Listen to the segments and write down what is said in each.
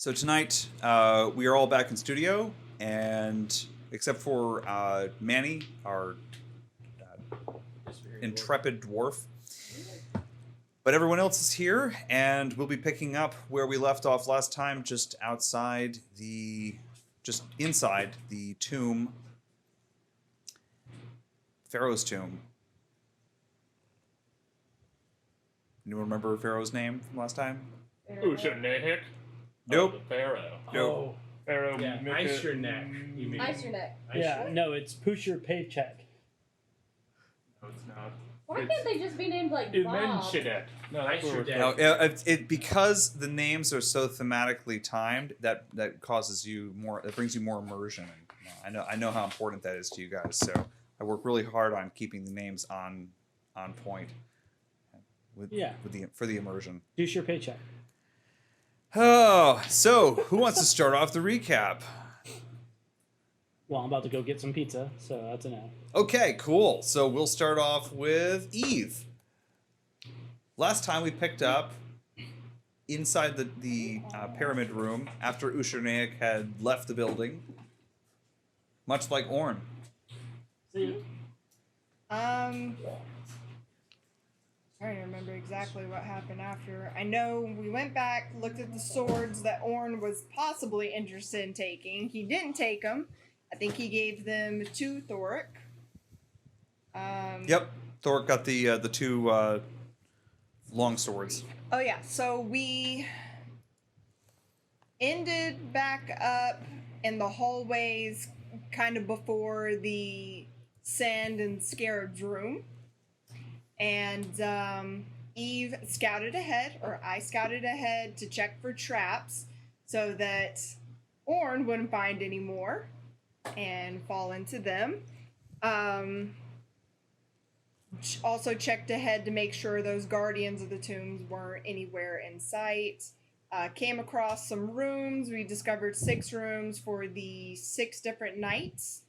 So tonight, we are all back in studio, and except for Manny, our intrepid dwarf. But everyone else is here, and we'll be picking up where we left off last time, just inside the tomb, Pharaoh's tomb. Anyone remember Pharaoh's name from last time? Ushanehik? Nope. Oh, the Pharaoh. Nope. Oh, Pharaoh. yeah, ice your neck. You mean? Ice your neck. Yeah, No, it's push your paycheck. No, it's not. Why can't they just be named like Bob? Imensinet. No, that's Ice your what deck. No, because the names are so thematically timed, that causes you more. It brings you more immersion. And, I know how important that is to you guys. So I work really hard on keeping the names on point. For the immersion. Push your paycheck. Oh, so who wants to start off the recap? Well, I'm about to go get some pizza, so that's a no. Okay, cool. So we'll start off with Eve. Last time we picked up inside the pyramid room after Ushanehik had left the building, much like Orn. See Trying to remember exactly what happened after. I know we went back, looked at the swords that Orn was possibly interested in taking. He didn't take them. I think he gave them to Thorick. Yep, Thorick got the two long swords. Oh yeah, so we ended back up in the hallways kind of before the Sand and Scarab's room. And Eve scouted ahead, or I scouted ahead to check for traps so that Orn wouldn't find any more and fall into them. Also checked ahead to make sure those guardians of the tombs weren't anywhere in sight. Came across some rooms. We discovered 6 rooms for the 6 different nights.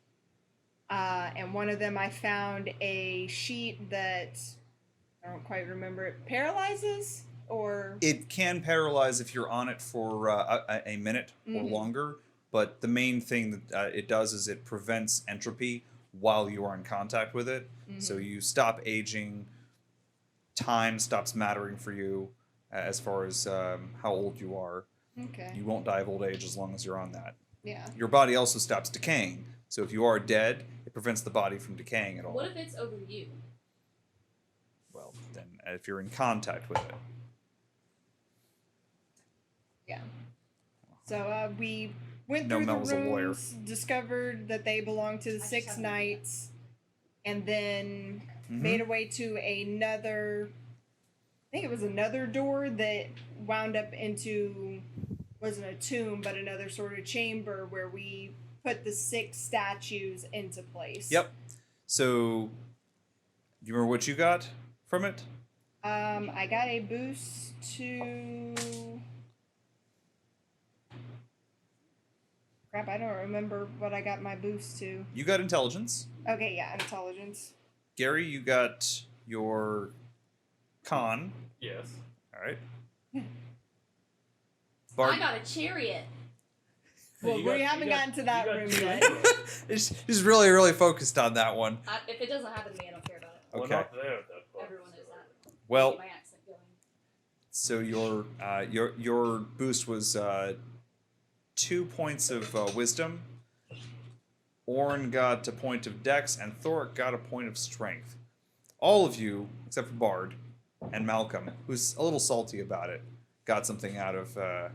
And one of them I found a sheet that, I don't quite remember, it paralyzes, or... It can paralyze if you're on it for a minute or longer, but the main thing that it does is it prevents entropy while you are in contact with it. So you stop aging, time stops mattering for you as far as how old you are. Okay. You won't die of old age as long as you're on that. Yeah. Your body also stops decaying. So if you are dead, it prevents the body from decaying at all. What if it's over you? Well, then if you're in contact with it. Yeah. So we went No, through Mel the was a lawyer. rooms, discovered that they belonged to the 6 nights, and then made our way to another, I think it was another door that wound up into, wasn't a tomb, but another sort of chamber where we put the 6 statues into place. Yep. So, do you remember what you got from it? I got a boost to... Crap, I don't remember what I got my boost to. You got intelligence. Okay, yeah, intelligence. Gary, you got your con. Yes. All right. I got a chariot. Well, we haven't gotten to that room yet. He's really, really focused on that one. If it doesn't happen to me, I don't care about it. Okay. We're not there at that point. Everyone knows that. Well, Keep my accent going. so your boost was 2 points of wisdom. Orn got a point of dex, and Thorick got a point of strength. All of you, except for Bard and Malcolm, who's a little salty about it, got something out of. Got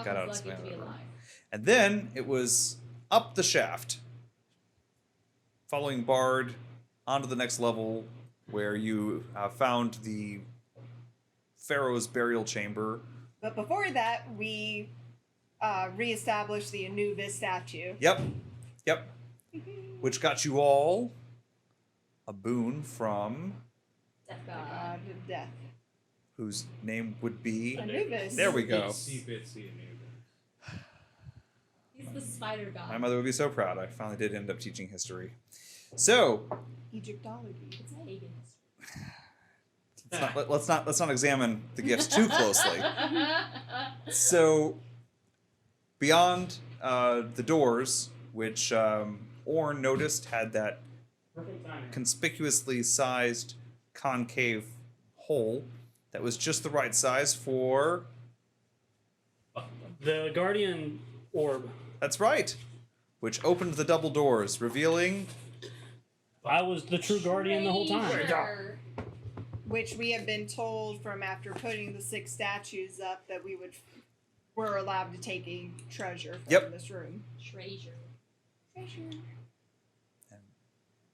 out of Malcolm's lucky to be Savannah. alive. And then it was up the shaft, following Bard onto the next level, where you found the Pharaoh's burial chamber. But before that, we reestablished the Anubis statue. Yep. Which got you all a boon from Death God. God of death. whose name would be. Anubis. There we go. Itsy bitsy Anubis. He's the spider god. My mother would be so proud. I finally did end up teaching history. So Egyptology. It's a pagan. let's not examine the gifts too closely. So Beyond the doors, which Orn noticed had that Perfect timing. conspicuously sized concave hole that was just the right size for. The Guardian Orb. That's right, which opened the double doors, revealing. I was the true Guardian the whole time. Treasure. Which we have been told from after putting the 6 statues up that were allowed to take a treasure from Yep. this room. Treasure. Treasure.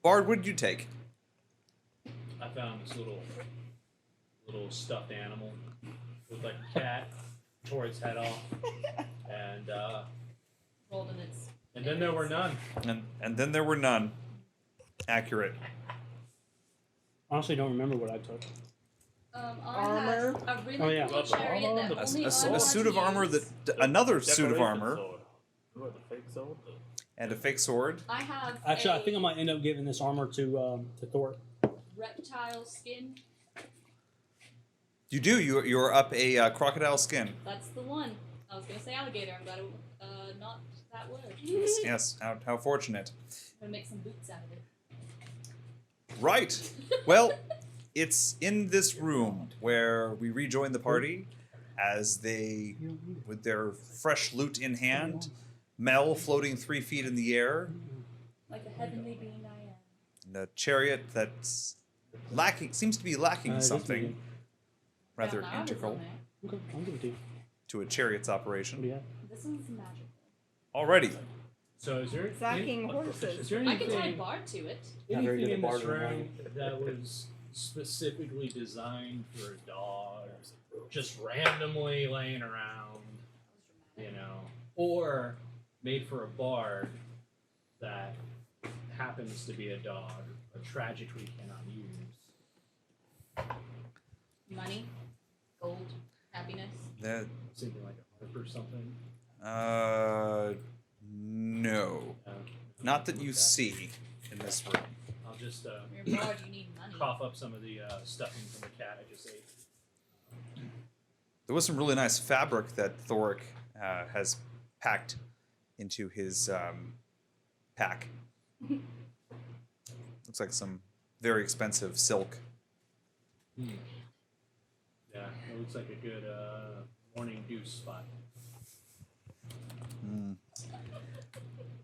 Bard, what did you take? I found this little stuffed animal. Looked like a cat. Tore its head off. And Rolled in its. then there were none. And then there were none. Accurate. Honestly, don't remember what I took. Armor. A really Oh, yeah. cool chariot that A, only a Owen suit of used. armor another suit of Decoration armor, sword. Ooh, the fake sword. and a fake sword. I have. Actually, I a think I might end up giving this armor to Thor. reptile skin. You do. You're up a crocodile skin. That's the one. I was gonna say alligator. I'm glad it not that word. Yes. How fortunate. I'm gonna make some boots out of it. Right. Well, it's in this room where we rejoin the party as they, with their fresh loot in hand, Mel floating 3 feet in the air, Like the heavenly being I am. and a chariot that's seems to be lacking It is something medium. rather Brown armor's integral on there. Okay, I'll give it to you. to a chariot's What do operation. you have? This one's magical. Already. So is there Sacking horses. Is there I can tie anything, Bard to it. Not very anything good in at this bartering, room that was specifically designed for a dog, just randomly laying around, you know, or made for a bard that happens to be a dog, but tragically cannot use? Money, gold, happiness. That, Something like a harp or something. no. Not that you see in this room. I'll just You're a Bard, you need money. cough up some of the stuffing from the cat I just ate. There was some really nice fabric that Thorick has packed into his pack. Looks like some very expensive silk. Yeah, it looks like a good morning dew spot.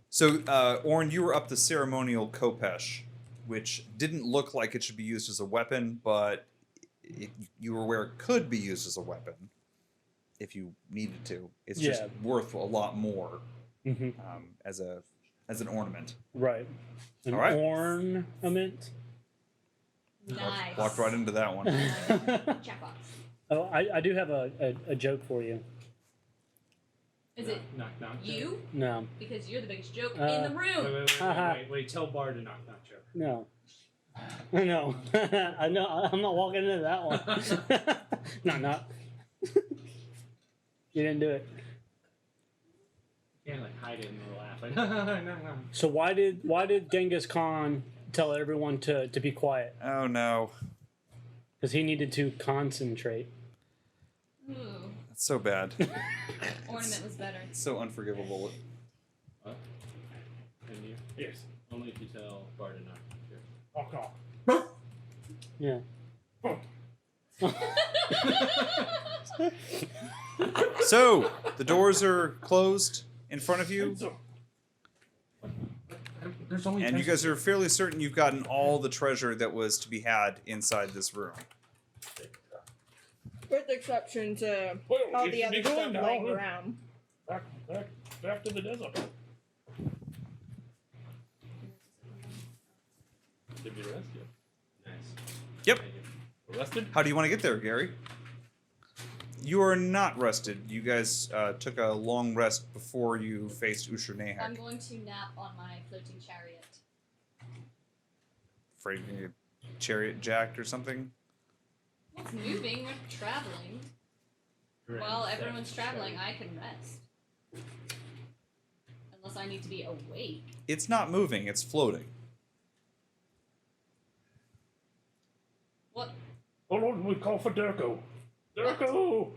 So, Orn, you were up the ceremonial Kopesh, which didn't look like it should be used as a weapon, but you were aware it could be used as a weapon if you needed to. It's just Yeah. worth a lot more Mm-hmm. as an ornament. Right. An All right. ornament. Nice. Walked right into that one. Checkbox. Oh, I do have a joke for you. Is it Knock, knock. No, because you're the biggest joke in Uh, the room? Wait, tell Bard to knock, knock joke. no. No. I know. I'm not walking into that one. No. You didn't do it. You can't like hide it in the laugh. Like, no. So why did Genghis Khan tell everyone to be quiet? Oh no, Because he needed to concentrate. Ooh, that's so bad. ornament was better. So unforgivable. What? And you? Yes. Only if you tell Bard to knock, knock joke. Okay. Yeah. So the doors are closed in front of you, There's only and you guys are fairly certain you've gotten all the treasure that was to be had inside this room. With the exception to Well, all you the should other be stuff going now. laying around. Back to the desert. Did we rest yet? Nice. Yep. Thank you. Rested? How do you want to get there, Gary? You are not rested. You guys took a long rest before you faced Ushur I'm Nahek. going to nap on my floating chariot. Afraid you get chariot jacked or something? It's moving, we're traveling. Correct. While everyone's That's traveling, right. I can rest. Unless I need to be awake. It's not moving, it's floating. What? Hold on, we call for Durko. Durko!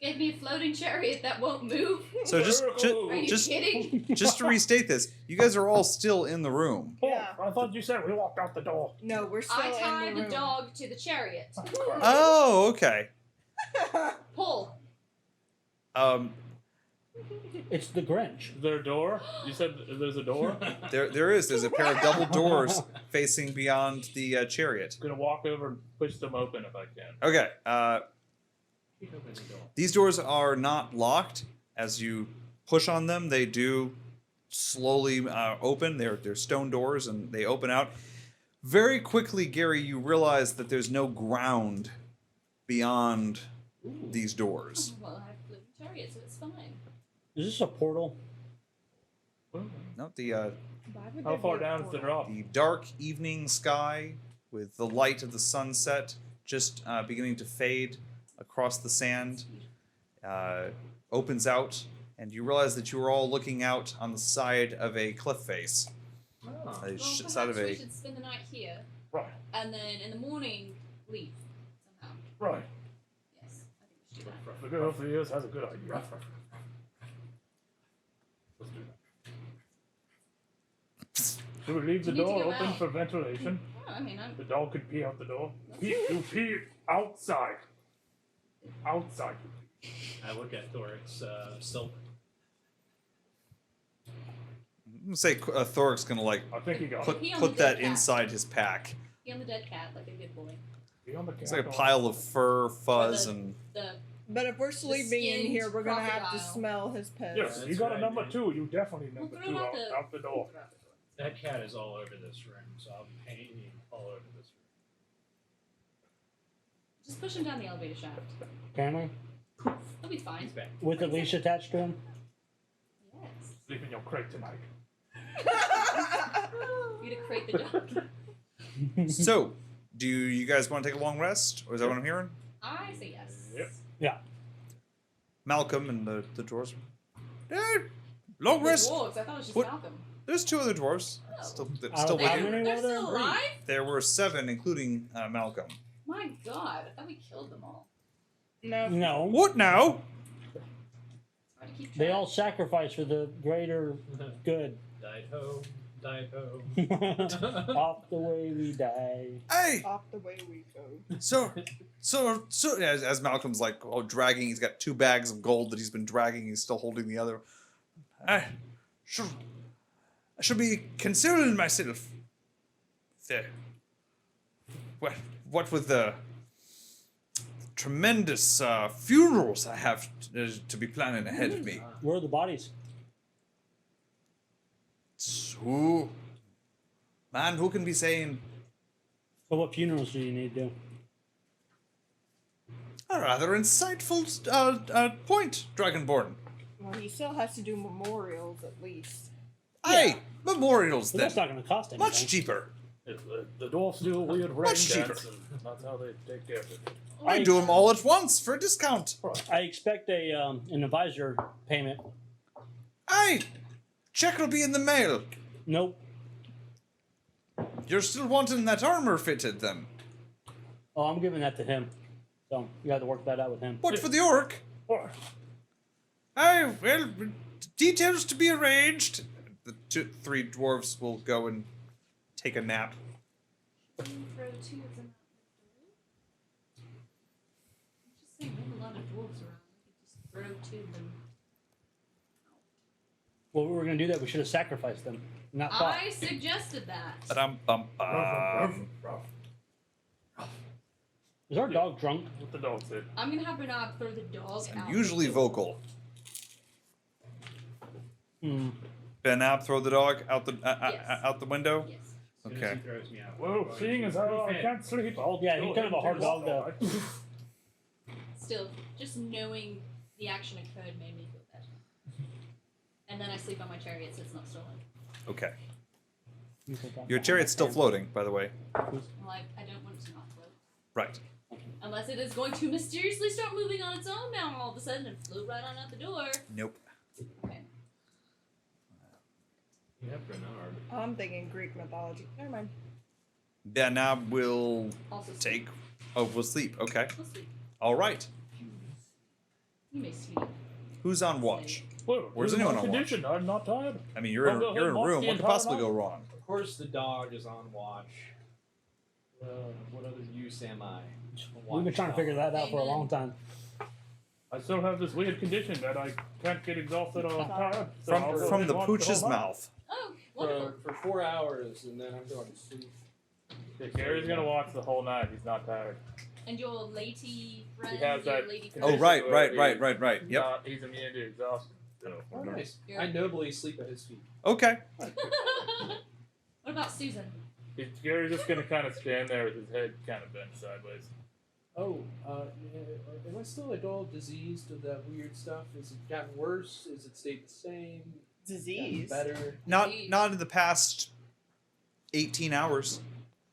Gave me a floating chariot that won't move. So Are you just kidding? just to restate this, you guys are all still in the room. Yeah. I thought you said we walked out the door. No, we're still I tied in the the room. dog to the chariot. Oh, okay. Pull. It's the Grinch. Is there a door? You said there's a door? There's a pair of double doors facing beyond the chariot. Gonna walk over and push them open if I can. Okay. Keep open the door. These doors are not locked. As you push on them, they do slowly open. They're stone doors, and they open out. Very quickly, Gary, you realize that there's no ground beyond these doors. Well, I have a floating chariot, so it's fine. Is this a portal? No, the Why would How there far be a down is the portal? drop? the dark evening sky with the light of the sunset just beginning to fade across the sand opens out, and you realize that you are all looking out on the side of a cliff face. Oh. A Well, side perhaps of we a should spend the night here, Right, and then in the morning leave somehow. right. Yes, I think we should do that. The girl for years has a good idea. Let's do that. Should we leave the We need to door go open out. for ventilation? Oh, I mean, The dog could pee out the door. You pee outside. Outside. I look at Thoric's silk. I'm gonna say Thoric's gonna like I think he got put it. He on put the dead that cat. inside his pack. be on the dead cat like a good boy. Be on the It's like a cat. pile of fur, fuzz, the- and The But if we're sleeping in here, skinned we're gonna have to crocodile. smell his piss. Yes, That's you got a right, number dude. 2. You definitely We'll number throw 2 out out the door. That cat is all over this room, so I'll paint him all over this room. Just push him down the elevator shaft. Can we? He'll be fine. He's back. With a leash attached to him? Yes. Sleep in your crate tonight. You to crate the dog. so. Do you guys want to take a long rest, or is that what I'm hearing? I say yes. Yep. Yeah. Malcolm and the dwarves. Long The rest. dwarves. I thought it was just What? Malcolm. There's 2 other dwarves. Oh. Still Out still of with how you. many They're were there? still alive? There were 7, including Malcolm. My god, I thought we killed them all. No. No. What now? Trying to keep They track. all sacrifice for the greater good. Died ho, died ho. Off the way we die. Hey, Off the way we go. so as Malcolm's like dragging, he's got 2 bags of gold that he's been dragging. He's still holding the other. I should be considering myself. There. What with the tremendous funerals I have to be planning ahead of me. Where are the bodies? So, man, who can be saying So what funerals do you need to do? a rather insightful point, Dragonborn? Well, he still has to do memorials at least. Aye, memorials But then. that's not going to cost anything. Much cheaper. The dwarfs do a weird rain Much cheaper. dance, and that's how they take care of it. I do them all at once for a discount. I expect an advisor payment. Aye, check will be in the mail. Nope. You're still wanting that armor fitted then? Oh, I'm giving that to him. So you got to work that out with him. What for the orc? Or, Aye, well, details to be arranged. The 3 dwarves will go and take a nap. Throw 2 of them out the door. I'm just saying, we have a lot of dwarves around. We could just throw 2 of them. Well, we were going to do that. We should have sacrificed them. Not fought. I suggested that. Ba-dum-bum-bum. Is our dog drunk? what the dog said. I'm gonna have Bernard throw the dog out. Usually vocal. Hmm. Benab, throw the dog out the Yes. out the window. Yes. As soon Okay. as he throws me out. Well, seeing as how I can't sleep, I'll Yeah, go he's kind of ahead a hard and dog, do though. that. Still, just knowing the action occurred made me feel better. And then I sleep on my chariot so it's not stolen. Okay. Your chariot's still floating, by the way. Well, I don't want it to not float. Right. Unless it is going to mysteriously start moving on its own now all of a sudden and float right on out the door. Nope. Okay. You have Bernard. I'm thinking Greek mythology. Never mind. Benab will Also sleep. take. Oh, we'll sleep. Okay. We'll sleep. All right. You may sleep. Who's on watch? Well, Where's in anyone my on watch? condition, I'm not tired. I mean, you're in I'll go a ahead and room. watch What the could possibly entire go wrong? Of course, the dog is on watch. What other use am I? We've been trying to figure that out for a long time. I still have this weird condition that I can't get exhausted or tired. So I'll go From ahead the and watch pooch's whole night. mouth. Oh, wonderful. For 4 hours, and then I'm going to sleep. Yeah, Gary's gonna watch the whole night. He's not tired. And your lady friend, He has your that lady condition Oh, friend. right, where right. he's Yep. not- he's immune to exhaustion. So. Oh, nice. Yeah. I nobly sleep at his feet. Okay. What about Susan? Gary's just gonna kind of stand there with his head kind of bent sideways. Oh, am I still like all diseased with that weird stuff? Is it gotten worse? Is it stayed the same? Disease. Gotten better? Not in the past 18 hours.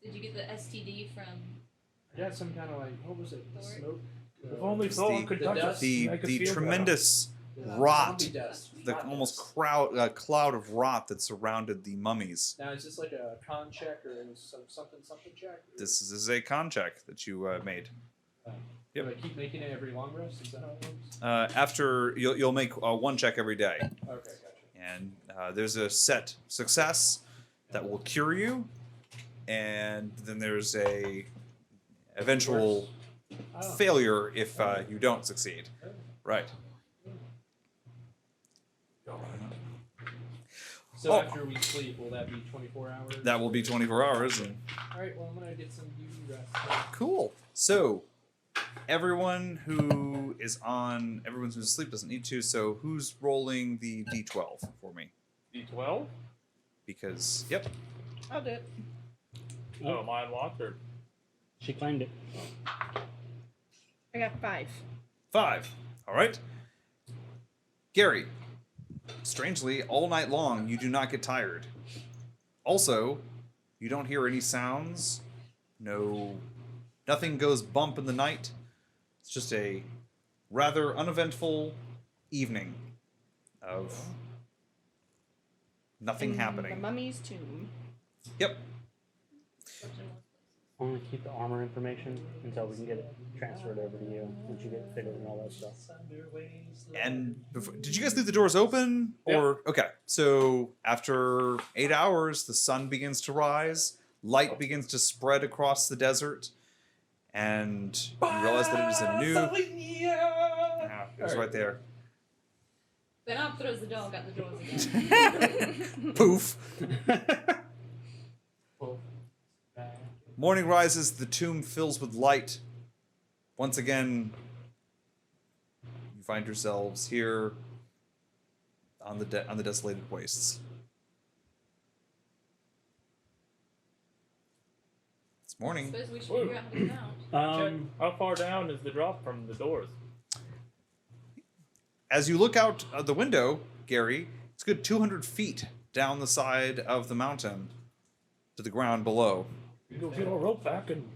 Did you get the STD from? I got some kind of like, what was it? Thorick? Smoke? If only It's Thor the- could the touch us, dust, The make us the feel tremendous Yeah, rot, zombie dust. the Rot almost dust. cloud of rot that surrounded the mummies. Now, is this like a con check or something check? This is a con check that you made. Yep. Do I keep making it every long rest? Is that how it works? After you'll make one check every day, Okay, gotcha. and there's a set success that will cure you, and then there's a eventual Oh. failure if you don't succeed. Right. So Oh. after we sleep, will that be 24 hours? That will be 24 hours, and All right. Well, I'm gonna get some beauty rest. cool. So everyone who's asleep doesn't need to. So who's rolling the d12 for me? D12? Because yep. I'll do it. Oh, am I unlocked or? She claimed it. I got 5. 5. All right. Gary, strangely, all night long, you do not get tired. Also, you don't hear any sounds. Nothing goes bump in the night. It's just a rather uneventful evening of nothing The happening. mummy's tomb. Yep. I'm gonna keep the armor information until we can get it transferred over to you once you get fitted and all that stuff. And did you guys leave the doors open? Or okay, so after 8 hours, the sun begins to rise, light begins to spread across the desert, and you realize that it is a new. Yeah, it was right there. Bernard throws the dog out the doors again. Poof. Morning rises, the tomb fills with light. Once again, you find yourselves here on the desolated wastes. It's morning. Suppose we should figure out how to get out. How far down is the drop from the doors? As you look out the window, Gary, it's a good 200 feet down the side of the mountain to the ground below. You go get our rope back and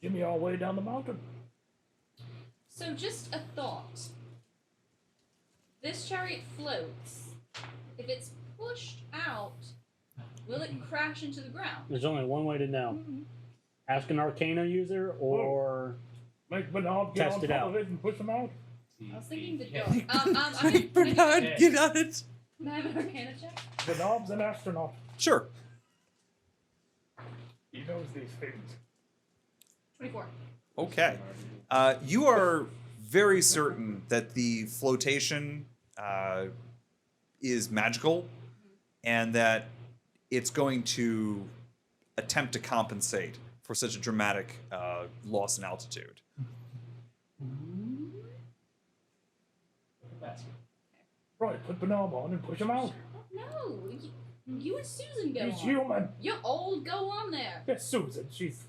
get me all the way down the mountain. So just a thought. This chariot floats. If it's pushed out, will it crash into the ground? There's only one way to know. Ask an Arcana user or Make Bernard get Test on it top out. of it and push him out. I was thinking the dog. Can I Get on it. have an Arcana check? Bernard's an astronaut. Sure. He knows these things. 24. Okay. You are very certain that the flotation is magical and that it's going to attempt to compensate for such a dramatic loss in altitude. Right, put Bernard on and push him out. No, you and Susan go He's on. human. You're old, go on there. Yes, Susan, she's.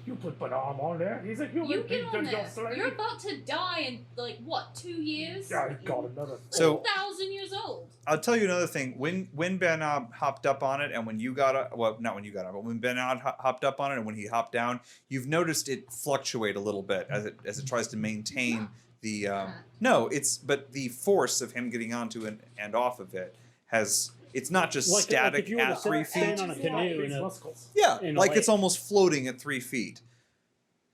You put Bernard on there. He's a human. You get He's on just your there. slave. You're about to die in, like, what, 2 years? Yeah, he's got another. So- 1,000 years old. I'll tell you another thing. When Bernard hopped up on it, and when you got up, well, not when you got up, but when Bernard hopped up on it, and when he hopped down, you've noticed it fluctuate a little bit as it tries to maintain the. But the force of him getting onto and off of it has. It's not just like static if you were to at 3 stand feet. on a canoe His in a, muscles. Yeah, in a like lake. it's almost floating at 3 feet.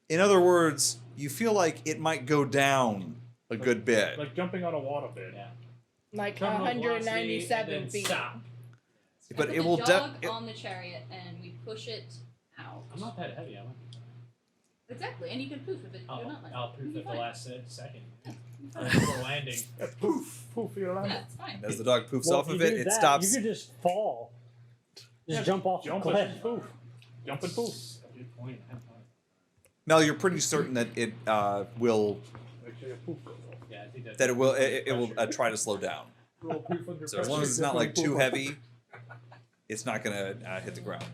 In other words, you feel like it might go down a good bit. Like jumping on a waterbed. Yeah. Like Terminal velocity, 197 and then feet. stop. But I put it the will dog on the chariot and we push it out. I'm not that heavy, am I? Exactly, and you can poof if it you're not like. I'll proof You'll at be the fine. last second. Fine. Before landing. Yeah, poof, poof, you're Yeah, landing. it's fine. As the dog poofs Well, off if of you it, do it that, stops. You could just fall. Just Yeah, jump off Jump the cliff. and poof. Jump and poof. Good point. I have fun. Mel, you're pretty certain that it will Make sure your poof goes off. Yeah, I think that it will try to slow down. Roll poof under So as pressure. long as it's not like too heavy, it's not gonna hit the ground.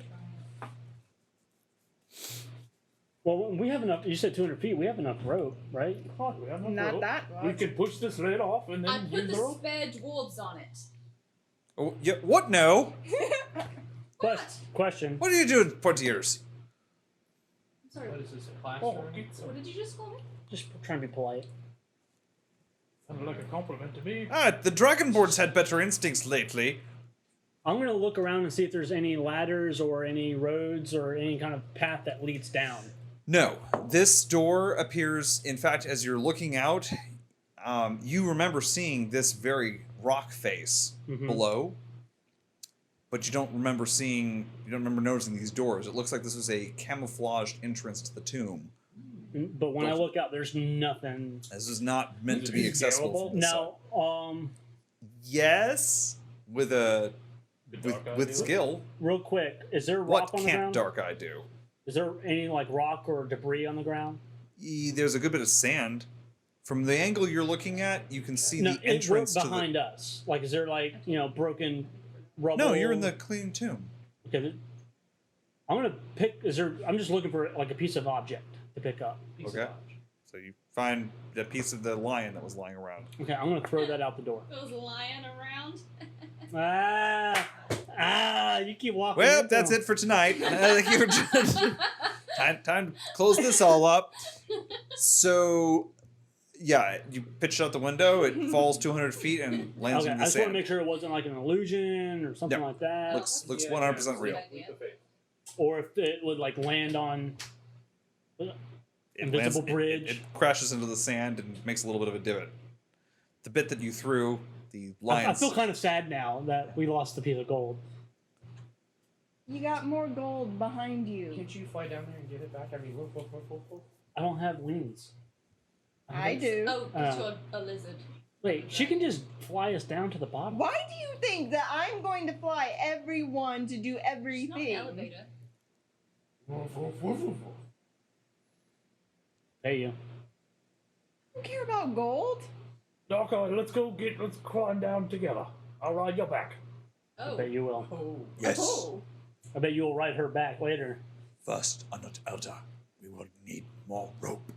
Well, we have enough. You said 200 feet. We have enough rope, right? Oh, we have enough Not rope. that We much. can push this lid off and I then put use the the rope. spare dwarves on it. Oh, yeah, what? No. Question. What are you doing, Portiers? I'm sorry, What is this, a Oh, classroom? pizza. what did you just call me? Just trying to be polite. Sounded like a compliment to me. Ah, the Dragonborn's had better instincts lately. I'm gonna look around and see if there's any ladders or any roads or any kind of path that leads down. No, this door appears. In fact, as you're looking out, you remember seeing this very rock face below, but you don't remember seeing. You don't remember noticing these doors. It looks like this was a camouflaged entrance to the tomb. But when I look out, there's nothing. This is not meant to be accessible from the side. Now, Yes, with a Dark eye with do it? skill. real quick, is there rock What on the can't ground? Dark Eye do? Is there any like rock or debris on the ground? There's a good bit of sand. From the angle you're looking at, you can see No, the entrance to behind us. Like, is there like broken rubble? No, you're in the clean tomb. Okay. I'm gonna pick. I'm just looking for like a piece of object to pick up. Piece of Okay. dodge. So you find the piece of the lion that was lying around. Okay, I'm gonna throw that out the door. There was a lion around. You keep walking. Well, into that's them. it for tonight. Thank you for time to close this all up. So, yeah, you pitch it out the window. It falls 200 feet and lands Okay, in I the just want to sand. make sure it wasn't like an illusion or something Yeah. like that, Looks Yeah, 100% real. Yeah. or if it would like land on. Invisible bridge. It crashes into the sand and makes a little bit of a divot. The bit that you threw, the I lions. feel kind of sad now that we lost the piece of gold. You got more gold behind you. Can't you fly down there and get it back? I mean, whoop. I don't have wings. I do. Oh, get you a lizard. Wait, she can just fly us down to the bottom. Why do you think that I'm going to fly everyone to do It's not an everything? elevator. There you. I don't care about gold. Dark eye, let's climb down together. I'll ride your back. I Oh. bet you will. Oh. Yes. Oh. I bet you will ride her back later. First, on that elder, we will need more rope. Do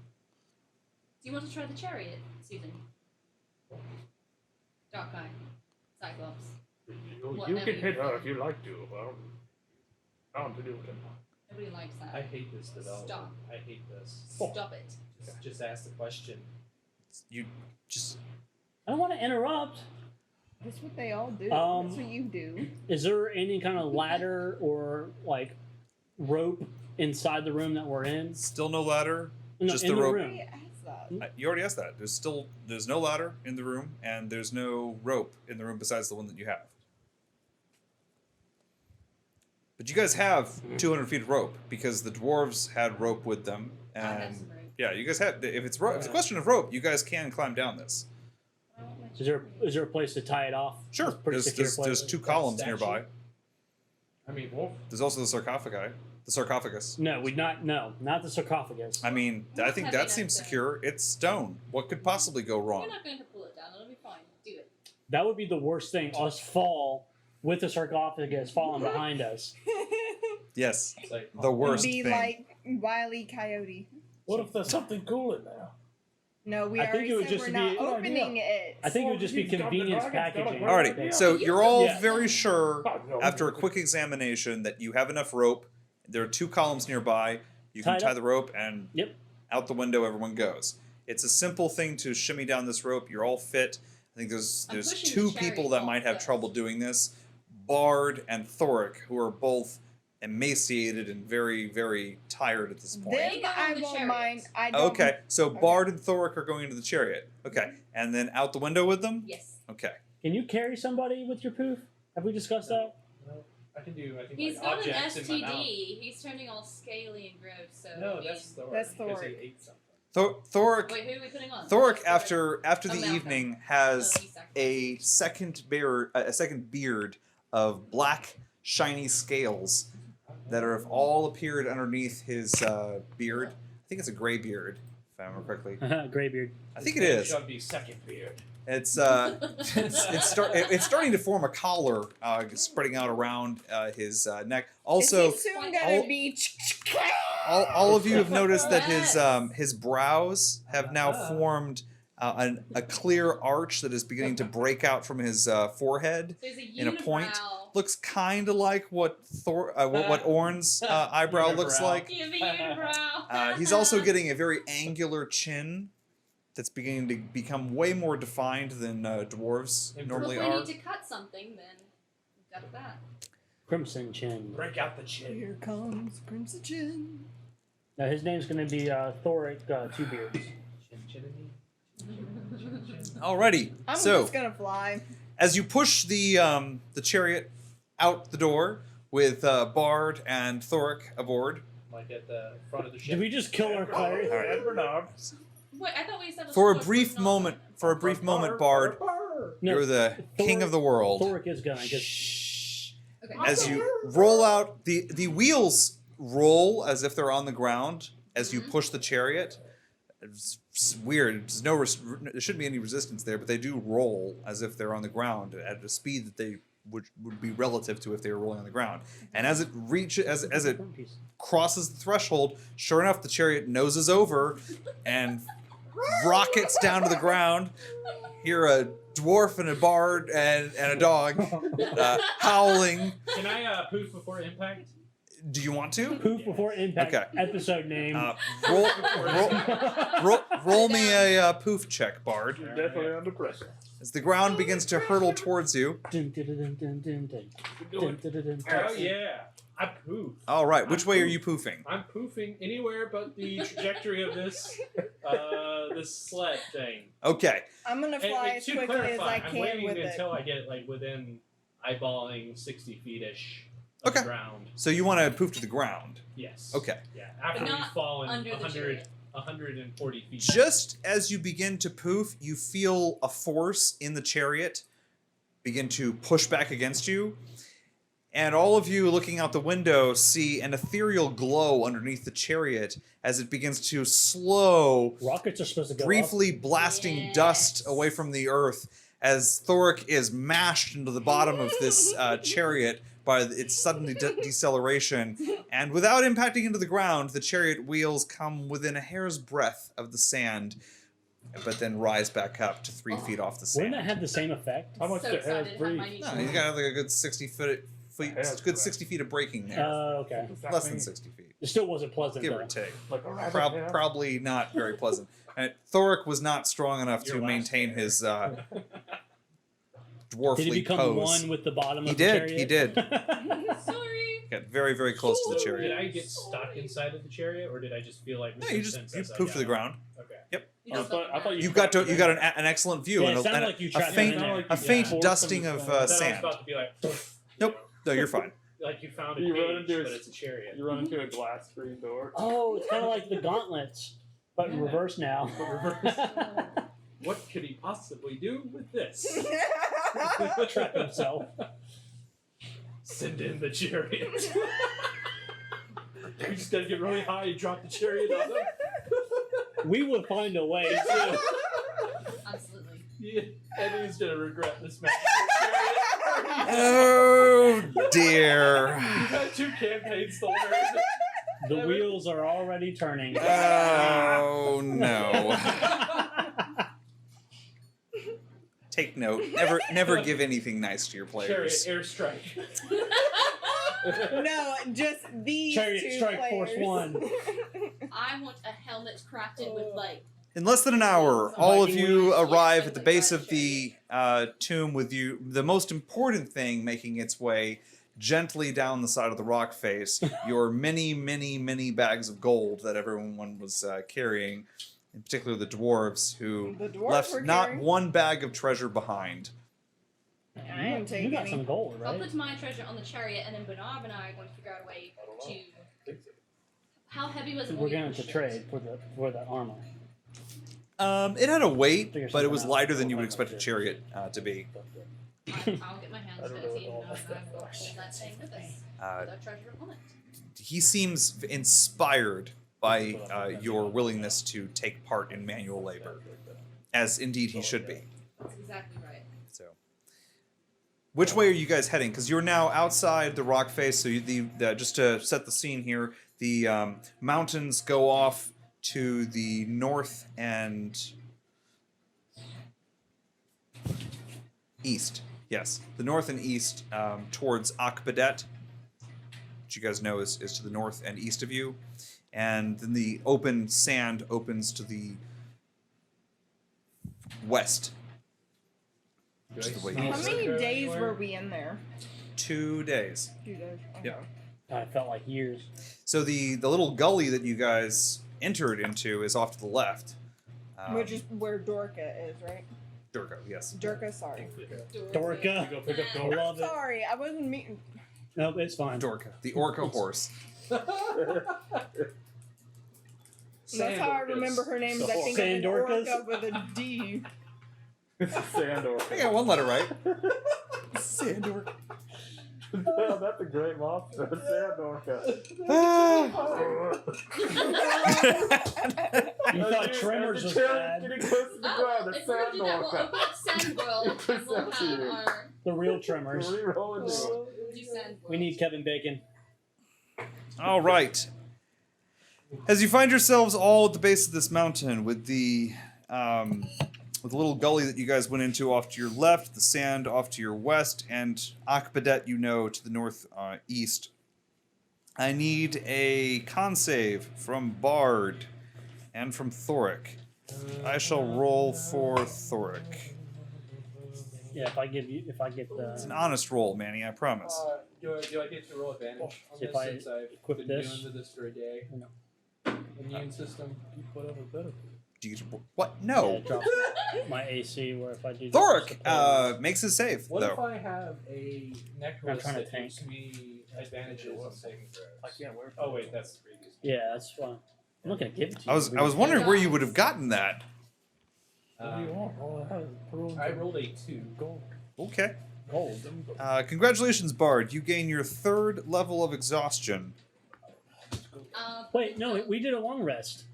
you want to try the chariot, Susan? Dark Eye. Cyclops. You Whatever can you hit her prefer. if you like to. Well, bound to do it. Nobody likes that. I hate this development. Stop. I hate this. Stop it. Just ask the question. You just. I don't want to interrupt. That's what they all do. Um, That's what you do. Is there any kind of ladder or like rope inside the room that we're in? Still no ladder. No, just in the rope. room. Hey, ask that. You already asked that. There's no ladder in the room, and there's no rope in the room besides the one that you have. But you guys have 200 feet of rope because the dwarves had rope with them, I have and some rope. yeah, you guys have. If it's a question of rope, you guys can climb down this. I want my Is there a place to tie it off? Sure. It's a pretty secure There's place. two columns statue. nearby. I mean, wolf. There's also the sarcophagus. No, not the sarcophagus. I mean, Not I think heavy that enough seems to- secure. It's stone. What could possibly go wrong? You're not going to pull it down. It'll be fine. Do it. That would be the worst thing. Us fall with the sarcophagus falling behind us. Yes, It's like, the worst Be thing. like Wile E. Coyote. What if there's something cool in there? No, we I think already it would said just we're be- not Good opening it. I think it would just be He's got the convenience dragon's got a packaging. great Alrighty, idea. so You you're can- all Yeah. very sure Oh, no. after a quick examination that you have enough rope. There are two columns nearby. You can Tied tie up. the rope, and Yep. out the window everyone goes. It's a simple thing to shimmy down this rope. You're all fit. I think there's I'm pushing two the people chariot that off might have first. trouble doing this. Bard and Thorick, who are both emaciated and very, very tired at this point. Then They go I on the won't chariot. mind. I don't. Okay, so Bard and Thorick are going into the chariot. Okay, and then out the window with them? Yes. Okay. Can you carry somebody with your poof? Have we discussed that? No, I think He's like got an objects in my STD. mouth. He's turning all scaly and gross. So No, he's... that's Thorick. That's because he Thorick. ate something. Thorick, Wait, who are we putting on? Thorick Thorick. after Oh, the Malcolm. evening has Oh, he's sacrificed. a second beard of black shiny scales that have all appeared underneath his beard. I think it's a gray beard, if I remember correctly. Graybeard. I think it is. Should be second beard. It's it's starting to form a collar, spreading out around his neck. Also, is he soon all- gonna be? all of you have noticed that Yes. his brows have now formed a clear arch that is beginning to break out from his forehead. So he's a in a point. unibrow. Looks kind of like what what Orn's eyebrow looks Unibrow. like. You have a unibrow. He's also getting a very angular chin that's beginning to become way more defined than dwarves If normally If we are. need to cut something, then we've got that. Crimson Chin. Break out the chin. Here comes Crimson Chin. Now his name's gonna be Thorick Two Beards. Alrighty, I'm so just gonna fly. as you push the chariot out the door with Bard and Thorick aboard, Like at the front of the ship. Did we just kill our pirate? Alright. Wait, I thought we said for a brief moment, Bard, No, you're the king of the world. Thorick is gonna. Just Shh. Okay. As you roll out, the wheels roll as if they're on the ground as you push the chariot. It's weird. There's there shouldn't be any resistance there, but they do roll as if they're on the ground at a speed that they would be relative to if they were rolling on the ground. And as it reaches, as it crosses the threshold, sure enough, the chariot noses over and rockets down to the ground. Hear a dwarf and a bard and a dog howling. Can I poof before impact? Do you want to? Poof before impact. Okay. Episode name. Roll me a poof check, Bard. You're definitely under pressure. As the ground begins to hurtle towards you. Dun, dun, dun, dun, dun, dun, dun, dun, dun, dun, Oh dun. yeah, I poof. All right, which way are you poofing? I'm poofing anywhere but the trajectory of this this sled thing. Okay. I'm gonna fly And as to quickly as clarify, I I'm can waiting with it. until I get like within eyeballing 60 feet-ish of Okay. the ground. So you want to poof to the ground. Yes. Okay. Yeah. After But we've not fallen under the 100, chariot. 140 feet. Just as you begin to poof, you feel a force in the chariot begin to push back against you. And all of you looking out the window see an ethereal glow underneath the chariot as it begins to slow, Rockets are supposed to go briefly blasting Yes. dust away from the earth as Thorick is mashed into the bottom of this chariot by its sudden deceleration. And without impacting into the ground, the chariot wheels come within a hair's breadth of the sand, but then rise back up to 3 feet off the up. sand. Wouldn't that have the same effect? How much so the excited hair to have my breathe? new No, toy. he's got like a good 60 feet, Hair's good breadth. 60 feet of braking there. Okay. Less than 60 feet, It still wasn't pleasant give though. or take. Like a rabbit hair? Probably not very pleasant. And Thorick was not strong enough Your to last maintain hair. his dwarfly Did he become pose. one with the bottom He of the did, chariot? he did. Sorry. Got very, very close to the Did chariot. I get stuck inside of the chariot, or did I just feel like No, you just resistance you as I poof to the got ground. up? Okay. You I just thought- I thought You got an excellent view Yeah, and, it sounded and like you a trapped him faint in there. a faint Yeah. dusting of I thought I was sand. about to be like, Nope, no, you're fine. like you found a You run cage, into but a- it's a chariot. You run into a glass screen door. Oh, it's kind of like the gauntlets, but in Yeah. reverse now. But reverse. What could he possibly do with this? Trap himself. Send in the chariot. You just gotta get really high and drop the chariot on him. We would find a way too. Absolutely. Yeah, and he's gonna regret this match. Oh dear. You've had 2 campaigns to learn. The wheels are already turning. Oh no. Take note. Never give anything nice to your Chariot players. airstrike. No, just these Chariot two strike players. force 1. I want a helmet crafted with like In less than an hour, all of you Viking wings. arrive at the base of the tomb with you. The most important thing making its way gently down the side of the rock face your many bags of gold that everyone was carrying, in particular the dwarves, who The dwarves left were not carrying. one bag of treasure behind. I didn't You take got any. some gold, I'll right? put my treasure on the chariot, and then Bernard and I are going to figure out a way to. How heavy was it? We're when we going to pushed trade it? for the armor. It had a weight, Figure but it something was out. lighter than you would expect a chariot to be. I'll get my hands dirty, and I will hold that thing with us. With our treasure on it. He seems inspired by your willingness to take part in manual labor, as indeed he should be. That's exactly right. So, which way are you guys heading? Because you're now outside the rock face. So, just to set the scene here, the mountains go off to the north and east. Yes, the north and east towards Akoc Behdet, which you guys know is to the north and east of you, and then the open sand opens to the west. Which is the way How east. many days were we in there? 2 days. 2 days. Okay. Yep. I felt like years. So the little gully that you guys entered into is off to the left. Which is where Dorka is, right? Durko, yes. Dorka, sorry. Dorka. Go pick up I gold. love it. Sorry, I wasn't meeting. Nope, it's fine. Dorka, the orca horse. That's how I remember her name. Is I think of an Sandorcas? orca with a D. Sandor. I got one letter right. Sandor. That's a great monster. Sandorca. You thought Tremors was bad. Getting close to the ground. If It's we're gonna do that, we'll Sandorca. open up Sandworld, and we'll have our The real Tremors. Rerolling it. do Sandworld. We need Kevin Bacon. All right. As you find yourselves all at the base of this mountain with the little gully that you guys went into off to your left, the sand off to your west, and Akoc Behdet, you know, to the north east. I need a con save from Bard and from Thorick. I shall roll for Thorick. Yeah, if I get It's an the honest roll, Manny, I promise. Do I get to roll advantage on If this I since I've equip been this? doing this for a day? No. Immune system. Whatever, better. Do you get to, what? yeah, No. it drops my AC where if I do Thorick makes his save, What if though. I have a necklace trying to that tank. gives me advantages on saving throws? I can't wear. Oh wait, that's the previous. Yeah, that's fine. I'm not gonna give it to you. I was wondering where you would have gotten that. What do you want? All I have is put I rolled a 2. gold. Okay. Gold. Congratulations, Bard. You gain your 3rd level of exhaustion. Wait, no, we did a long rest.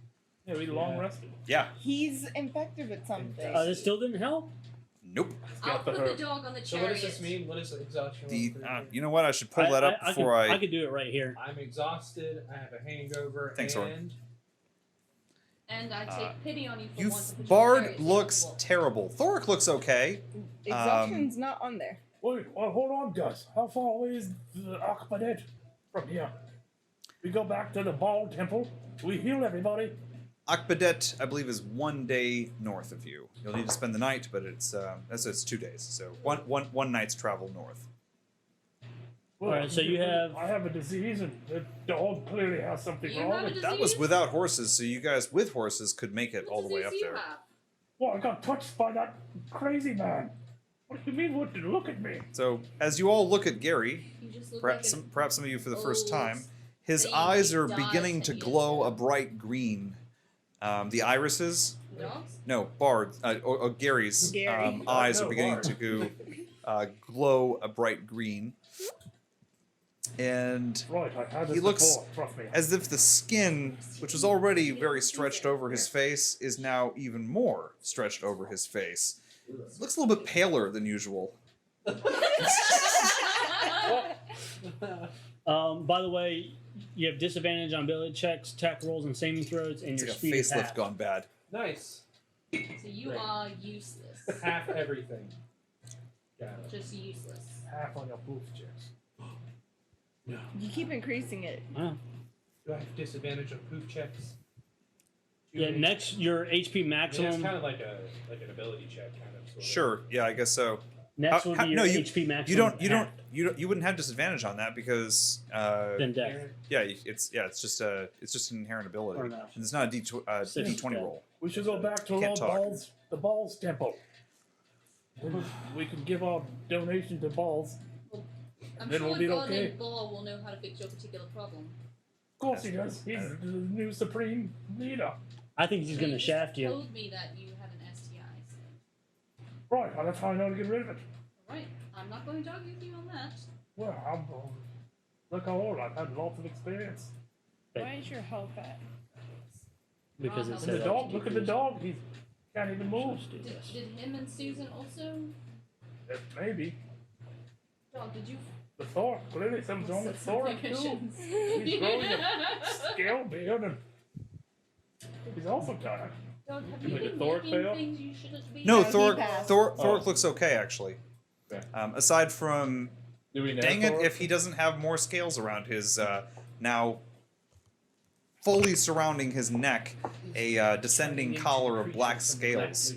Yeah, we long rested. Yeah. He's infected with something. This still didn't help. Nope. I'll got the put the herb. dog on the So chariot. what does this mean? What is exhaustion? The roll for? you know what? I should pull that up before I could do it right here. I'm exhausted. I have a hangover. Thanks, and Orin. And I take pity on you for You once. and put your Bard chariot looks invisible. terrible. Thorick looks okay. Exhaustion's not on there. Wait, hold on, guys. How far away is the Akoc Behdet from here? We go back to the Ball Temple. We heal everybody. Akoc Behdet, I believe, is 1 day north of you. You'll need to spend the night, but it's 2 days. So one night's travel north. Well, Alright, so you have- I have a disease, and the dog clearly has something You wrong. have a with That was Disease? without horses, so you guys with horses could make it What all the way disease up do you there. have? Well, I got touched by that crazy man. What do you mean? What? Look at me. So as you all look at Gary, You just look perhaps like perhaps some of you for the first old time, his thing eyes are died beginning to 10 years glow ago. a bright green. The irises, dogs. no, Bard, or Gary's Gary. eyes No, are beginning Bard. to go, glow a bright green. And Right, I had this he looks before. Trust me. as if the skin, which was already very stretched over his face, is now even more stretched over his face. Looks a little bit paler than usual. By the way, you have disadvantage on ability checks, attack rolls, and saving throws, and It's your like a speed is facelift half. gone bad. Nice. So you Right. are useless. Half everything. Got it. Just useless. Half on your booth checks. You keep increasing it. Wow. Do I have disadvantage on poof checks? Yeah, next your HP I mean, it's maximum. kind of like an ability check, kind of. Sort of. Sure, yeah, I guess so. Next would be your no, HP maximum. you wouldn't have disadvantage on that because Then death. it's just an inherent ability. Or no. And it's not a D20 Yeah. roll. We should go back to Can't talk. the balls temple. We can give our donation to balls. Well, I'm Then sure we'll a be god okay. named Ball will know how to fix your particular problem. Of course he does. He's the new supreme leader. I think he's going to just shaft you. told me that you had an STI, so... Right, well, that's how I know to get rid of it. Alright, I'm not going to argue with you on that. Well, look how old I've had lots of experience. Why is your health at? Because it And And said the dog, look at the dog. He can't even move. Did him and Susan also... Maybe. Dog, did you... The Thor. Clearly something's wrong with Thor too. Missions. He's growing a scale beard and he's also tired. Dog, have you Like a been Thorick making fail? things you shouldn't be? No, Yeah, he Thorick passed. Thorick looks okay actually. Okay. Aside from Do we know dang it Thor? if he doesn't have more scales around his now fully surrounding his neck a descending collar of black scales.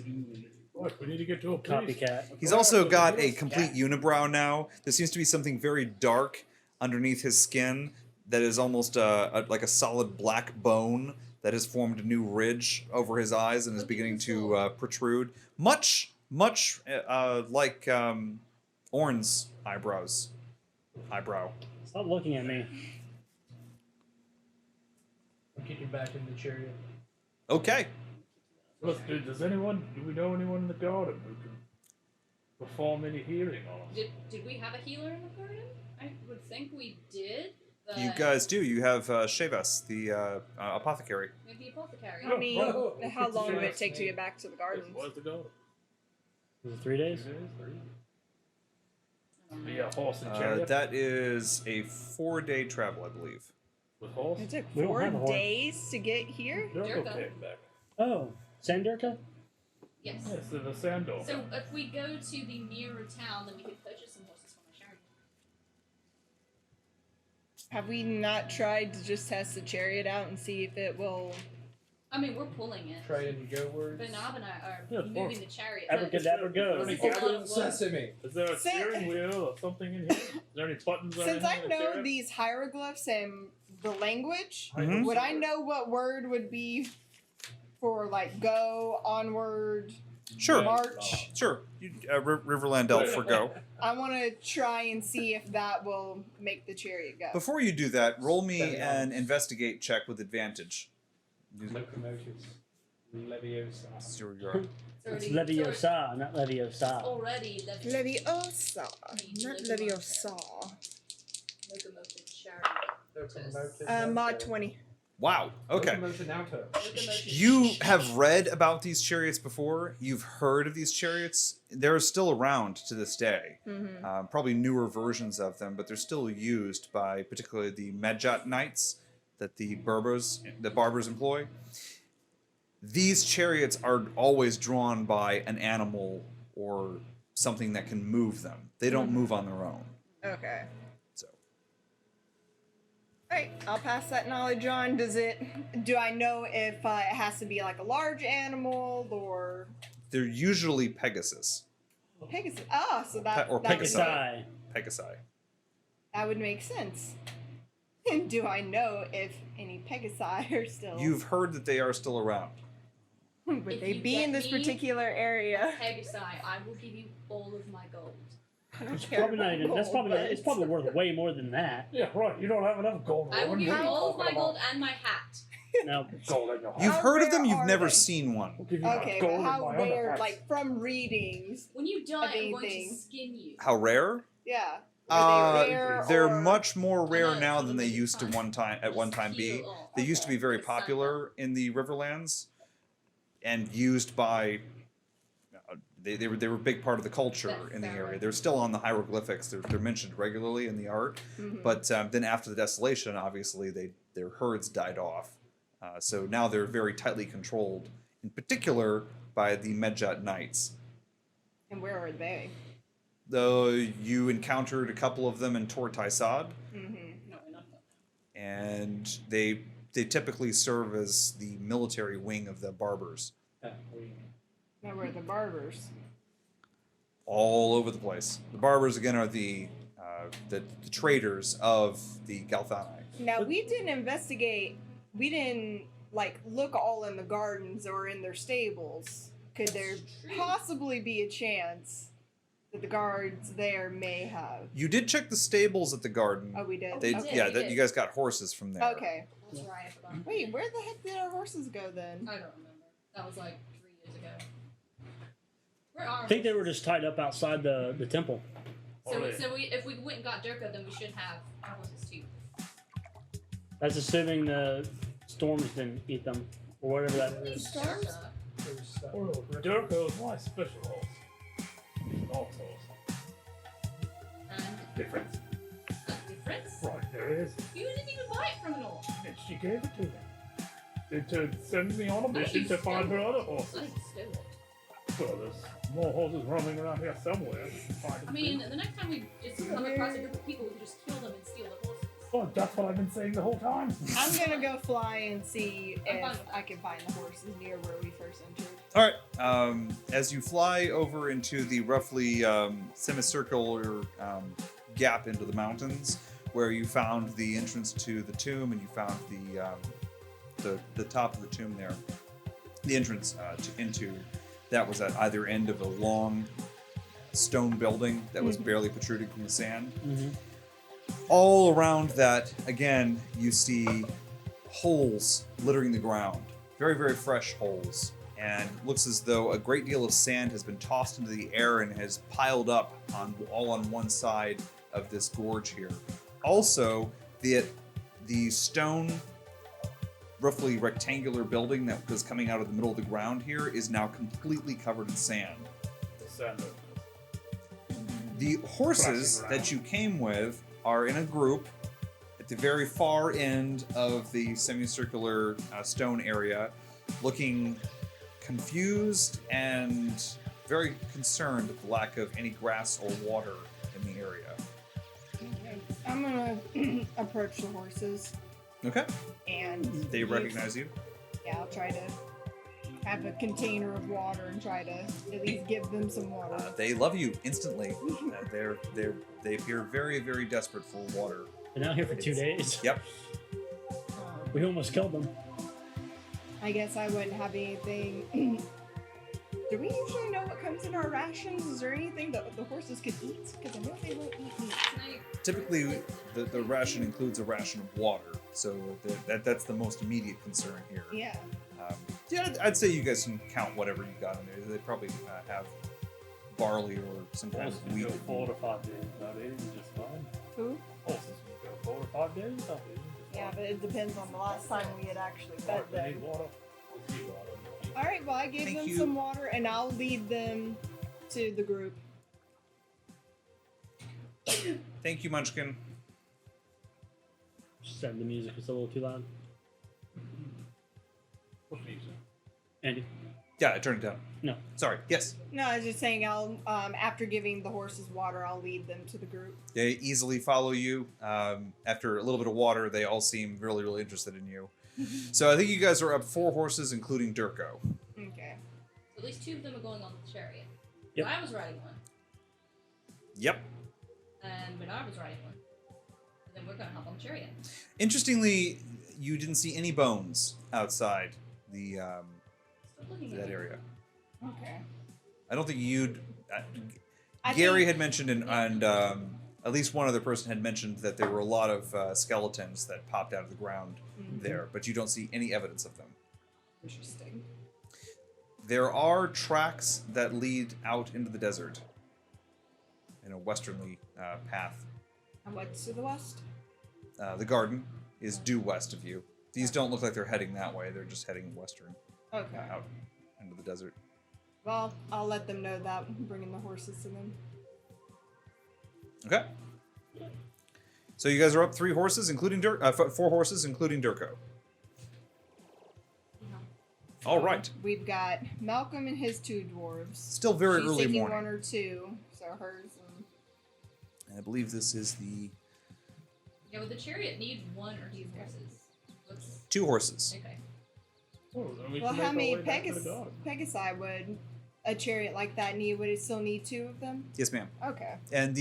Look, we need to get to a place. Copycat. He's also got a complete unibrow now. There seems to be something very dark underneath his skin that is almost like a solid black bone that has formed a new ridge over his eyes and is beginning to protrude. Much like Orn's eyebrow. Stop looking at me. I'm kicking back in the chariot. Okay. Look, dude, do we know anyone in the garden who can perform any healing on us? Did we have a healer in the garden? I would think we did. But You guys do. You have Sheves, the apothecary. maybe apothecary. I mean, Oh, how long would it yes, take to get back to the gardens? Where's the garden? Is it 3 days? Be a horse and chariot That is a 4-day travel, I believe. with horse. It took We don't 4 have a horse. days to get here? Durko Durko. came back. Oh, Sandurka? Yes. Yes, the Sandor. So if we go to the nearer town, then we could purchase some horses from the chariot. Have we not tried to just test the chariot out and see if it will? I mean, we're pulling it. Try any go words. But Nob and I are Yeah, of moving course. the chariot. Abracadabra go. Any It's a lot gathering of work. Sesame. Is there a Sin- steering wheel or something in here? Is there any buttons or Since anything I in the know chariot? these hieroglyphs and the language, Mhm. would I know what word would be for like go, onward, Sure. march? Sure. Riverland Elf for go. I want to try and see if that will make the chariot go. Before you do that, roll me an investigate check with advantage. Locomotives. Leviosa. Here we are. It's Leviosa, not Leviosa. Already Leviosa. Leviosa, not Leviosa. Locomotive chariot. Mod 20. Wow. Okay. Locomotive Nauta. Locomotive You have read about these chariots before. You've heard of these chariots. They're still around to this day. Mm-hmm. Probably newer versions of them, but they're still used by particularly the Medjat knights that the barbers employ. These chariots are always drawn by an animal or something that can move them. They don't move on their own. Okay. So Alright, I'll pass that knowledge on. Do I know if it has to be like a large animal or they're usually Pegasus. Pegasus? Ah, so that, Or that, Pegasi. would, Pegasi. Pegasi. that would make sense. And do I know if any Pegasi are still... You've heard that they are still around. Would If they you be get in this me- particular area? Pegasi, I will give you all of my gold. I don't It's care probably not about even, that's gold, probably not, but- it's probably worth way more than that. Yeah, right. You don't have enough gold. I will Rowan. give you What are all of talking my about? gold and my hat. Now, Gold in your You've How heard of them, rare you've are never they? seen one. I'll give you my Okay, gold but in how my other rare, hats. like from readings, When you die, I'm going to Anything. skin you. How rare? yeah. Are they rare They're or- much more rare know, now it's than they limited used to time. at one time be. Heal all. They used to be very It's not popular in the Riverlands and used by. They were a big part of the culture That's in the fair. area. They're still on the hieroglyphics. They're mentioned regularly in the art. Mhm. But then after the Desolation, obviously their herds died off. So now they're very tightly controlled, in particular by the Medjat Knights. And where are they? Though you encountered a couple of them in Tortaisad, Mm-hmm. No, enough. and they typically serve as the military wing of the barbers. Now where are the barbers? all over the place. The barbers again are the traders of the Galthani. Now we didn't investigate. We didn't like look all in the gardens or in their stables. Could there possibly be a chance that the guards there may have? You did check the stables at the garden. Oh, we did. They, Okay. yeah, we that did. you guys got horses from there. Okay. That's right. I forgot. Wait, where the heck did our horses go then? I don't remember. That was like 3 years ago. Where are I think they were just tied up outside the temple. So, Alright. if we went and got Durko, then we should have our horses too. That's assuming the storms didn't eat them or whatever that is. Storms? Oh, Durko's my special horse. Dog's horse. And Different. a difference? Right, there it is. You didn't even buy it from an orc. And she gave it to me. To send me on a mission you to find her stole other I horses. stole it. Well, there's more horses roaming around here somewhere. I mean, the next time we just come across a group of people, we can just kill them and steal the horses. Well, that's what I've been saying the whole time. I'm gonna go fly and see I'm fine if with that. I can find the horses near where we first entered. All right. As you fly over into the roughly semicircular gap into the mountains, where you found the entrance to the tomb, and you found the top of the tomb there, the entrance into that was at either end of a long stone building that was barely protruding from the sand. Mm-hmm. All around that, again, you see holes littering the ground. Very, very fresh holes. And it looks as though a great deal of sand has been tossed into the air and has piled up all on one side of this gorge here. Also, the stone, roughly rectangular building that was coming out of the middle of the ground here is now completely covered in sand. The sand. The horses Flashing around. that you came with are in a group at the very far end of the semicircular stone area, looking confused and very concerned at the lack of any grass or water in the area. Okay. I'm gonna approach the horses Okay. and They use- recognize you. Yeah, I'll try to have a container of water and try to at least give them some water. They love you instantly. They appear very, very desperate for water. Been out here for 2 days. Yep. We almost killed them. I guess I wouldn't have anything. Do we usually know what comes in our rations? Is there anything that the horses could eat? Because I know they won't eat meat. Typically, the ration includes a ration of water, so that's the most immediate concern here. Yeah. Yeah, I'd say you guys can count whatever you got in there. They probably have barley or some kind Horses of can wheat. go 4 to 5 days without eating just fine. Who? Horses can go 4 to 5 days without eating just Yeah, fine. but it depends on the last time we had actually fed Right, they need them. water. They need water. All right, well, I gave Thank them you. some water and I'll lead them to the group. Thank you, Munchkin. Just said the music was a little too loud. What music? Andy. Yeah, I turned it down. No. Sorry. Yes. No, I was just saying I'll after giving the horses water, I'll lead them to the group. They easily follow you. After a little bit of water, they all seem really, really interested in you. So I think you guys are up 4 horses, including Durko. Okay. So at least 2 of them are going on the chariot. Yep. I was riding one, Yep. and Bernard was riding one. And then we're gonna hop on the chariot. Interestingly, you didn't see any bones outside the Stop looking at that me. area. Okay. I don't think you'd. I Gary think- had mentioned, and at least one other person had mentioned that there were a lot of skeletons that popped out of the ground there, but you don't see any evidence of them. Interesting. There are tracks that lead out into the desert in a westerly path. And what's to the west? The garden is due west of you. These don't look like they're heading that way. They're just heading western Okay. out into the desert. Well, I'll let them know that I'm bringing the horses to them. Okay. So you guys are up 3 horses, including 4 horses, including Durko. All right. We've got Malcolm and his 2 dwarves. Still very She's early taking morning. 1 or 2, so hers and And I believe this is the Yeah, would the chariot need 1 or 2 horses? What's 2 horses. okay? Oh, then we well, can how make many our way back to the garden. Pegasi would a chariot like that need, would it still need 2 of them? Yes, ma'am. Okay. And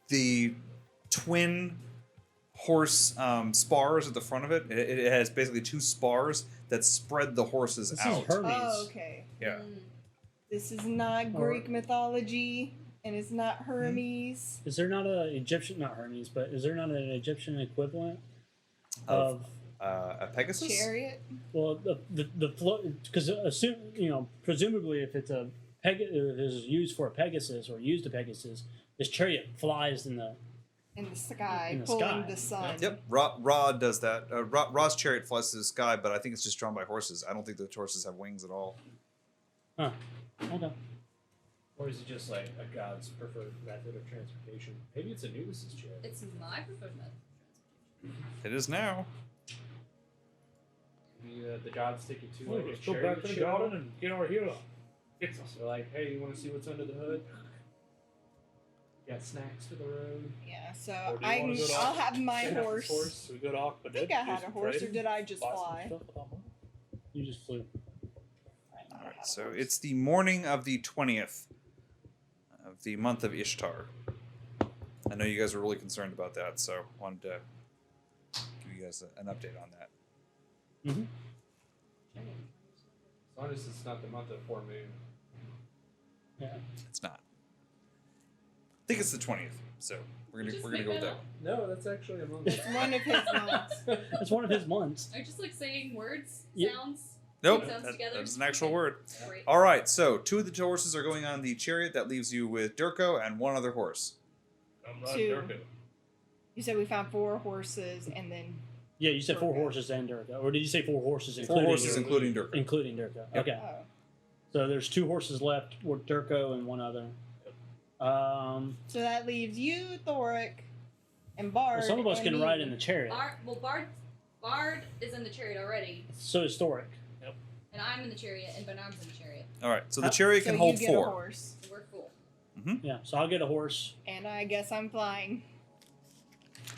the twin horse spars at the front of it, it has basically 2 spars that spread the horses This out. is Hermes. Oh, okay. Yeah. This is not Greek mythology, and it's not Hermes. Is there not an Egyptian, not Hermes, but is there not an Egyptian equivalent Of a Pegasus? Chariot? well, the float? Because presumably, if it's if it's used for a Pegasus or used a Pegasus, this chariot flies in the. In the sky, In the pulling sky. the sun. Yep, Ra does that. Ra's chariot flies to the sky, but I think it's just drawn by horses. I don't think the horses have wings at all. Huh. Okay. Or is it just like a god's preferred method of transportation? Maybe it's Anubis' chariot. It's my preferred method of transportation. It is now. The gods take you to Well, like a let's go chariot back to the show. garden and get our hero. It's us. They're like, hey, you want to see what's under the hood? Got snacks for the road. Yeah, Or so do you wanna go to I'll have my Check out horse. this horse. We go to Akoc I think I had a horse, or did I just fly? You just flew. All right, so it's the morning of the 20th of the month of Ishtar. I know you guys were really concerned about that, so I wanted to give you guys an update on that. Mm-hmm. As long as it's not the month of full moon. Yeah. It's not. I think it's the 20th, so we're Just gonna make go with that that up. one. No, that's actually a month. It's one of his months. It's one of his months. I just like saying words, Yeah. sounds. Nope, sounds together. that's an actual word. Great. All right, so 2 of the horses are going on the chariot. That leaves you with Durko and 1 other horse. I'm Two. Durko. You said we found 4 horses, and then Yeah, you said 4 Okay. horses and Durka, or did you say 4 horses 4 including horses, Durka? including Durko. Including Durka. Yep. Okay. oh, So there's 2 horses left with Durko and 1 other. so that leaves you, Thorick, and Bard. Well, some of us and can me. ride in the chariot. Bard is in the chariot already, So is Thorick. and I'm in the chariot, and Bernard's in the chariot. All right, so the chariot So can you hold get a 4. horse, So we're full. Yeah, so I'll get a horse. and I guess I'm flying.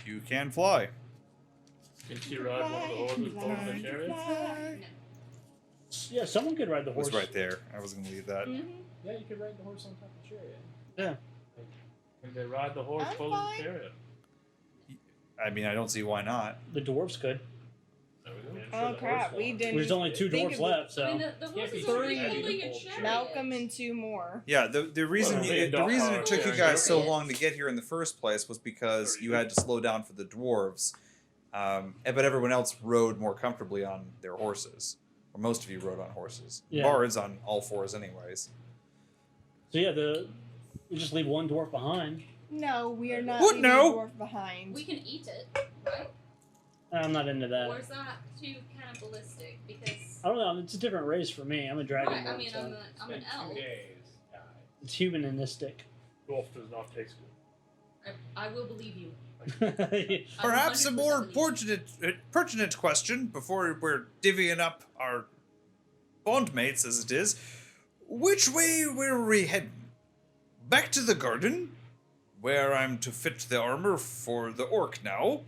You can fly. Can she ride one of the horses pulling the chariot? No. Yeah, someone could ride the It horse. was right there. I was gonna leave that. Mm-hmm. Yeah, you could ride the horse on top of the chariot. Yeah. Can they ride the horse I'm pulling fine. the chariot? I mean, I don't see why not. The dwarves could. There we go. Oh crap, we didn't. There's only 2 think dwarves of the- left, so. I mean, the Can't be horses are three. holding a chariot. Malcolm and 2 more. Yeah, the reason Well, the reason it took you guys so chariot. long to get here in the first place was because you had to slow down for the dwarves, but everyone else rode more comfortably on their horses, or most of you rode on horses. Yeah. Bards on all 4s, anyways. So yeah, we just leave 1 dwarf behind. No, we are not What? leaving No. the dwarf behind. We can eat it, right? I'm not into that. Or is that too cannibalistic? Because I don't know. It's a different race for me. I'm a dragon. right, I mean, so I'm an Spent elf. 2 days. Guys. it's humanistic. Dwarf does not taste good. I will believe you. Yeah. I Perhaps a 100% more believe you. pertinent question before we're divvying up our bondmates, as it is. Which way were we heading? Back to the garden, where I'm to fit the armor for the orc now,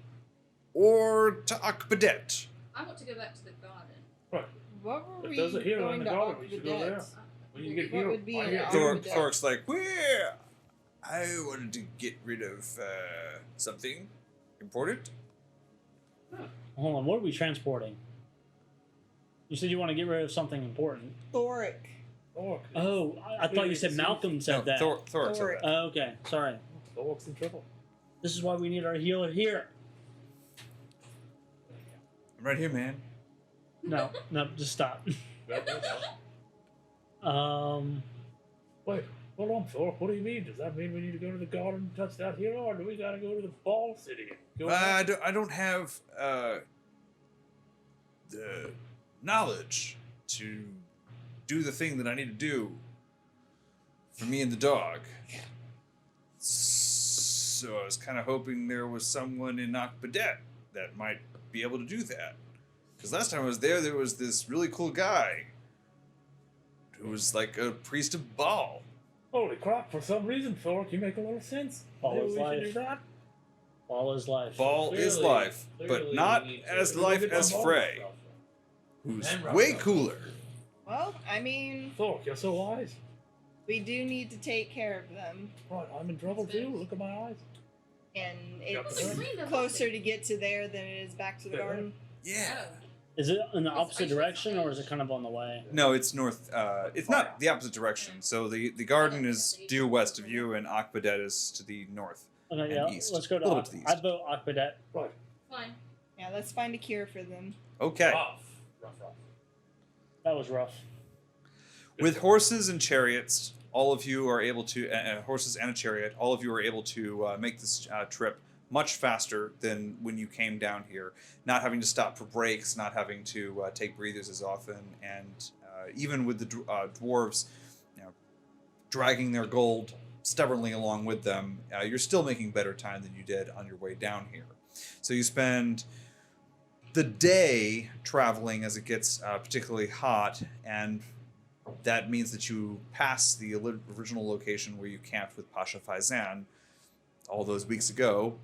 or to Akoc Behdet? I want to go back to the garden. Right. What were If we there's a hero going in to the garden, Akoc we should go there. Behdet? When you get What hero, would be why an get Akoc hero? Behdet? Thorik's like, where? I wanted to get rid of something important. Hold on. What are we transporting? You said you want to get rid of something important. Thorick. Orc. Oh, I thought you said Malcolm said that. Thorik's said Thorick. that. Oh, okay. Sorry. Thoric's in trouble. This is why we need our healer here. I'm right here, man. No, just stop. Well, well. Um, Wait, hold on, Thoric. What do you mean? Does that mean we need to go to the garden and touch that hero, or do we gotta go to the ball city? Go I don't have the knowledge to do the thing that I need to do for me and the dog. So I was kind of hoping there was someone in Akoc Behdet that might be able to do that. Because last time I was there was this really cool guy who was like a priest of Baal. Holy crap, for some reason, Thoric, you make a lot of sense. All Maybe his we should life. do that. all his life. Baal is Clearly- life, but clearly not we need to as go life get as some Baal Frey, stuff. who's And way Rob. cooler. Well, I mean, Thork, you're so wise. we do need to take care of them, Right, I'm in trouble too. Look at my eyes. and Got it's the Look, green, they're closer lovely. to get to there than it is back to the Yeah. garden. Yeah. Is it in the It's opposite actually direction, or is strange. it kind of on the way? No, it's north. It's not the opposite direction. So the garden is due west of you, and Akoc Behdet is to the north. Okay, And yeah, east. let's go A to. little bit to the I east. vote Akoc Behdet. Right. Fine. Yeah, let's find a cure for them. Okay. Rough. That was rough. With horses and chariots, all of you are able to horses and a chariot. All of you are able to make this trip much faster than when you came down here. Not having to stop for breaks, not having to take breathers as often, and even with the dwarves, dragging their gold stubbornly along with them, you're still making better time than you did on your way down here. So you spend the day traveling as it gets particularly hot, and that means that you pass the original location where you camped with Pasha Faizan all those weeks ago.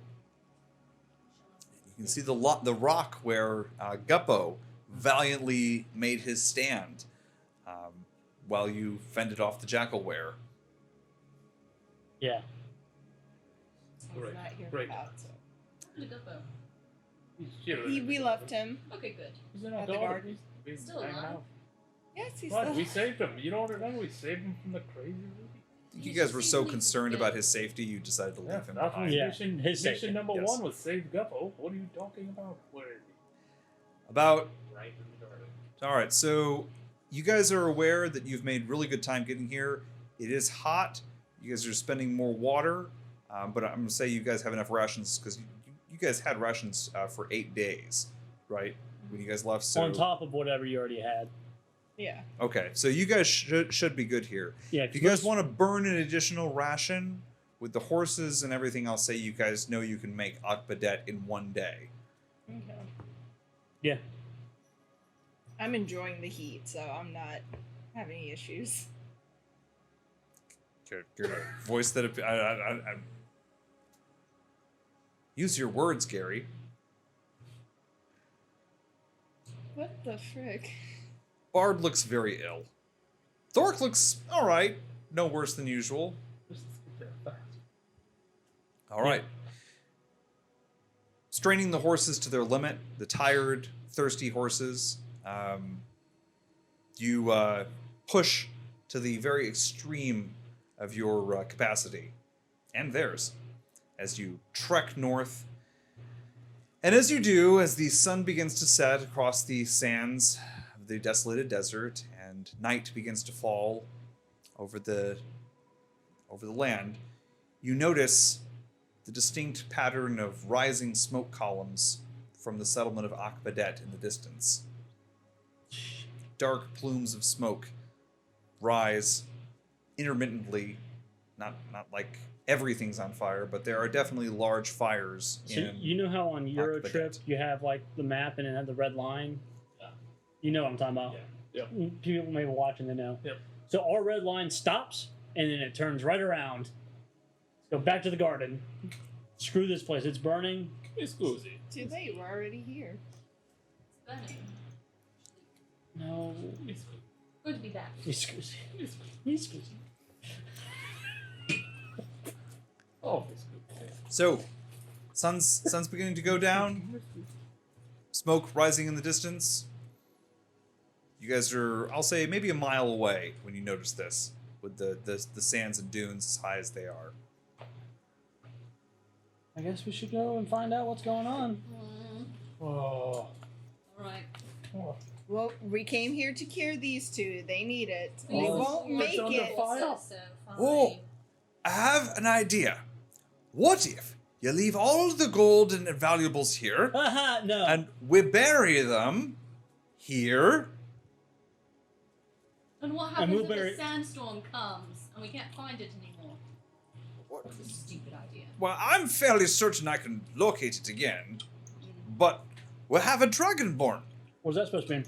You can see the rock where Guppo valiantly made his stand while you fended off the jackalware. Yeah. He's Right, not here right. about, so. Where'd it go, though? We left him. Okay, good. He's in At our the garden. garden. He's Still hanging alive? out. Yes, he's Right, still. we saved him. You don't remember? We saved him from the crazy lady. You guys were so concerned about his safety, you decided to leave Yeah, him that was behind. Yeah, mission, his mission safety, number yes. 1 was save Guppo. What are you talking about? Where is he? About Right in the garden. all right, so you guys are aware that you've made really good time getting here. It is hot. You guys are spending more water, but I'm gonna say you guys have enough rations because you guys had rations for 8 days, right? When you guys left. So On top of whatever you already had. Yeah. okay, so you guys should be good here. Yeah. If you guys want to burn an additional ration with the horses and everything, I'll say you guys know you can make Akoc Behdet in 1 day. Okay. Yeah. I'm enjoying the heat, so I'm not having any issues. Good voice that I use your words, Gary. What the frick? Bard looks very ill. Thorick looks all right, no worse than usual. Just get there fast. All right. Straining the horses to their limit, the tired, thirsty horses. You push to the very extreme of your capacity and theirs as you trek north. And as you do, as the sun begins to set across the sands of the desolated desert and night begins to fall over the land, you notice the distinct pattern of rising smoke columns from the settlement of Akoc Behdet in the distance. Dark plumes of smoke rise intermittently, not like everything's on fire, but there are definitely large fires So in you know how on Euro Behdet. Trip you have like the map and it had the red line? Yeah. You know what I'm talking about. Yeah. People maybe watching they know. Yep. So our red line stops and then it turns right around. Let's go back to the garden. Screw this place. It's burning. Scusi. Too late, we're already here. It's burning. No. Good to be back. Excuse me. Excuse me. Oh, So, sun's beginning to go down. Smoke rising in the distance. You guys are, I'll say, maybe a mile away when you notice this, with the sands and dunes as high as they are. I guess we should go and find out what's going on. Oh. Alright. Oh. Well, we came here to cure these two. They need it. They Oh, won't it's make under it. fire. So fine. Oh. I have an idea. What if you leave all the gold and valuables here, Haha, no. and we bury them here? And what And happens we'll if bury- the sandstorm comes and we can't find it anymore? What? It's a stupid idea. Well, I'm fairly certain I can locate it again, but we'll have a dragonborn. What's that supposed to mean?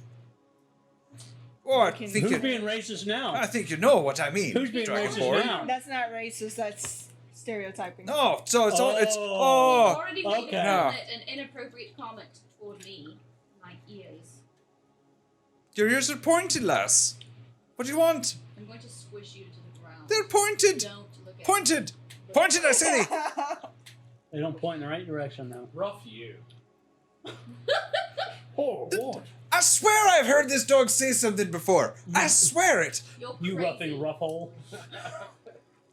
Oh, I Can- think Who's you, being racist now? I think you know what I mean. Who's being racist dragonborn. now? That's not racist. That's stereotyping. No, so it's all it's You've oh. already made okay. an inappropriate comment toward me. My ears. Your ears are pointy, lass. What do you want? I'm going to squish you to the ground. They're pointed! Don't look at Pointed! me. Pointed, I say! They don't point in the right direction though. Rough you. Oh, what? I swear I've heard this dog say something before. I swear it. You're You crazy. roughing rough hole.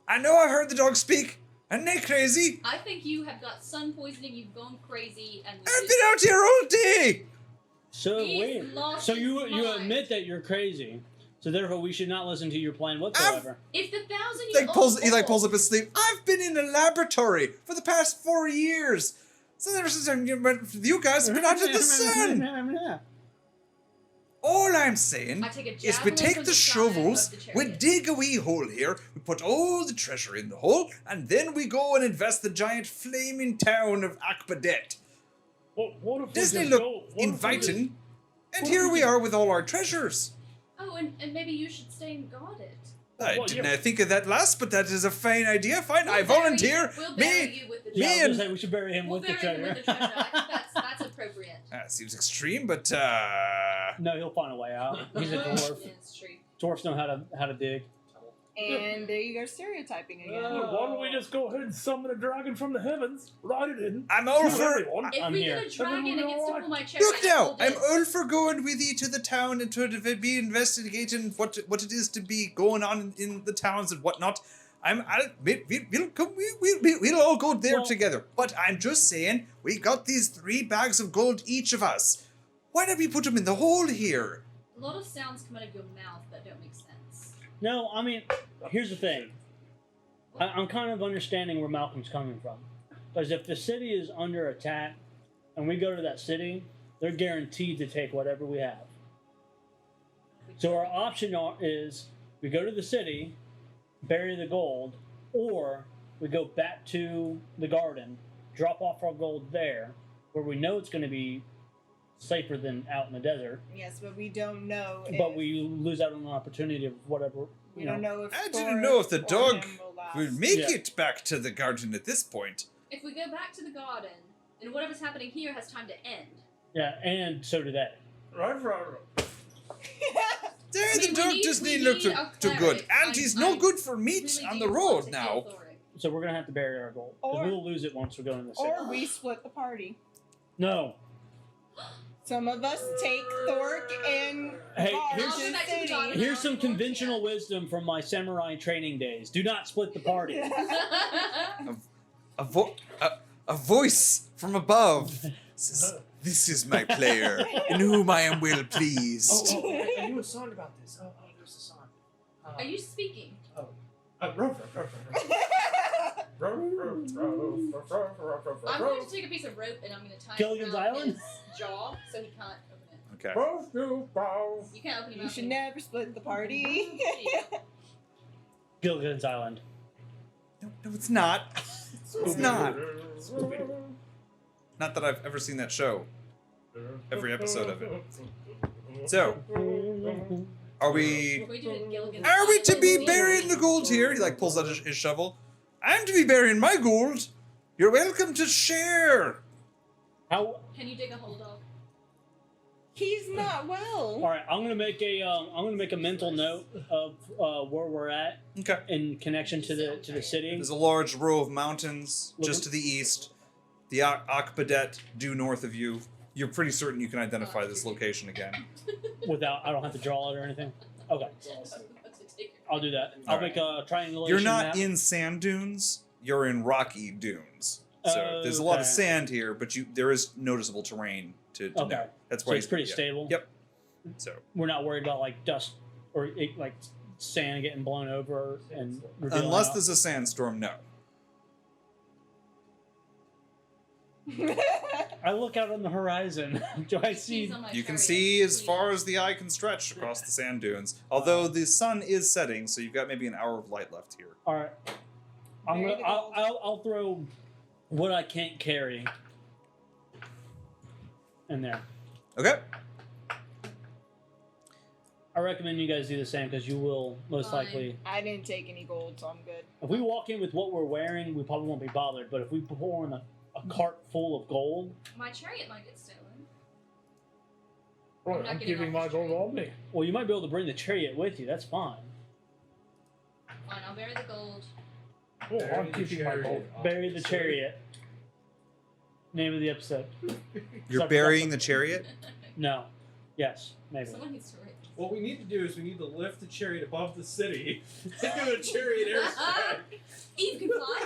I know I've heard the dog speak. And they crazy. I think you have got sun poisoning, you've gone crazy, and I've been out here all day. So He's wait. lost So his you mind. admit that you're crazy. So therefore we should not listen to your plan whatsoever. If the 1,000 He pulls up his sleeve. I've been in a laboratory for the past 4 years. So ever since I went with you guys, I've been out in the sun. All I'm saying I take a is we javelin take from the the side shovels, of the we chariot. dig a wee hole here, we put all the treasure in the hole, and then we go and invest the giant flaming town of Akoc Behdet. What if we Disney just look go? What if we just- inviting, and what here if we we just- are with all our treasures. Oh, and maybe you should stay and guard it. I Well, didn't yeah. think of that last, but that is a fine idea. Fine, I We'll bury volunteer. you- We'll bury Me. you with the Yeah, I was Me gonna and- say we should bury him We'll with the bury him treasure. with the treasure. I think that's appropriate. Seems extreme, but No, he'll find a way out. He's a dwarf. Yeah, it's true. Dwarfs know how to dig. And there you go, stereotyping again. Why don't we just go ahead and summon a dragon from the heavens, ride it in, I'm all kill for. everyone. If I'm we here. get a dragon Everyone that gets to alright? pull my chariot, Look now, hold I'm it. all for going with you to the town and to be investigating what it is to be going on in the towns and whatnot. We'll all go there Well- together. But I'm just saying, we got these 3 bags of gold each of us. Why don't we put them in the hole here? A lot of sounds come out of your mouth that don't make sense. No, I mean, here's the thing. I'm kind of understanding where Malcolm's coming from. Because if the city is under attack and we go to that city, they're guaranteed to take whatever we have. So our option is we go to the city, bury the gold, or we go back to the garden, drop off our gold there, where we know it's going to be safer than out in the desert, Yes, but we don't know. but if, we lose out on the opportunity of whatever. we You don't know. know if I Thorick didn't know if the or dog him will last. We'll make Yeah. it back to the garden at this point. If we go back to the garden, then whatever's happening here has time to end. Yeah, and so do they. Right. There, I mean, the we dog need- doesn't we look need too, a too good. cleric. And he's no I good for meat really on do the want road to now. kill Thorick. So we're gonna have to bury our gold because Or- we'll lose it once we go in the city. Or we split the party. No. Some of us take Thork and Hey, Bard here's- to I'll go back to the city. garden. Here's some conventional wisdom from my samurai training days. Do not split the party. A voice from above says, "This is my player, in whom I am well pleased." I knew a song about this. Oh, there's a song. Are you speaking? I'm I'm going to take a piece of rope and I'm going to tie it Gilligan's around Island? his jaw so he can't open it. Okay. You can't open your You mouth. should never split the party. Gilligan's Island. No, it's not. It's not. Not that I've ever seen that show. Every episode of it. So, are we? We're going to do Gilligan's Are we to Island. be burying the gold here? He like pulls out his shovel. I'm to be burying my gold. You're welcome to share. How? Can you dig a hole, dog? He's not All well. right, I'm gonna make a mental note of where we're at Okay. in connection to the city. There's a large row of mountains just to the east. The Akoc Behdet due north of you. You're pretty certain you can identify this location again. Without, I don't have to draw it or anything. Okay, I'll do that. I'll Alright. make a triangulation. You're not map. in sand dunes. You're in rocky dunes. So there's a lot of Okay. sand here, but there is noticeable terrain to know. Okay. That's So why it's pretty yeah. stable. Yep. So We're not worried about like dust or like sand getting blown over and revealing unless out. there's a sandstorm, no. I look out on the horizon. Do I see? He's on my You can chariot, see as please. far as the eye can stretch across the sand dunes. Although the sun is setting, so you've got maybe an hour of light left here. All right. Very good. I'll throw what I can't carry in there. Okay. I recommend you guys do the same because you will most Fine. likely. I didn't take any gold, so I'm good. If we walk in with what we're wearing, we probably won't be bothered. But if we pour in a cart full of gold, My chariot might get stolen. Right, not I'm getting keeping off my the gold train. on me. Well, you might be able to bring the chariot with you. That's fine. Fine, I'll bury the gold. Oh, Bury I'm the keeping my gold. chariot. Bury the chariot. Name of the episode. You're Suck burying up the chariot? No. Yes. Maybe. Someone needs to write. What we need to do is we need to lift the chariot above the city and do a chariot airstrike Eve can fly.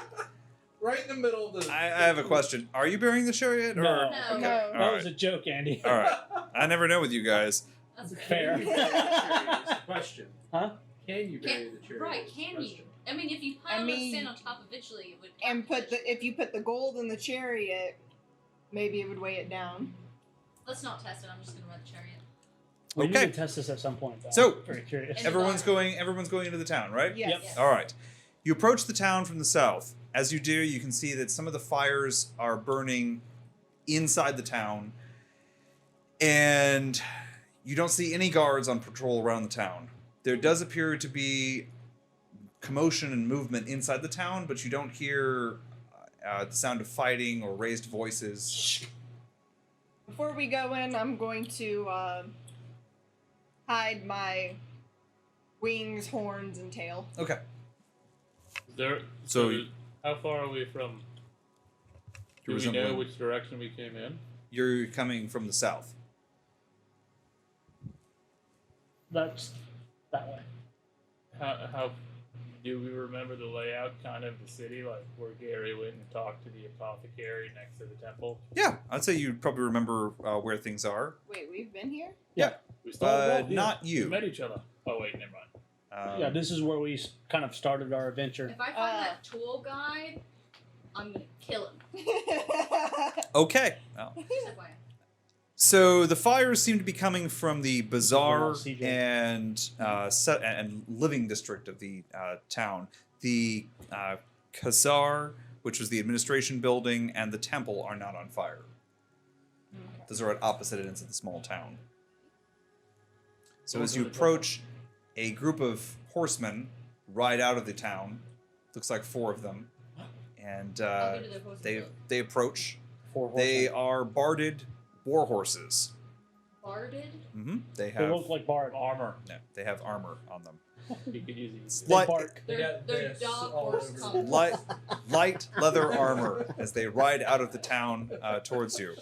right in the middle of the. I have a question. Are you burying the chariot? Or? No. No. No. That All was a joke, Andy. All right. I never know with you guys. That's great. Fair. Can you bury the chariot is the question. Huh? Can you bury Can, the chariot? right, is the can you? question. I mean, if you pile enough sand on top eventually, it would. And if you put the gold in the chariot, maybe it would weigh it down. Let's not test it. I'm just gonna ride the chariot. We Okay. need to test this at some point. Though. So- I'm very curious. And- Everyone's going into the town, right? Yes. Yep. Yes. All right. You approach the town from the south. As you do, you can see that some of the fires are burning inside the town, and you don't see any guards on patrol around the town. There does appear to be commotion and movement inside the town, but you don't hear the sound of fighting or raised voices. Before we go in, I'm going to hide my wings, horns, and tail. Okay. There. So how far are we from? Do we Jerusalem. know which direction we came in? You're coming from the south. That's that way. How do we remember the layout, kind of the city, like where Gary went and talked to the apothecary next to the temple? Yeah, I'd say you probably remember where things are. Wait, we've been here? We started But not We you. met each other. Oh wait, never mind. Yeah, this is where we kind of started our adventure. If I find that tool guide, I'm gonna kill him. Okay. Well, Just FYI. so the fires seem to be coming from the bazaar CJ. and living district of the town. The Khazar, which was the administration building, and the temple are not on fire. Those are at opposite ends of the small town. So as you approach, a group of horsemen ride out of the town. Looks like 4 of them, and I'll go to the horse they field. they approach. Four They horsemen. are barded war horses. Barded. They They have look like bard. Armor. no, they have armor on them. You could use these. They Light, bark. They're this dog all horse over. colors. light leather armor as they ride out of the town towards you.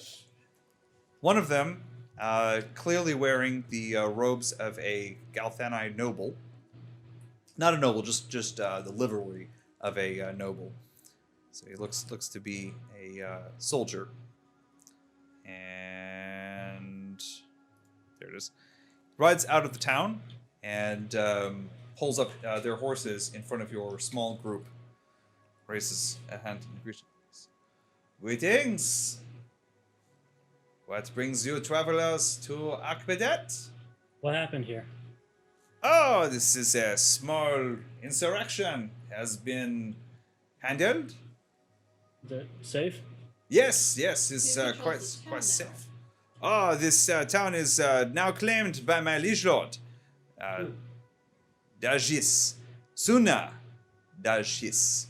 One of them, clearly wearing the robes of a Galthani noble. Not a noble, just the livery of a noble. So he looks to be a soldier. And there it is. Rides out of the town and pulls up their horses in front of your small group. Raises a hand in greetings. Greetings! What brings you travelers to Akoc Behdet? What happened here? Oh, this is a small insurrection. Has been handled. Is it safe? Yes, it's Who controls quite this town quite now? safe. Oh, this town is now claimed by my liege lord, Dajis, Suna Dajis.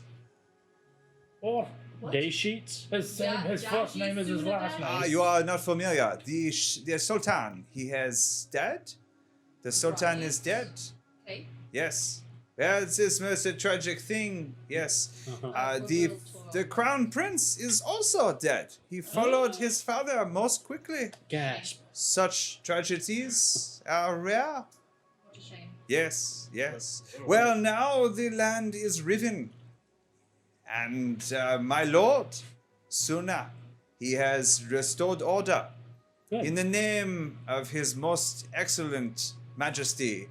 Oh, What? Day sheets? his first name is his last name. Ah, you are not familiar. The Sultan, he has died. The Sultan is dead. Okay. Yes. Yeah, it's this most tragic thing. Yes. Uh-huh. The crown prince is also dead. He followed his father most quickly. Gasp. Such tragedies are rare. What a shame. Yes. Well, now the land is riven. And my lord, Suna, he has restored order. Good. In the name of his most excellent majesty,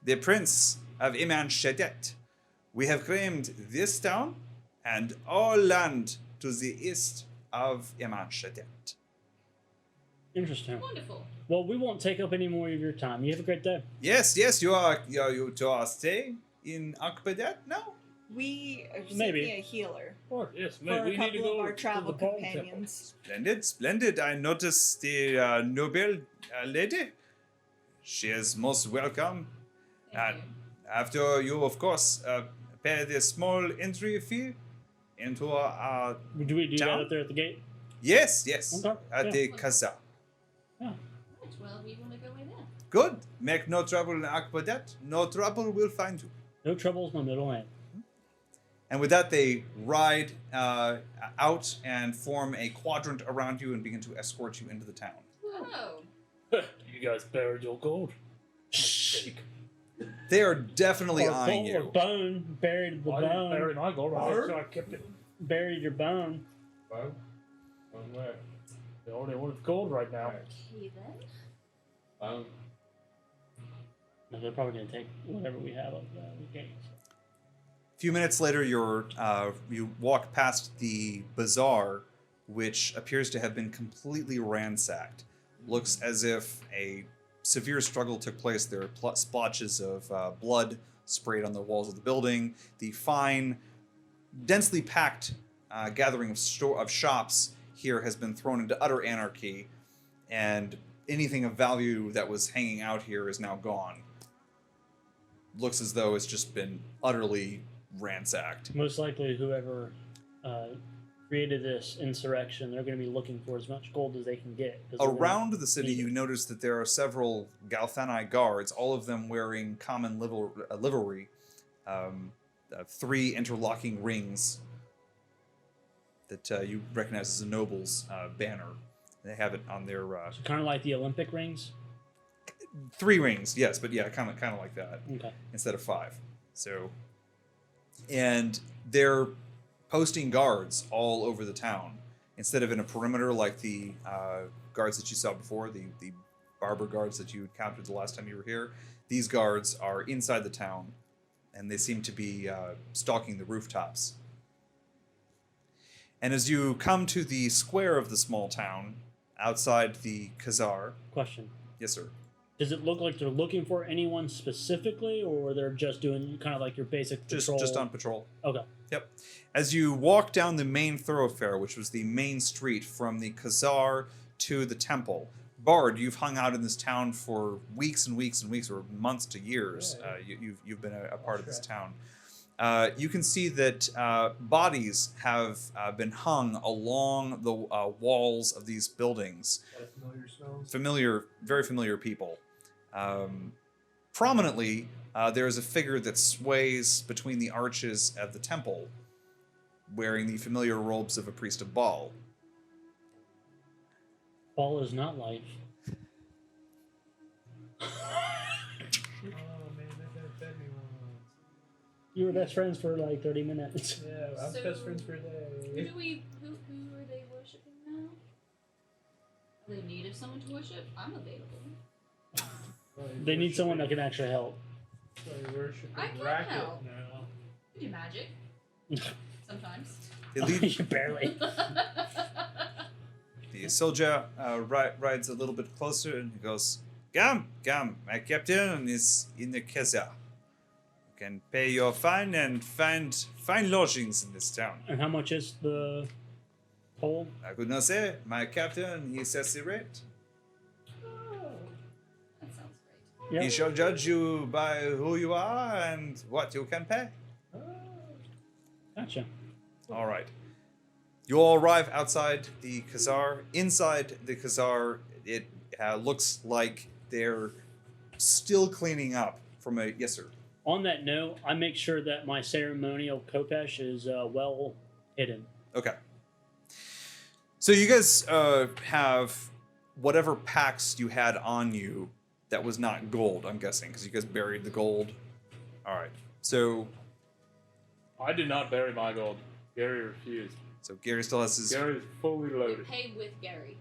the prince of Iman Shedet, we have claimed this town and all land to the east of Iman Shedet. Interesting. Wonderful. Well, we won't take up any more of your time. You have a great day. Yes, you are staying in Akoc Behdet now? We are Maybe. seeking a healer Or yes, for maybe a we need to couple go of our to travel the ball temple. companions. Splendid. I noticed the noble lady. She is most welcome. Thank you. After you, of course, pay the small entry fee into our Do we do Town? that up there at the gate? yes, Okay, at yeah. the Kaza. Yeah. Well, we want to go in there. Good. Make no trouble in Akoc Behdet. No trouble will find you. No trouble is my middle name. And with that, they ride out and form a quadrant around you and begin to escort you into the town. Oh. You guys buried your gold. They are definitely Or eyeing or you. bone, buried the I didn't bury bone, my gold. I kept it. buried your bone. Well, on where? They only want gold right now. Okay then. Well, No, they're probably gonna take whatever we have of the games. A few minutes later, you walk past the bazaar, which appears to have been completely ransacked. Looks as if a severe struggle took place. There are splotches of blood sprayed on the walls of the building. The fine, densely packed gathering of shops here has been thrown into utter anarchy, and anything of value that was hanging out here is now gone. Looks as though it's just been utterly ransacked. Most likely, whoever created this insurrection, they're going to be looking for as much gold as they can get. 'Cause they're gonna Around the city, need you it. notice that there are several Galthani guards, all of them wearing common livery, 3 interlocking rings that you recognize as a noble's banner. They have it on their Kind of like the Olympic rings. 3 rings, yes, but yeah, kind of like that Okay. instead of 5. So, and they're posting guards all over the town instead of in a perimeter like the guards that you saw before, the barber guards that you encountered the last time you were here. These guards are inside the town, and they seem to be stalking the rooftops. And as you come to the square of the small town, outside the Khazar, Question: yes, sir. does it look like they're looking for anyone specifically, or they're just doing kind of like your basic patrol? Just on patrol. Okay. Yep. As you walk down the main thoroughfare, which was the main street from the Khazar to the temple, Bard, you've hung out in this town for weeks and weeks and weeks, or months to years. You've been a part of this town. You can see that bodies have been hung along the walls of these buildings. familiar smells. Very familiar people. Prominently, there is a figure that sways between the arches of the temple, wearing the familiar robes of a priest of Baal. Ball is not life. Oh man, that guy fed me once. You were best friends for like 30 minutes. Yeah, I was So- best friends for a Who day. are they worshipping now? Are they in need of someone to worship? I'm available. They need someone that can actually help. They worship I can racket help. now. I do magic. Sometimes. They lead, Barely. the soldier rides a little bit closer and he goes, "Come, my captain is in the Khazar. You can pay your fine and find fine lodgings in this town." And how much is the toll? I could not say. My captain, he sets the rate. That sounds great. Yep. He shall judge you by who you are and what you can pay. Gotcha. All right. You all arrive outside the Khazar. Inside the Khazar, it looks like they're still cleaning up from a... Yes, sir. On that note, I make sure that my ceremonial khopesh is well hidden. Okay. So you guys have whatever packs you had on you that was not gold, I'm guessing, because you guys buried the gold. All right. So I did not bury my gold. Gary refused. Gary still has his... Gary is fully You loaded. pay with Gary.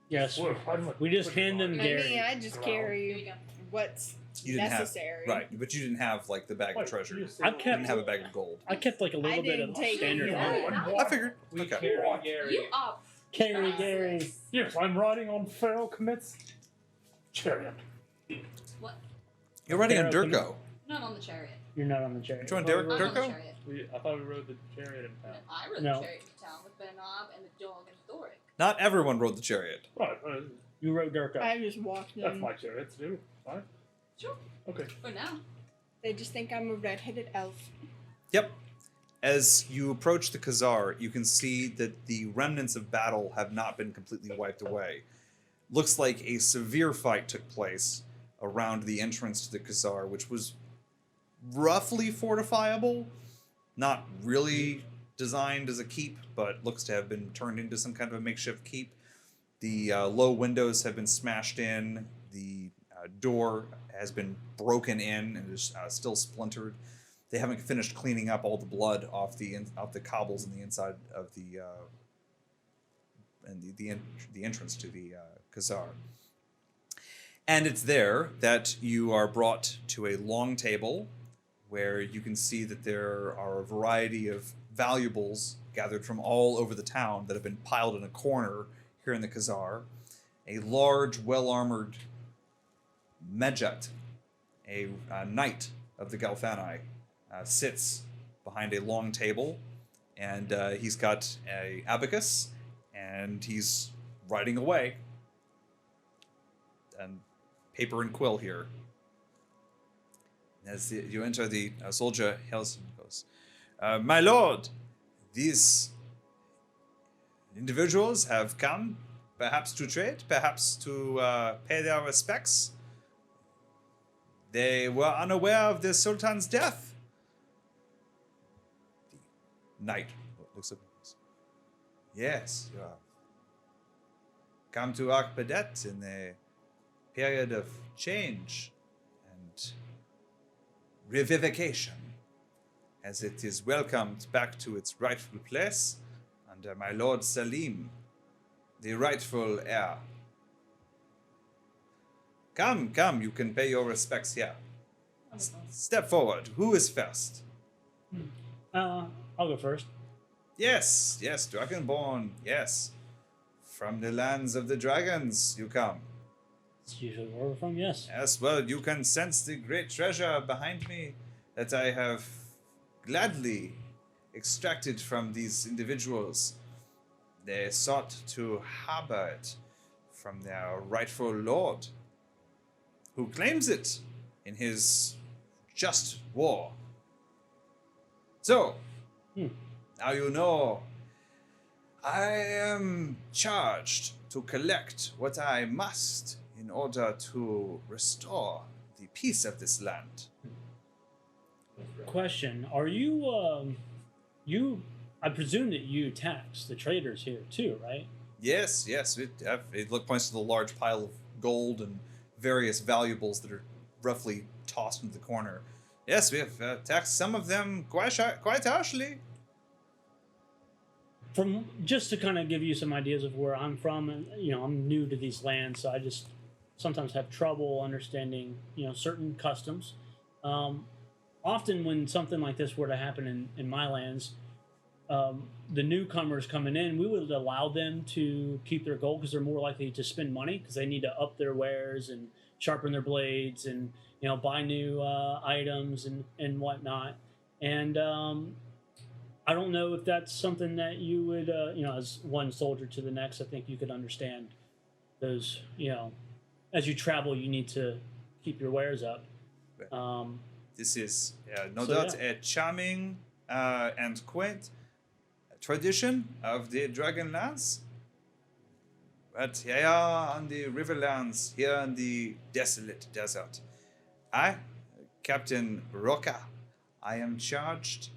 Yes. Well, I'm a- We just hand them I Gary. mean, I just Here you carry go. what's You didn't necessary. have... Right, but you didn't have, like, the bag Wait, of treasure. you You said- I've kept- didn't have a bag of gold. I kept like a little bit didn't of take standard. any gold. gold. I figured. We Okay. carry Gary. You are Carry Gary. Yes, I'm riding on Pharaoh Commits chariot. what? You're riding on Pharaoh Durko. Not on the chariot. You're not on the chariot. Which one, Oh, Derek? I'm on the Durko? chariot. I thought we rode the chariot in town. I rode No. the chariot to town with Benob and the dog and Thorick. Not everyone rode the chariot. Right, You rode Durko. I just walked that's in. my chariot too. Fine. Sure. Okay. For now. They just think I'm a red-headed elf. Yep. As you approach the Khazar, you can see that the remnants of battle have not been completely wiped away. looks like a severe fight took place around the entrance to the Khazar, which was roughly fortifiable, not really designed as a keep, but looks to have been turned into some kind of a makeshift keep. The low windows have been smashed in. The door has been broken in and is still splintered. They haven't finished cleaning up all the blood off the cobbles in the inside of the entrance to the Khazar. And it's there that you are brought to a long table where you can see that there are a variety of valuables gathered from all over the town that have been piled in a corner here in the Khazar. A large, well-armored Medjat, a knight of the Galthani, sits behind a long table, and he's got a abacus, and he's writing away. And paper and quill here. As you enter, the soldier hails and goes, "My lord, these individuals have come, perhaps to trade, perhaps to pay their respects. They were unaware of the Sultan's death." The knight looks at me. "Yes, you have come to Akoc Behdet in a period of change and revivification, as it is welcomed back to its rightful place under my lord Salim, the rightful heir. Come, you can pay your respects here. Step forward. Who is first?" I'll go first. Yes, Dragonborn, yes. From the lands of the dragons you come. That's usually where we're from, yes. Yes, well, you can sense the great treasure behind me that I have gladly extracted from these individuals. They sought to harbor it from their rightful lord, who claims it in his just war. So, now you know, I am charged to collect what I must in order to restore the peace of this land. Question: are you I presume that you tax the traders here too, right? Yes, it points to the large pile of gold and various valuables that are roughly tossed into the corner. Yes, we have taxed some of them quite harshly. From just to kind of give you some ideas of where I'm from, and I'm new to these lands, so I just sometimes have trouble understanding certain customs. Often when something like this were to happen in my lands, the newcomers coming in, we would allow them to keep their gold because they're more likely to spend money because they need to up their wares and sharpen their blades and buy new items and whatnot. And I don't know if that's something that you would as one soldier to the next, I think you could understand those. As you travel, you need to keep your wares up. This is no doubt a charming and quaint tradition of the Dragonlands. But here on the Riverlands, here in the desolate desert, I, Captain Roca, I am charged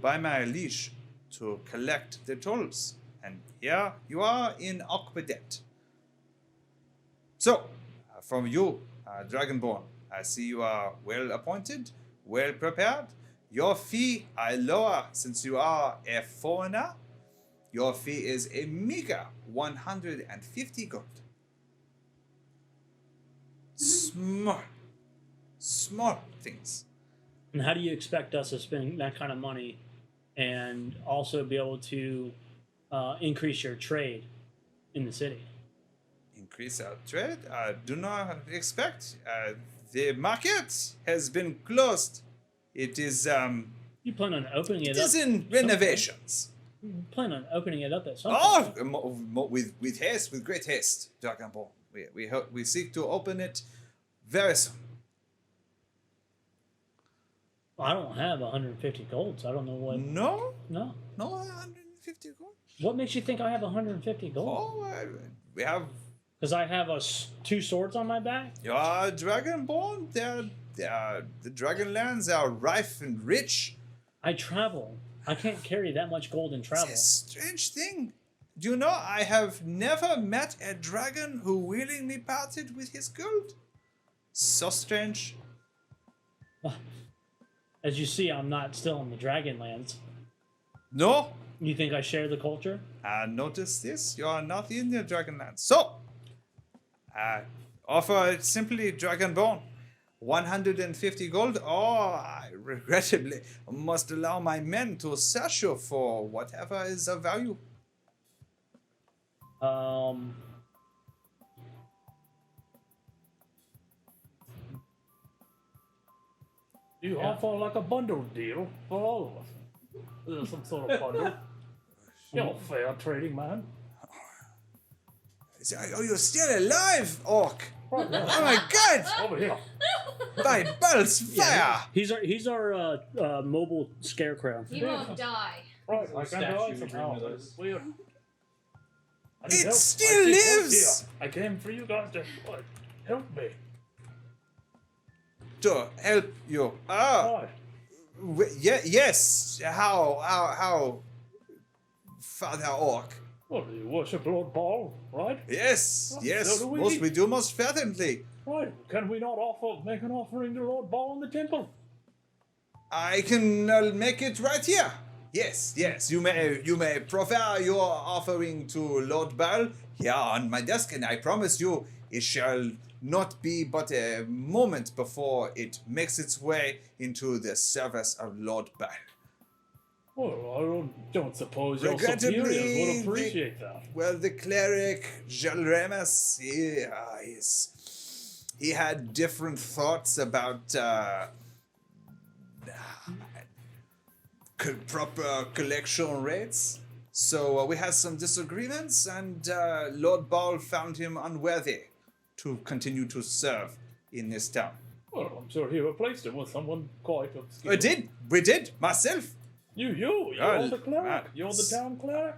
by my liege to collect the tolls. And here you are in Akoc Behdet. So, from you, Dragonborn, I see you are well appointed, well prepared. Your fee I lower since you are a foreigner. Your fee is a meager 150 gold. Small things. And how do you expect us to spend that kind of money and also be able to increase your trade in the city? Increase our trade? I do not expect. The market has been closed. It is You plan on opening it it up? is in renovations. You plan on opening it up at some point? With haste, with great haste, Dragonborn. We seek to open it very soon. I don't have 150 gold, so I don't know what. No, 150 gold. What makes you think I have 150 gold? Oh, we have Because I have 2 swords on my back. You are dragonborn. The Dragonlands are rife and rich. I travel. I can't carry that much gold in travel. It's a strange thing. Do you know, I have never met a dragon who willingly parted with his gold. So strange. As you see, I'm not still in the Dragonlands. No, You think I share the culture? notice this. You are not in the Dragonlands. So, offer simply Dragonborn. 150 gold, or I regrettably must allow my men to search you for whatever is of value. You offer like a bundle deal for all of us. Some sort of bundle. You're a fair trading man. Oh, you're still alive, Orc! Right now, Oh my god! over here. By balls fire! He's our mobile scarecrow. He won't die. Right, I can statue die we bring somehow. with but us. it's weird. I need It help. still I need help lives! here. I came for you guys to help me. To help you. Ah, Right. yes. How? Father Orc. Well, you worship Lord Ball, right? Yes, Oh, yes. so do we. Most we do most fervently. Right. Can we not make an offering to Lord Ball in the temple? I can make it right here. Yes, yes. You may proffer your offering to Lord Bal here on my desk, and I promise you it shall not be but a moment before it makes its way into the service of Lord Bal. Well, I don't suppose your Regrettably, superiors would appreciate that. Well, the cleric Jalremus, he had different thoughts about proper collection rates. So we had some disagreements, and Lord Ball found him unworthy to continue to serve in this town. Well, I'm sure he replaced him with someone quite obscure. We did, myself. You're Oh, the cleric. ah, You're the town cleric.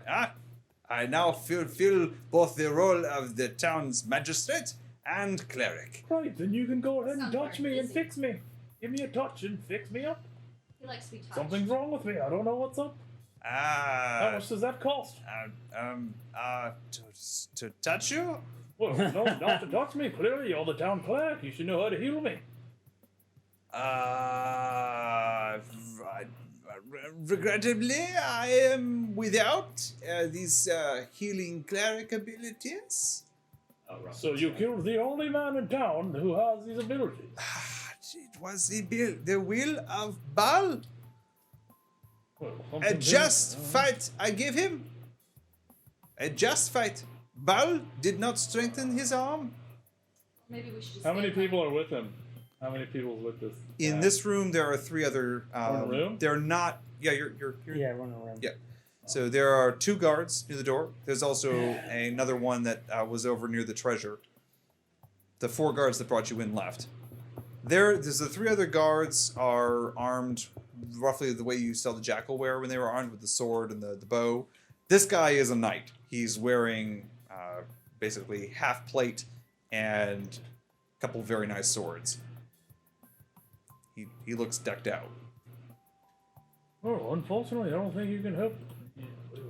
I now fill both the role of the town's magistrate and cleric. Right, then you can go ahead and Sounds touch very me and busy. fix me. Give me a touch and fix me up. He likes to be touched. Something's wrong with me. I don't know what's up. How much does that cost? To touch you? Well, no, not to touch me. Clearly, you're the town cleric. You should know how to heal me. Regrettably, I am without these healing cleric abilities. So you killed the only man in town who has these abilities. It was the will of Baal. Well, A something just fight I give him. A just fight. Baal did not strengthen his arm. Maybe we should just How many stay behind. people are with him? How many people is with this? In this room, there are 3 other. One room? They're not. Yeah, you're. Yeah, running around. Yeah. So there are 2 guards near the door. There's also another one that was over near the treasure. The 4 guards that brought you in left. There's the 3 other guards are armed roughly the way you saw the jackal wear when they were armed with the sword and the bow. This guy is a knight. He's wearing basically half plate and a couple very nice swords. He looks decked out. Oh, unfortunately, I don't think you can help.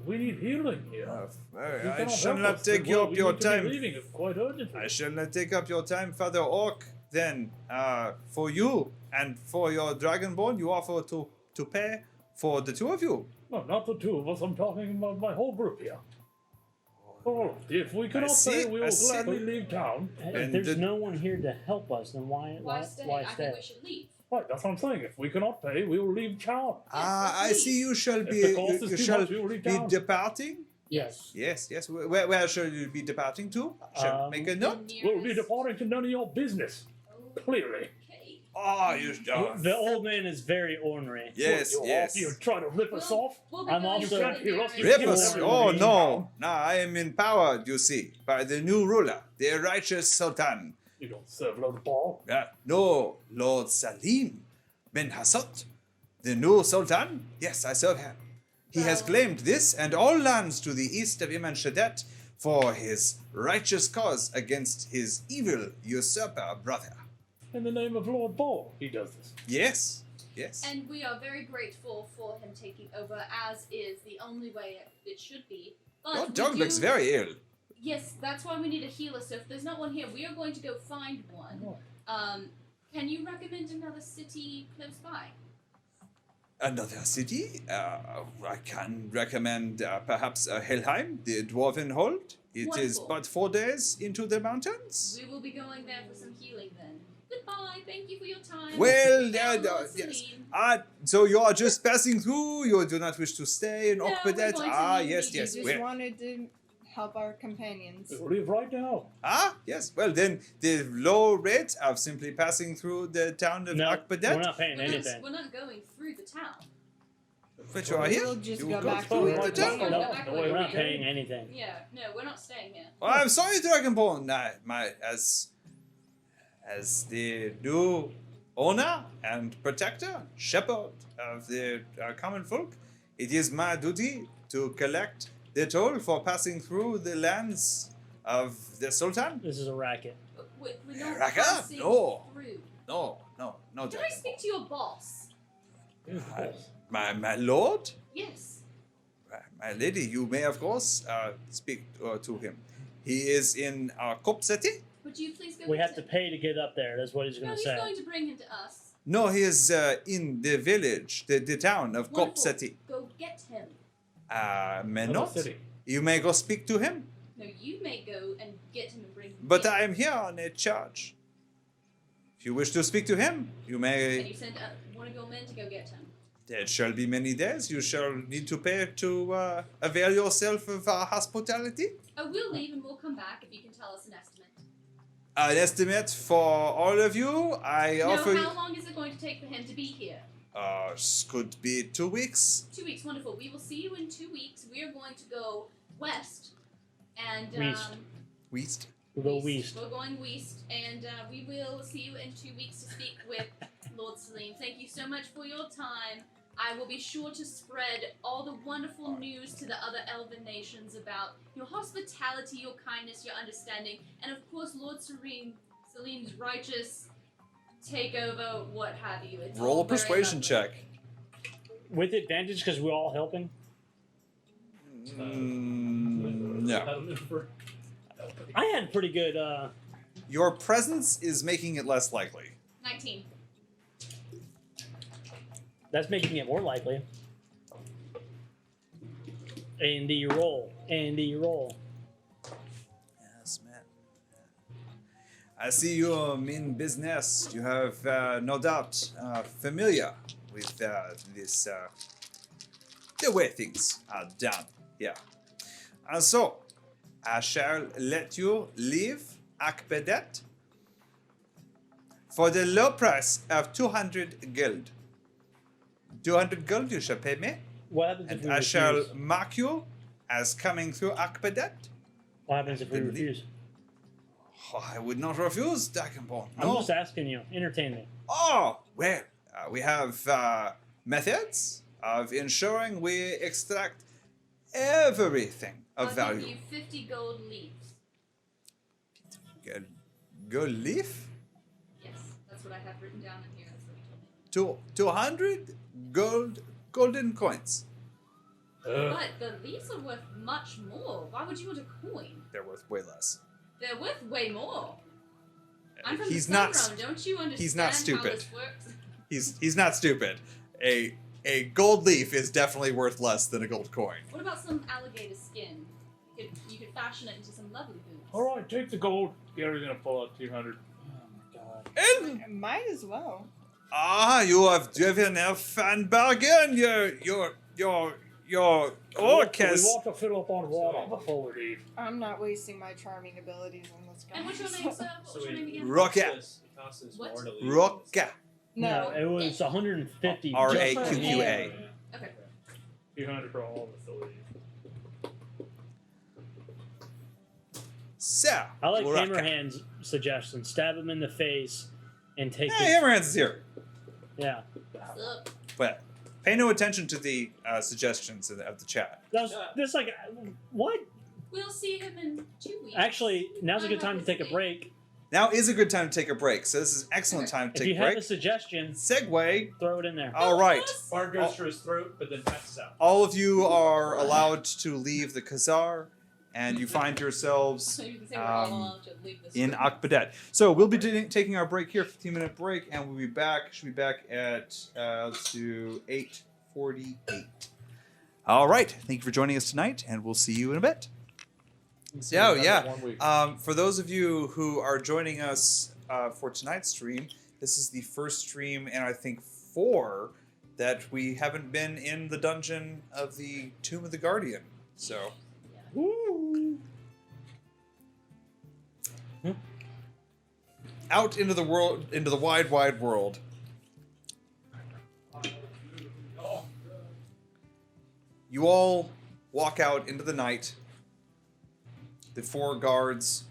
We need healing here. You I cannot shall help not us. take Well, up we your need to be time. leaving quite urgently. I shall not take up your time, Father Orc. Then, for you and for your Dragonborn, you offer to pay for the 2 of you. No, not the 2 of us. I'm talking about my whole group here. Oh, if we cannot see, pay, we I will see. gladly leave town. If And there's the- no one here to help us, then why Why stay? why I stay? think we should leave. Right, that's what I'm saying. If we cannot pay, we will leave town. I see you shall be the cost is you too shall much, we will leave be town. departing. Yes. Yes. Where shall you be departing to? Shall make a note. We'll be departing to none of your business. Clearly. Okay. Oh, you. The old man is very ornery. Yes, What, yes. You try to rip us off? We'll be I'm going also- to You can't hear us, you Diaries. Rip kill us? everyone. Oh no! No, I am empowered. You see, by the new ruler, the righteous Sultan. You don't serve Lord Ball. No, Lord Salim Ben Hassot, the new Sultan. Yes, I serve him. He has claimed this and all lands to the east of Iman Shadet for his righteous cause against his evil usurper brother. In the name of Lord Ball, he does this. Yes, yes. And we are very grateful for him taking over, as is the only way it should be. But Your we dog do- looks very ill. Yes, that's why we need a healer. So if there's not one here, we are going to go find one. Can you recommend another city close by? Another city? I can recommend perhaps Helheim, the Dwarven Hold. It is Wonderful. but 4 days into the mountains. We will be going there for some healing then. Goodbye. Thank you for your time. Well, Farewell, yes. Celine. So you are just passing through? You do not wish to stay in No, Akoc we're Behdet? going to Ah, leave yes, you. yes. We just wanted to help our companions. We'll leave right now. Ah, yes. Well, then the low rate of simply passing through the town of No, Akoc Behdet. we're not paying We're anything. not going through the town. But you are here. We'll just You go go back through to the it. town. We're No, going back the where way we're we not came. paying anything. Yeah, no, we're not staying here. Well, I'm sorry, Dragonborn. As the new owner and protector, shepherd of the common folk, it is my duty to collect the toll for passing through the lands of the Sultan. This is a racket. We're not Raka? passing No. through. No, Can I speak Dragonborn. to your boss? Here's the boss. My lord, Yes. my lady, you may of course speak to him. He is in Kop City. Would you please go We get have to him? pay to get up there. That's what he's No, going to he's say. going to bring him to us. No, he is in the village, the town of Kop Wonderful. City. Go get him. May Another not. city. You may go speak to him. No, you may go and get him and bring him. But here. I am here on a charge. If you wish to speak to him, you Can may. you send one of your men to go get him? There shall be many days. You shall need to pay to avail yourself of our hospitality. Oh, we'll leave and we'll come back if you can tell us an estimate. An estimate for all of you, I No, offer. how long is it going to take for him to be here? Could be 2 weeks. 2 weeks, wonderful. We will see you in 2 weeks. We are going to go west and West. West. We'll go west. We're going west, and we will see you in 2 weeks to speak with Lord Salim. Thank you so much for your time. I will be sure to spread all the wonderful news to the other elven nations about your hospitality, your kindness, your understanding, and of course Lord Salim's righteous takeover, what have you. It's Roll all a very persuasion lovely. check. With advantage because we're all helping. No. I had pretty good. Your presence is making it less likely. 19. That's making it more likely. Andy roll. Andy roll. Yes, man. I see you mean business. You have no doubt familiar with this, the way things are done here. And so, I shall let you leave Akoc Behdet for the low price of 200 gold. 200 gold you shall pay me, What happens if and we I refuse? shall mark you as coming through Akoc Behdet. What happens if we Then refuse? Oh, I would not refuse, Dragonborn. I'm No. just asking you. Entertain me. Oh, well, we have methods of ensuring we extract everything of I'll value. give you 50 gold leaves. Gold leaf? Yes, that's what I have written down in here. That's what you told me. 200 golden coins. But the leaves are worth much more. Why would you want a coin? They're worth way less. They're worth way more. I'm from He's the not. Sun Realm. Don't you understand he's not how stupid. this works? He's not stupid. A gold leaf is definitely worth less than a gold coin. What about some alligator skin? You could fashion it into some lovely boots. All right, take the gold. Gary's gonna pull out 200. Oh my god. And Might as well. you have driven a fine bargain. Your orc We has. want to fill up on water before we leave. I'm not wasting my charming abilities on this guy. And what's your name, sir? What's your name again? Rocket. It costs us What? more to leave. Rocka. No. it was 150. R-A-Q-Q-A. Okay. 200 for all of us, I believe. So, I like Rocka. Hammerhand's suggestion. Stab him in the face and take Hey, his. Hammerhands is here. Yeah. What's up? But pay no attention to the suggestions of the chat. That's like what? We'll see him in 2 weeks. Actually, now's a good time to take a break. Now is a good time to take a break. So this is an excellent time to If take you a have break. a suggestion, Segue. throw it in there. All right. Bard goes for his throat, but then passes out. All of you are allowed to leave the Khazar, and you find yourselves So you can say we're all allowed to leave this in room. Akoc Behdet. So we'll be taking our break here, 15-minute break, and we'll be back. Should be back at let's do 8:48. All right. Thank you for joining us tonight, and we'll see you in a bit. Yeah, yeah. 1 week. For those of you who are joining us for tonight's stream, this is the first stream, and I think 4 that we haven't been in the dungeon of the Tomb of the Guardian. So, Woo. out into the world, into the wide, wide world. You all walk out into the night. The 4 guards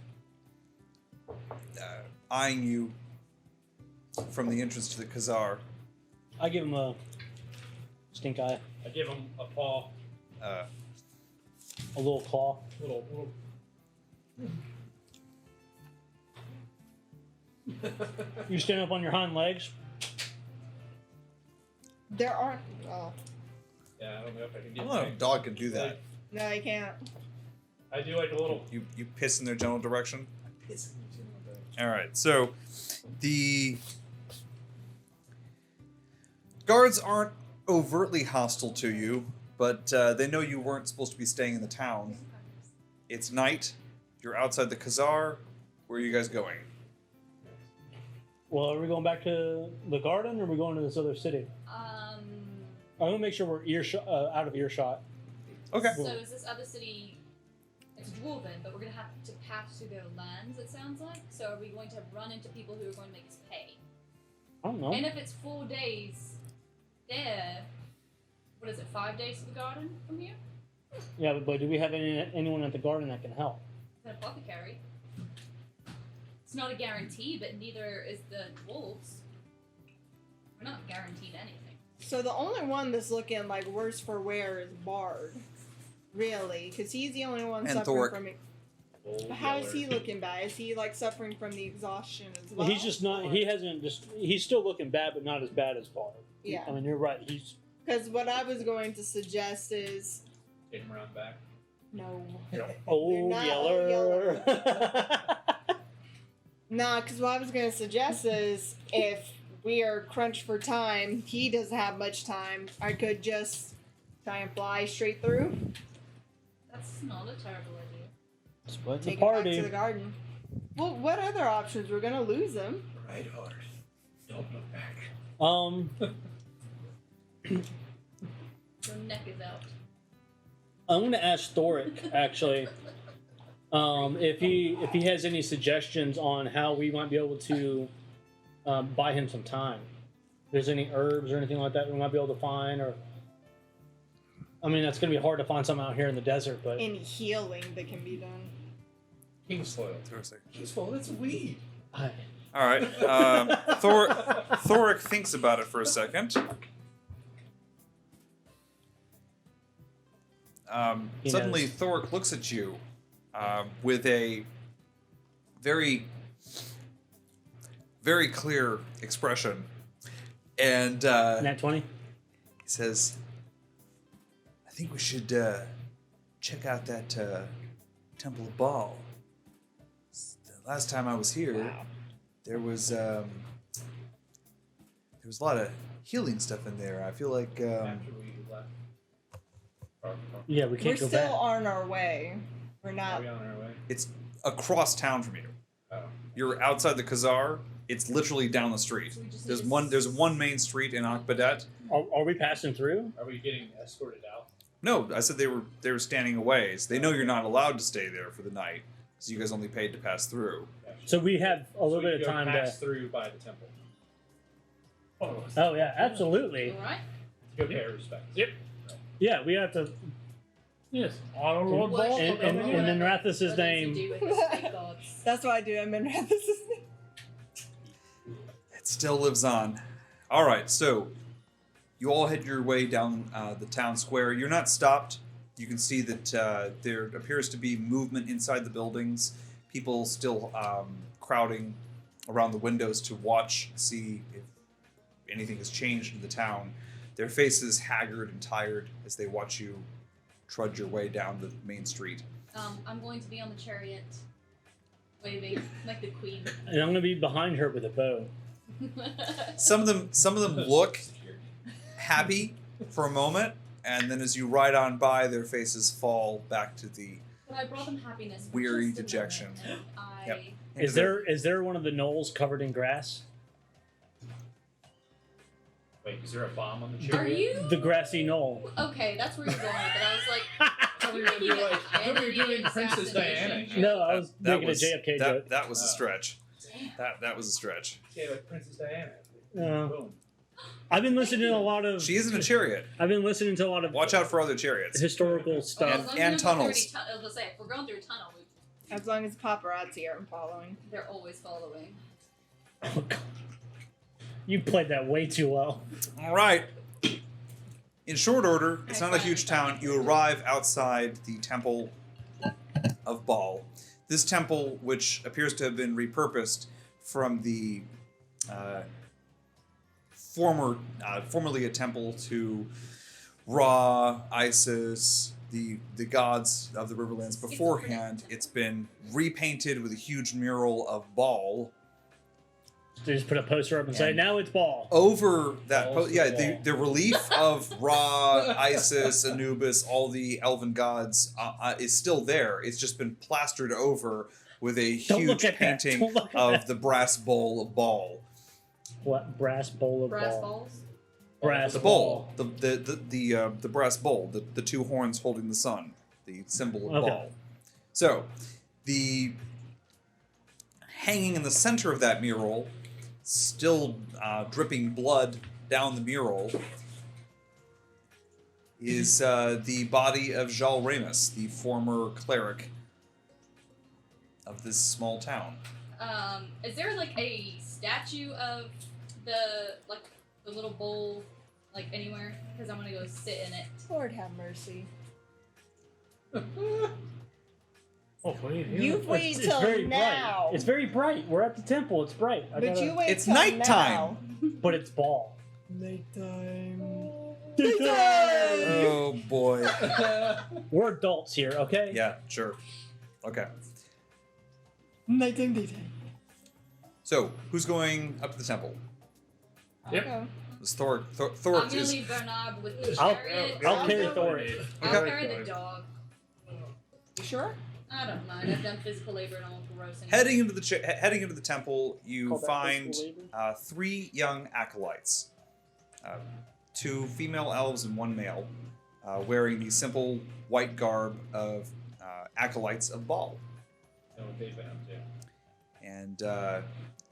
eyeing you from the entrance to the Khazar. I give him a stink eye, I give him a paw. a little claw. Little. You stand up on your hind legs. There aren't. Oh, Yeah, I don't know if I can I get don't know if a dog can do that. no, I can't. I do like a little. You piss in their general direction. Piss. All right, so the guards aren't overtly hostile to you, but they know you weren't supposed to be staying in the town. It's night. You're outside the Khazar. Where are you guys going? Well, are we going back to the garden, or are we going to this other city? I want to make sure we're out of earshot. Okay. So is this other city? It's dwarven, but we're gonna have to pass through their lands. It sounds like. So are we going to run into people who are going to make us pay? I don't know. And if it's 4 days there, what is it? 5 days to the garden from here? Yeah, but do we have anyone at the garden that can help? An apothecary. It's not a guarantee, but neither is the wolves. We're not guaranteed anything. So the only one that's looking like worse for wear is Bard. Really, because he's the only one And suffering Thorick. from it. But how is he looking bad? Is he like suffering from the exhaustion as well? He's just not. Or- He hasn't just. He's still looking bad, but not as bad as Bard. Yeah. I mean, you're right. He's. Because what I was going to suggest is Take him around back. no. Oh, not yeller. Nah, because what I was going to suggest is if we are crunched for time, he doesn't have much time. I could just try and fly straight through, That's not a terrible idea. Split the take it back party. to the garden. Well, what other options? We're going to lose him. Right hard. Don't look back. Your neck is out. I'm gonna ask Thorick actually, if he has any suggestions on how we might be able to buy him some time. If there's any herbs or anything like that we might be able to find, or I mean that's gonna be hard to find some out here in the desert, but Any healing that can be done. Kingsfoil. Kingsfoil, that's a weed. I, All right. Thorick thinks about it for a second. He Suddenly, knows. Thorick looks at you with a very, very clear expression, and Nat 20. he says, "I think we should check out that Temple of Baal. The last time I was here, there was a lot of healing stuff in there. I feel like After we left. Yeah, we We're can't go still back. on our way. We're Are not. we on our way? it's across town from you. Oh. You're outside the Khazar. It's literally down the street. So we just There's need to one. There's one main street in Akoc Behdet. Are we passing through? Are we getting escorted out? No, I said they were standing away. So they know you're not allowed to stay there for the night. So you guys only paid to pass through. So we have a little So we bit of go time pass to. through by the temple. Oh yeah, absolutely. Alright? To go pay our respects. Yep. Yeah, we have to. Yes, honor Lord Worship Ball. And- whatever- and then Rathus's what does he name- do with his fake gods? That's what I do. I'm in Rathus's name. It still lives on. All right, so you all head your way down the town square. You're not stopped You can see that there appears to be movement inside the buildings. People still crowding around the windows to watch, see if anything has changed in the town. Their faces haggard and tired as they watch you trudge your way down the main street. I'm going to be on the chariot, waving like the queen. And I'm gonna be behind her with a bow. Some of them look happy for a moment, and then as you ride on by, their faces fall back to the But I brought them happiness. For weary just a dejection. moment, and Yep. Is there one of the knolls covered in grass? Wait, is there a bomb on the Are chariot? you The grassy knoll. okay? That's where you're going with it. I was like, I thought we were gonna do like, I thought we were doing Princess Diana. No, I was That making a JFK joke. That was a stretch. Damn. That was a stretch. Yeah, like Princess Diana. Yeah. Boom. I've been listening to a lot of. She is in a chariot. I've been listening to a lot of Watch out for other chariots. historical Well, stuff. as long as and we don't go tunnels. through any I was gonna say, if we're going through a tunnel, As long as paparazzi aren't following. they're always following. Oh, God. You played that way too well. All right. In short order, it's not a huge town. You arrive outside the Temple of Baal. This temple, which appears to have been repurposed from the formerly a temple to Ra, Isis, the gods of the Riverlands beforehand, it's been repainted with a huge mural of Baal. They just put a poster up and say, And- "Now it's ball." Over that, Balls to yeah, wall. the relief of Ra, Isis, Anubis, all the elven gods is still there. It's just been plastered over with a Don't look huge at that. painting Don't look at of that. the brass bowl of Baal. What brass bowl of Brass ball? balls. Brass The bowl, the brass bowl, the two horns holding the sun, the symbol of Okay. Baal. So, the hanging in the center of that mural, still dripping blood down the mural, is the body of Jal Ramus, the former cleric of this small town. Is there like a statue of the little bowl like anywhere? Because I'm gonna go sit in it. Lord have mercy. Oh, wait, here. You wait It's till very now. bright. It's very bright. We're at the temple. It's bright. I But gotta- you wait It's till nighttime. But it's ball. Nighttime. Oh boy. We're adults here, okay? Yeah, sure. Okay. Nighttime, daytime. So, who's going up to the temple? Yep. Okay. This Thorick I'm Thorick gonna is. leave Bernard with the I'll- chariot. I'll carry I'll Thorick. I'll Okay. carry the dog. You sure? I don't mind. I've done physical labor and all gross. anyway. Heading into the temple, you Call that find physical labor? 3 young acolytes, 2 female elves and 1 male, wearing the simple white garb of acolytes of Baal, Know what they've been up to. and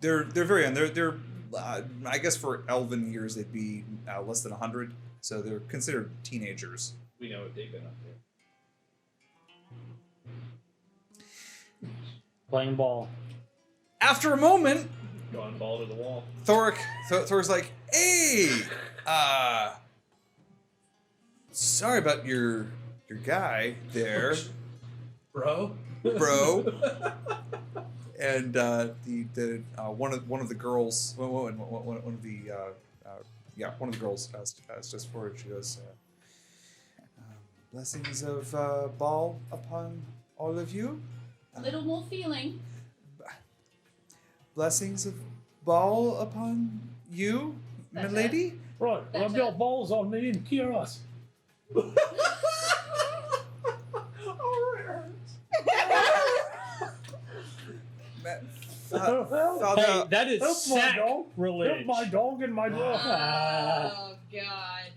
they're very young. They're I guess for elven years they'd be less than 100, so they're considered teenagers. We know what they've been up to. Playing ball. After a moment, Going ball to the wall. Thor's like, "Hey, sorry about your guy there, Bro? bro." And the one of the girls, one of the girls asked just for it. She goes, "Blessings of Baal upon all of you. A little more feeling. Blessings of Baal upon you, my That's it. lady." Right, rub your balls on me and cure us. Father, Hey, that is Help my dog. Help sacrilege. my dog and my dog. Oh God.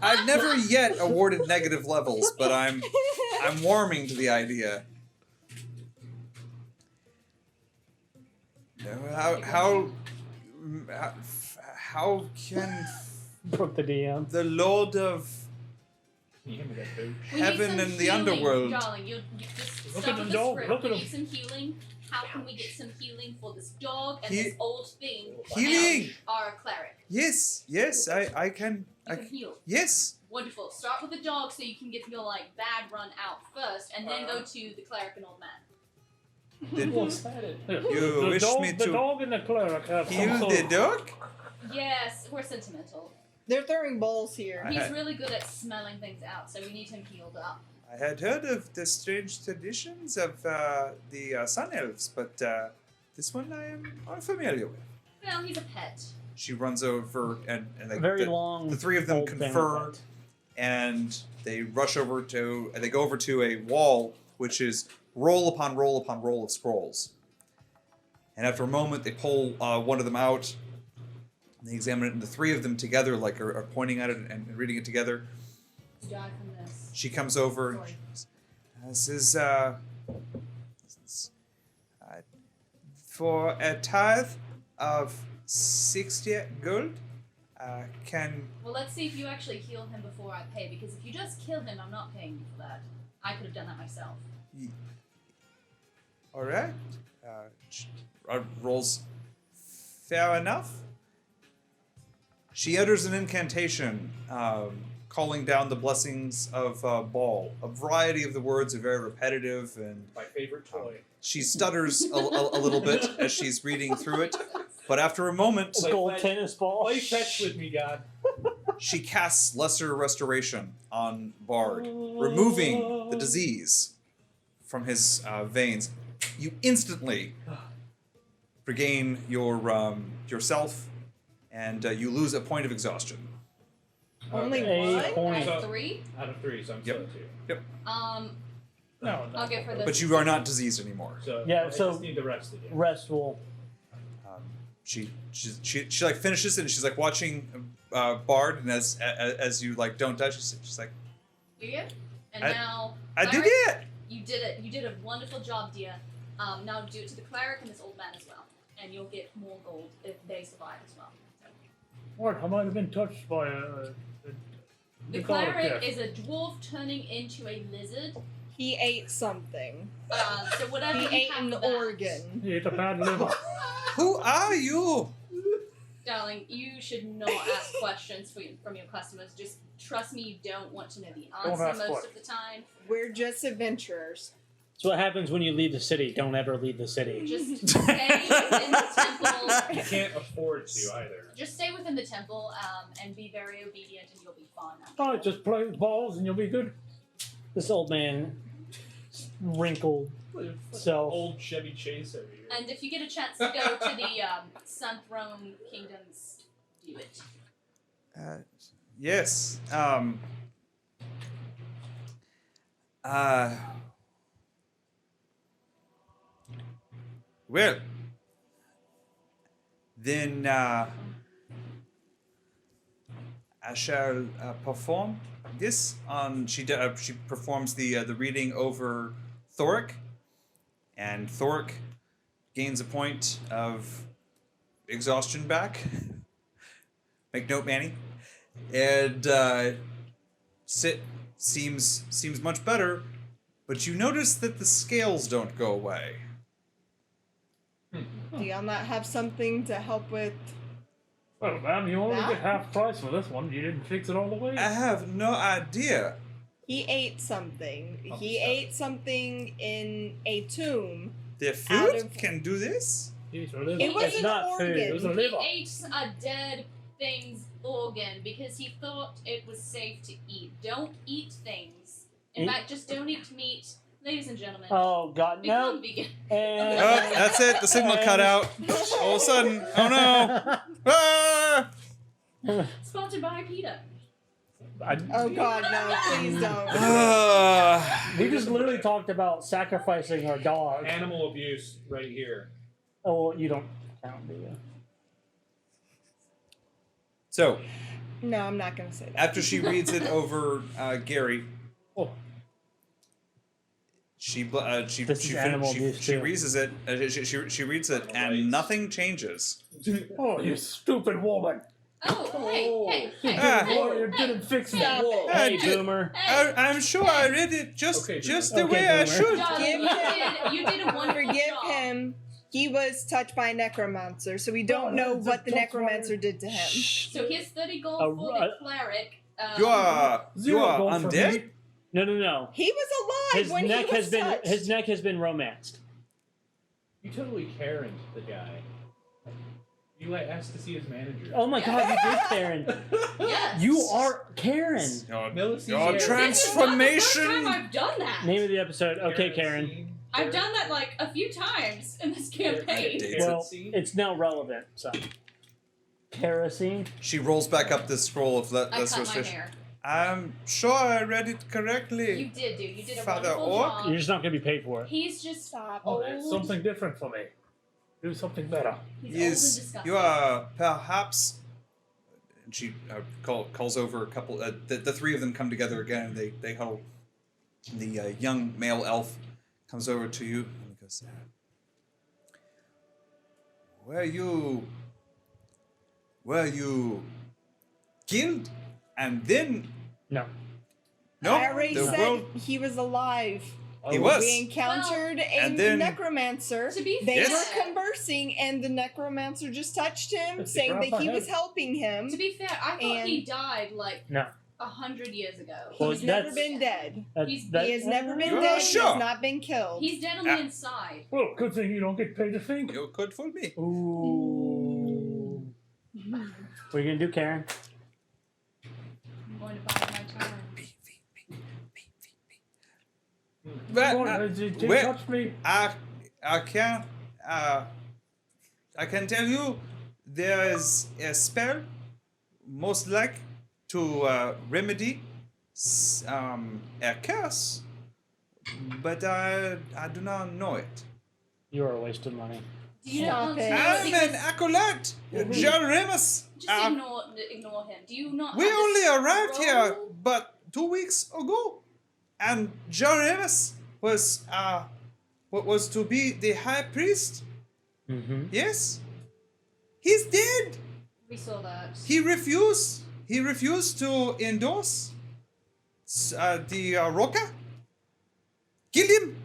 I've never yet awarded negative levels, but I'm warming to the idea. How can Broke the DM. the Lord of Can you hand me that food? We Heaven need some and the healing, underworld. Darling, you just Look start at the with dog, script. look at We him. need some healing. How can we get some healing for this dog and He- this old thing? Healing! Our cleric. Yes, I can You can heal. yes, Wonderful. Start with the dog so you can get your like bad run out first, and then go to the cleric and old man. Did What's that? you the wish dog, me the to dog and the cleric have some heal sort the of- dog? Yes, we're sentimental. They're throwing balls here. He's really good at smelling things out, so we need him healed up. I had heard of the strange traditions of the Sun Elves, but this one I am unfamiliar with. Well, he's a pet. She runs over and Very long. the three of them old family confer, pet. and they rush over to and they go over to a wall which is roll upon roll upon roll of scrolls. And after a moment, they pull one of them out. And they examine it, and the three of them together, like, are pointing at it and reading it together. Die from this. She comes over. And Sorry. she goes, this is for a tithe of 60 gold. Can Well, let's see if you actually heal him before I pay, because if you just kill him, I'm not paying you for that. I could have done that myself. all right? Rolls fair enough. She utters an incantation, calling down the blessings of Baal. A variety of the words are very repetitive, and My favorite toy. she stutters a little bit as she's reading through it. But after a moment, A gold tennis ball. Play fetch with me, God. she casts Lesser Restoration on Bard, removing the disease from his veins. You instantly regain your yourself, and you lose a point of exhaustion. Only A one? point. Out of 3? Out of 3, so I'm Yep. still at 2. No, no. I'll get for this. But you are not diseased anymore. So Yeah, I so- just need the rest again. Rest will. She like finishes it, and she's like watching Bard, and as you like don't touch, she's like, Do you? And I- now, I did cleric, it. You did it. You did a wonderful job, dear. Now do it to the cleric and this old man as well, and you'll get more gold if they survive as well. So. What? I might have been touched by The cleric is a dwarf turning into a lizard. He ate something. So whatever He you ate have an for that. organ. He ate a bad liver. Who are you? Darling, you should not ask questions from your customers. Just trust me, you don't want to know the answer ask most what? of the time. We're just adventurers. That's what happens when you leave the city. Don't ever leave the city. Just stay within the temple. You can't afford to either. Just stay within the temple and be very obedient, and you'll be fine. Alright, just play with balls and you'll be good. This old man, wrinkled self. Old Chevy Chase over here. And if you get a chance to go to the Sun Throne Kingdoms, do it. Yes. Well, then I shall perform this on. She performs the reading over Thorick, and Thorick gains a point of exhaustion back. Make note, Manny. And seems much better, but you notice that the scales don't go away. Do y'all not have something to help with? Well, ma'am, you only That? get half price for this one. You didn't fix it all the way. I have no idea. He ate something. Oh, He sorry. ate something in a tomb. The Out food of- can do this? He's a liver. It was It's an not organ. food, It was a He liver. ate a dead thing's organ because he thought it was safe to eat. Don't eat things. In Eat- fact, just don't eat meat. Ladies and gentlemen, Oh God, become no! vegan. And Oh, that's it. The signal cut out. All of a sudden, oh no! Ah! Sponsored by PETA. Oh God, no! Please don't. Ah. We just literally talked about sacrificing our dog. Animal abuse right here. Oh, well, you don't count, do you? So, No, I'm not gonna say that. after she reads it over Gary, Oh, This is animal abuse, she too. reads it. She reads it, and nothing changes. oh, you stupid woman! Oh, hey, You hey, Ah. didn't, you didn't fix it. Stop it. Hey, dude. boomer. I'm sure I read it just Okay, the okay, way I boomer. should. Darling, you did a wonderful Forgive job. him. He was touched by a necromancer, so we don't know that's what the just necromancer did to him. So here's 30 gold A for ru- the cleric. You are Zero gold for undead? me. No. He was alive His when neck he was has been touched. his neck has been romanced. You totally Karen the guy. You like asked to see his manager. Oh my god, you did, Karen. Yes. You are Karen. Millicent Your Karen. This is not the first transformation. time I've done that. Name of the episode. Okay, Karen. I've done that like a few times in this campaign. Dates Well, scene. it's now relevant. So, kerosene. She rolls back up the scroll of I cut my Desolation. hair. I'm sure I read it correctly. You did, dude. You did a Father wonderful Orc? job. You're just not going to be paid for it. He's just Stop. Oh, that's something different for me. Do something better. He's old and Yes, disgusting. you are perhaps. And she calls over a couple. The three of them come together again. And they huddle. The young male elf comes over to you and he goes, "Were you killed and then No. no I already the said world he was alive. he was We encountered a and then- necromancer. To be They Yes. were conversing, and the necromancer just touched him, Let's saying grab that my he head. was helping him. To be fair, I thought And- he died like No. 100 years ago. Well, He's never that's- been dead. He has never been You're dead. sure? He has not been killed. He's dead on the inside. Well, good thing you don't get paid to think. you could fool me. Ooh. What are you going to do, Karen? I'm going to buy my time. But Come on, did you where- touch me? I can I can tell you there is a spell most like to remedy a curse, but I do not know it. You are a waste of money. Do you Stop not it. I'm an because acolyte, John Remus. just ignore him. Do you not We have only this arrived scroll? here but 2 weeks ago, and John Remus was what was to be the high priest. Mm-hmm. Yes, he's dead. We saw that. He refused. He refused to endorse the Roca. Kill him.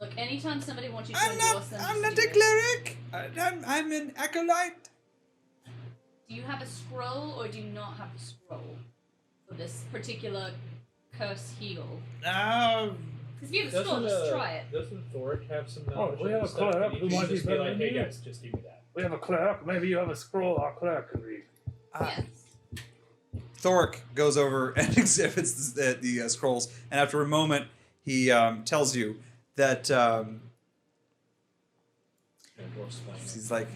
Look, anytime somebody wants you to I'm not. endorse them, I'm just not do a it. cleric. I'm an acolyte. Do you have a scroll or do you not have a scroll for this particular curse heal? Because if you have a scroll, just try it. Doesn't Thorick have some Oh, knowledge? we of have the a stuff? cleric Can who you might be just be better like, than hey you." guys, just give me that. We have a clerk. Maybe you have a scroll our clerk can read. Yes. Thorick goes over and exhibits the scrolls, and after a moment, he tells you that he's like,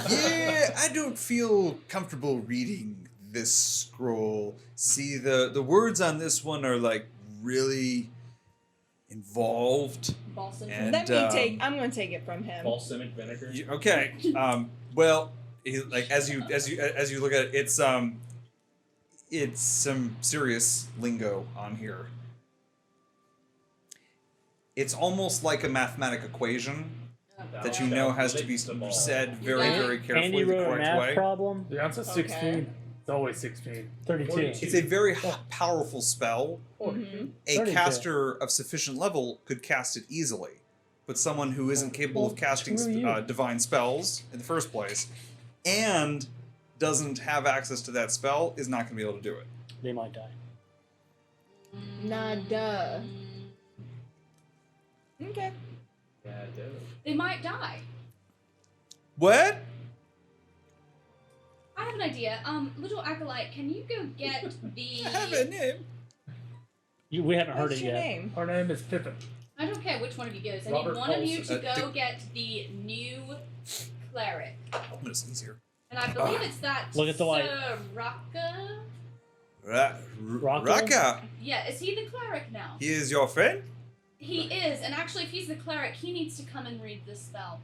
yeah, I don't feel comfortable reading this scroll. See, the words on this one are like really involved. Balsam. And, Let me take. I'm going to take it from him. Balsamic vinegar. Okay. Well, like as you look at it, it's some serious lingo on here. It's almost like a mathematic equation that you know has to be said very, very carefully Andy the wrote a correct math way. problem. The answer's 16. It's always 16. 32. It's a very powerful spell. Mhm. A 32. caster of sufficient level could cast it easily, but someone who isn't capable of casting screw you. divine spells in the first place and doesn't have access to that spell is not going to be able to do it. They might die. Nada. Okay. Yeah, dude. They might die. What? I have an idea. Little acolyte, can you go get the? I have a name. We haven't heard What's it your yet. name? Her name is Pippin. I don't care which one of you goes. I Robert need one of you Paulson. to go get the new cleric, This is easier. and I believe it's that. Look at the light. Sir Raka. Rocco? Raka, Yeah, is he the cleric now? he is your friend? He is, and actually, if he's the cleric, he needs to come and read this spell.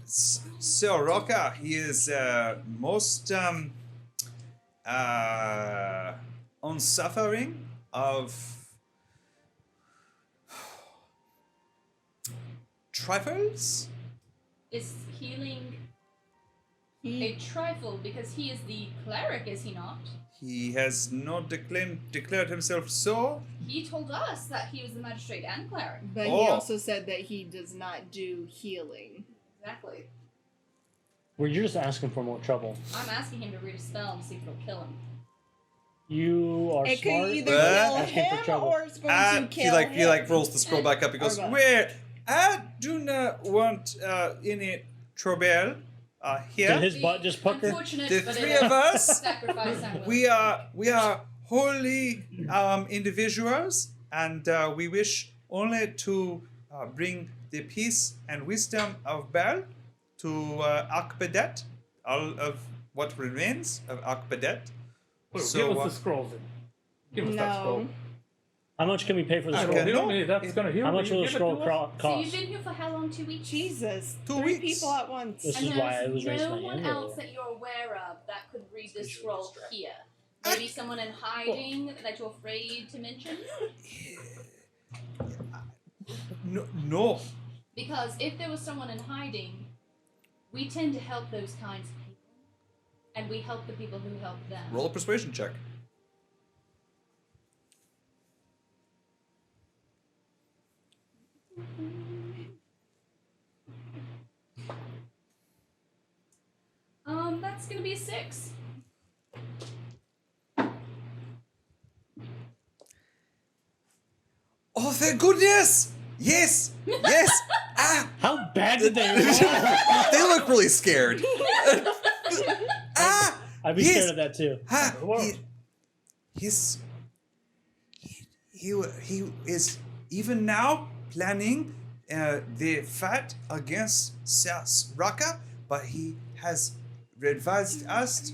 Sir Raka, he is most unsuffering of trifles. Is healing A trifle, because he is the cleric, is he not? He has not declared himself so. He told us that he was the magistrate and cleric. But he Oh. also said that he does not do healing. Exactly. Well, you're just asking for more trouble. I'm asking him to read a spell and see if it'll kill him. You are It smart. could either But- kill Asking for him trouble. or it's going to kill him. he rolls the scroll back up. He goes, Or both. "Well, I do not want any trouble here. Did his butt just pucker? Unfortunate, The but three it of us, sacrifice I'm willing. we are holy individuals, and we wish only to bring the peace and wisdom of Bel to Akoc Behdet, all of what remains of Akoc Behdet. Well, So, give us the scrolls then. Give us that scroll. No. How much can we pay for the I scroll? can- Heal no, me, that's gonna heal How me. much will the Give it scroll to us. So cost? you've been here for how long? 2 weeks? Jesus. 2 Three weeks. people at once. This And is why I there's was raising no my one hand. else that you're aware of that could read this scroll here. Maybe someone in hiding that you're afraid to mention? No. Because if there was someone in hiding, we tend to help those kinds of people. And we help the people who help them. Roll a persuasion check. That's gonna be a 6. Oh, thank goodness! Yes! Yes! How bad did they roll? They look really scared. I'd be Yes. scared of that too. He is even now planning the fight against South Raqqa, but he has advised us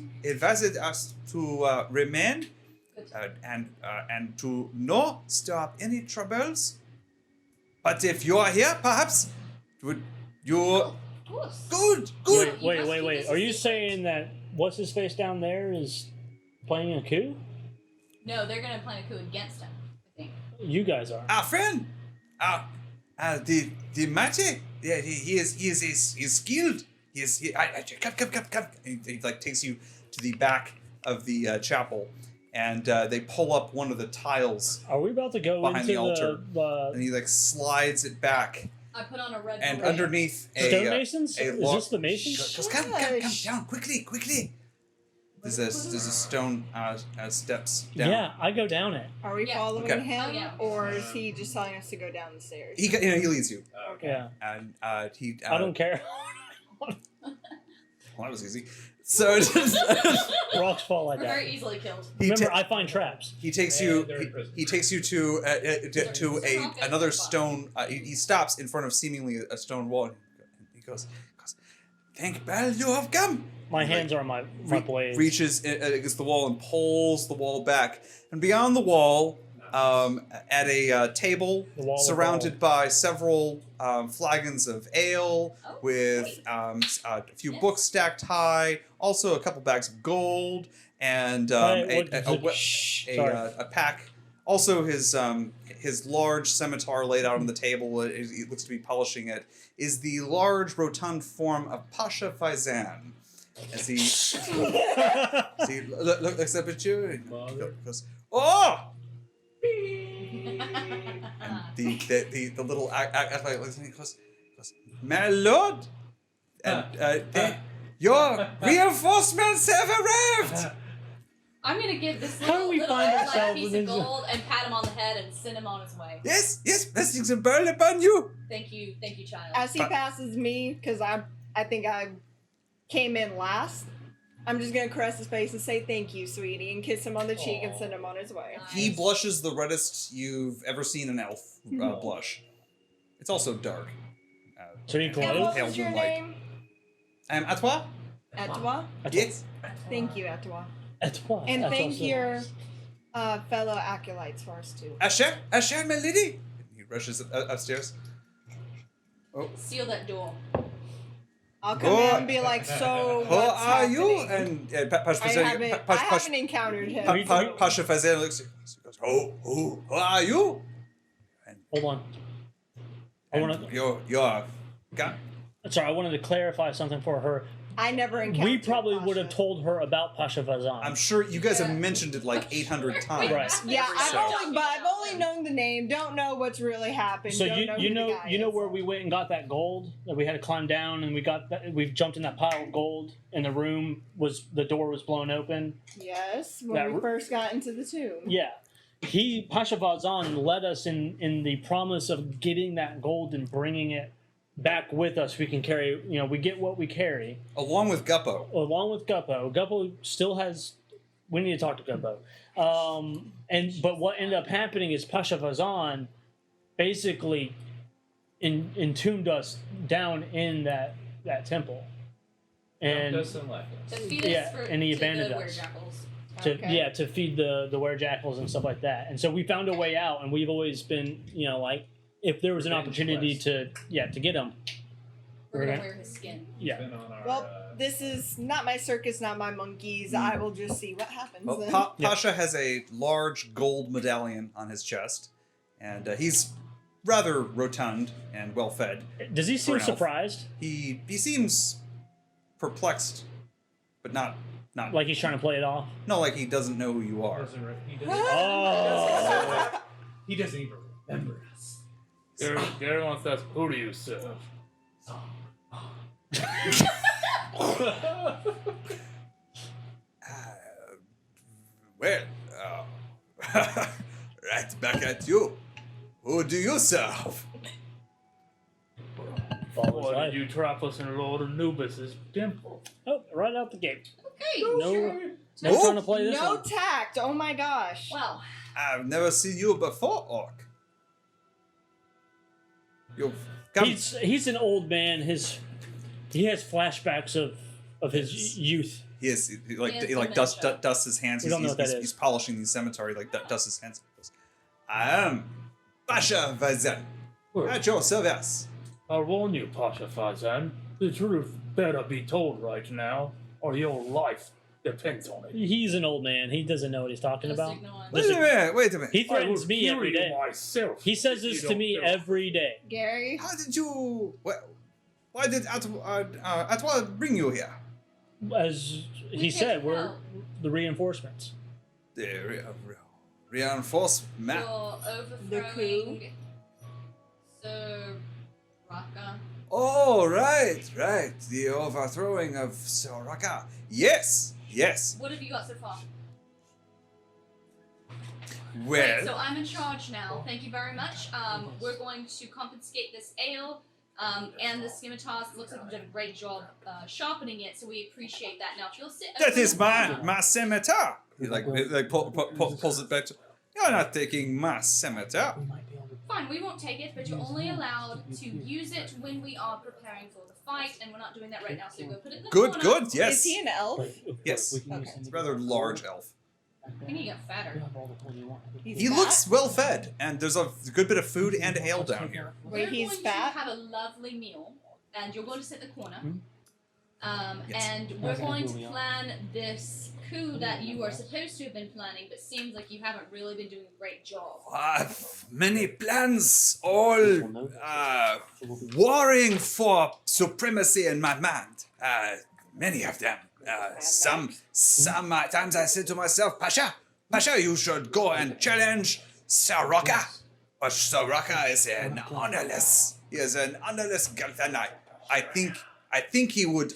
to remain and to not stir up any troubles. But if you are here, perhaps would you? Of course. Good. Wait. Are you saying that what's his face down there is playing a coup? No, they're gonna plan a coup against him, I think. You guys are. Our friend, the mighty, yeah, he is skilled. Come. He like takes you to the back of the chapel, and they pull up one of the tiles, Are we about to go Behind into the altar. the and he like slides it back, I put on a red and beret. underneath stonemasons? a Is log- this the masons? Goes, come down quickly. There's a stone steps down. Yeah, I go down it. Are we Yeah. following Okay. him, Oh, yeah. or is he just telling us to go down the stairs? He leads you, Yeah, and he. I don't care. Well, that was easy. So Rocks fall like We're that. very easily killed. Remember, I find traps. He takes Yeah, you. they're in prison. He takes you to another stone. He stops in front of seemingly a stone wall. And he goes, "Thank Bel, you have come." My He, hands are on my blades. Reaches against the wall and pulls the wall back. And beyond the wall, at a table The wall of surrounded by several flagons of ale, Oh, with great. a few Yes. books stacked high, also a couple bags of gold, and a pack. Also, his large scimitar laid out on the table. He looks to be polishing it. Is the large rotund form of Pasha Faizan. As he looks up at you and goes, "Oh!" And the little acolyte looks at me and goes, "My lord, and your reinforcements have arrived." I'm gonna give this How do little, we little find like, ourselves piece within of the- gold and pat him on the head and send him on his way. Yes, blessings and burn upon you. Thank you, child. As he passes me, because I think I came in last, I'm just gonna caress his face and say thank you, sweetie, and kiss him on the cheek and send him on his way. He blushes the reddest you've ever seen an elf blush. It's also dark. So he And glows? what Pale was your moonlight. name? À toi? Etwa. Yes. Thank you, Etwa. Etwa. And Etwa thank still. your fellow acolytes for us too. Asher, my lady. He rushes upstairs. Seal that door. I'll come in and be like, so Who what's are you? happening? And Pasha I haven't encountered him. Pasha Fazan looks at you. Goes, who are you? Hold on. I And want to. you're Sorry, I wanted to clarify something for her. I never encountered We probably would have Pasha. told her about Pasha Vazan. I'm sure you guys have mentioned it like 800 times. Right. Yeah, So- I've only known the name. Don't know what's really happened. So don't you know you who the know guy you know is. where we went and got that gold that we had to climb down and we jumped in that pile of gold and the door was blown open. Yes, when That we first got into the tomb. Yeah, Pasha Vazan led us in the promise of getting that gold and bringing it back with us. We can carry, we get what we carry Along with Guppo. along with Guppo. Guppo still has. We need to talk to Guppo. But what ended up happening is Pasha Vazan basically entombed us down in that temple, and Dumped us and left To us. feed Yeah, us for, and he to abandoned the us. werejackals. to feed the werejackals and stuff like that. And so we found a way out, and we've always been like if there was an Revenge opportunity quest. to get them. We're gonna We're wear his skin. Yeah. Been on our, Well, this is not my circus, not my monkeys. I will just see what happens. Well, then. Pasha has a large gold medallion on his chest, and he's rather rotund and well fed. Does he seem For an elf. surprised? He seems perplexed, but not Like he's trying to play it off? no, like he doesn't know who you are. Oh. He doesn't even remember us. Gary wants to ask, who do you serve? Well, right back at you. Who do you serve? Follow his Why life. did you trap us in Lord Anubis' temple? Oh, right out the gate. Okay. No trying to play this No one. tact. Oh my gosh. Well, I've never seen you before, Orc. You've come. He's an old man. He has flashbacks of his youth. He is he like He he has like dusts dementia. his hands. We don't know what that is. He's polishing the cemetery like dusts his hands. He goes, I am Pasha Vazan at your service. I warn you, Pasha Fazan, the truth better be told right now, or your life depends on it. He's an old man. He doesn't know what he's talking just about. ignore it. Wait a minute. Wait a minute. He I will threatens me kill every you day. myself. He says if this you to don't me do it. every day. Gary. How did you? Why did Atwa bring you here? As We he can't said, we're help. the reinforcements. The reinforcement. You're overthrowing Sir Raka. Oh, right. The overthrowing of Soraka. Yes. What have you got so far? Well, Right, so I'm in charge now. Thank you very much. We're going to confiscate this ale and the scimitar. It looks like you've done a great job sharpening it, so we appreciate that. Now, if you'll sit that over is the my corner- scimitar. He pulls it back. You're not taking my scimitar. Fine, we won't take it, but you're only allowed to use it when we are preparing for the fight, and we're not doing that right now, so go put it in the corner. Good. Yes. Is he an elf? Yes. It's a rather large elf. I think he got fatter. He's He fat? looks well fed, and there's a good bit of food and ale down here. Wait, We're he's going fat? to have a lovely meal, and you're going to sit in the corner. Yes. And we're going to plan this coup that you are supposed to have been planning, but seems like you haven't really been doing a great job. Many plans, all warring for supremacy in my mind. Many of them. Sometimes I say to myself, Pasha, you should go and challenge Soraka. But Soraka is an honorless. He is an honorless Galthani. I think he would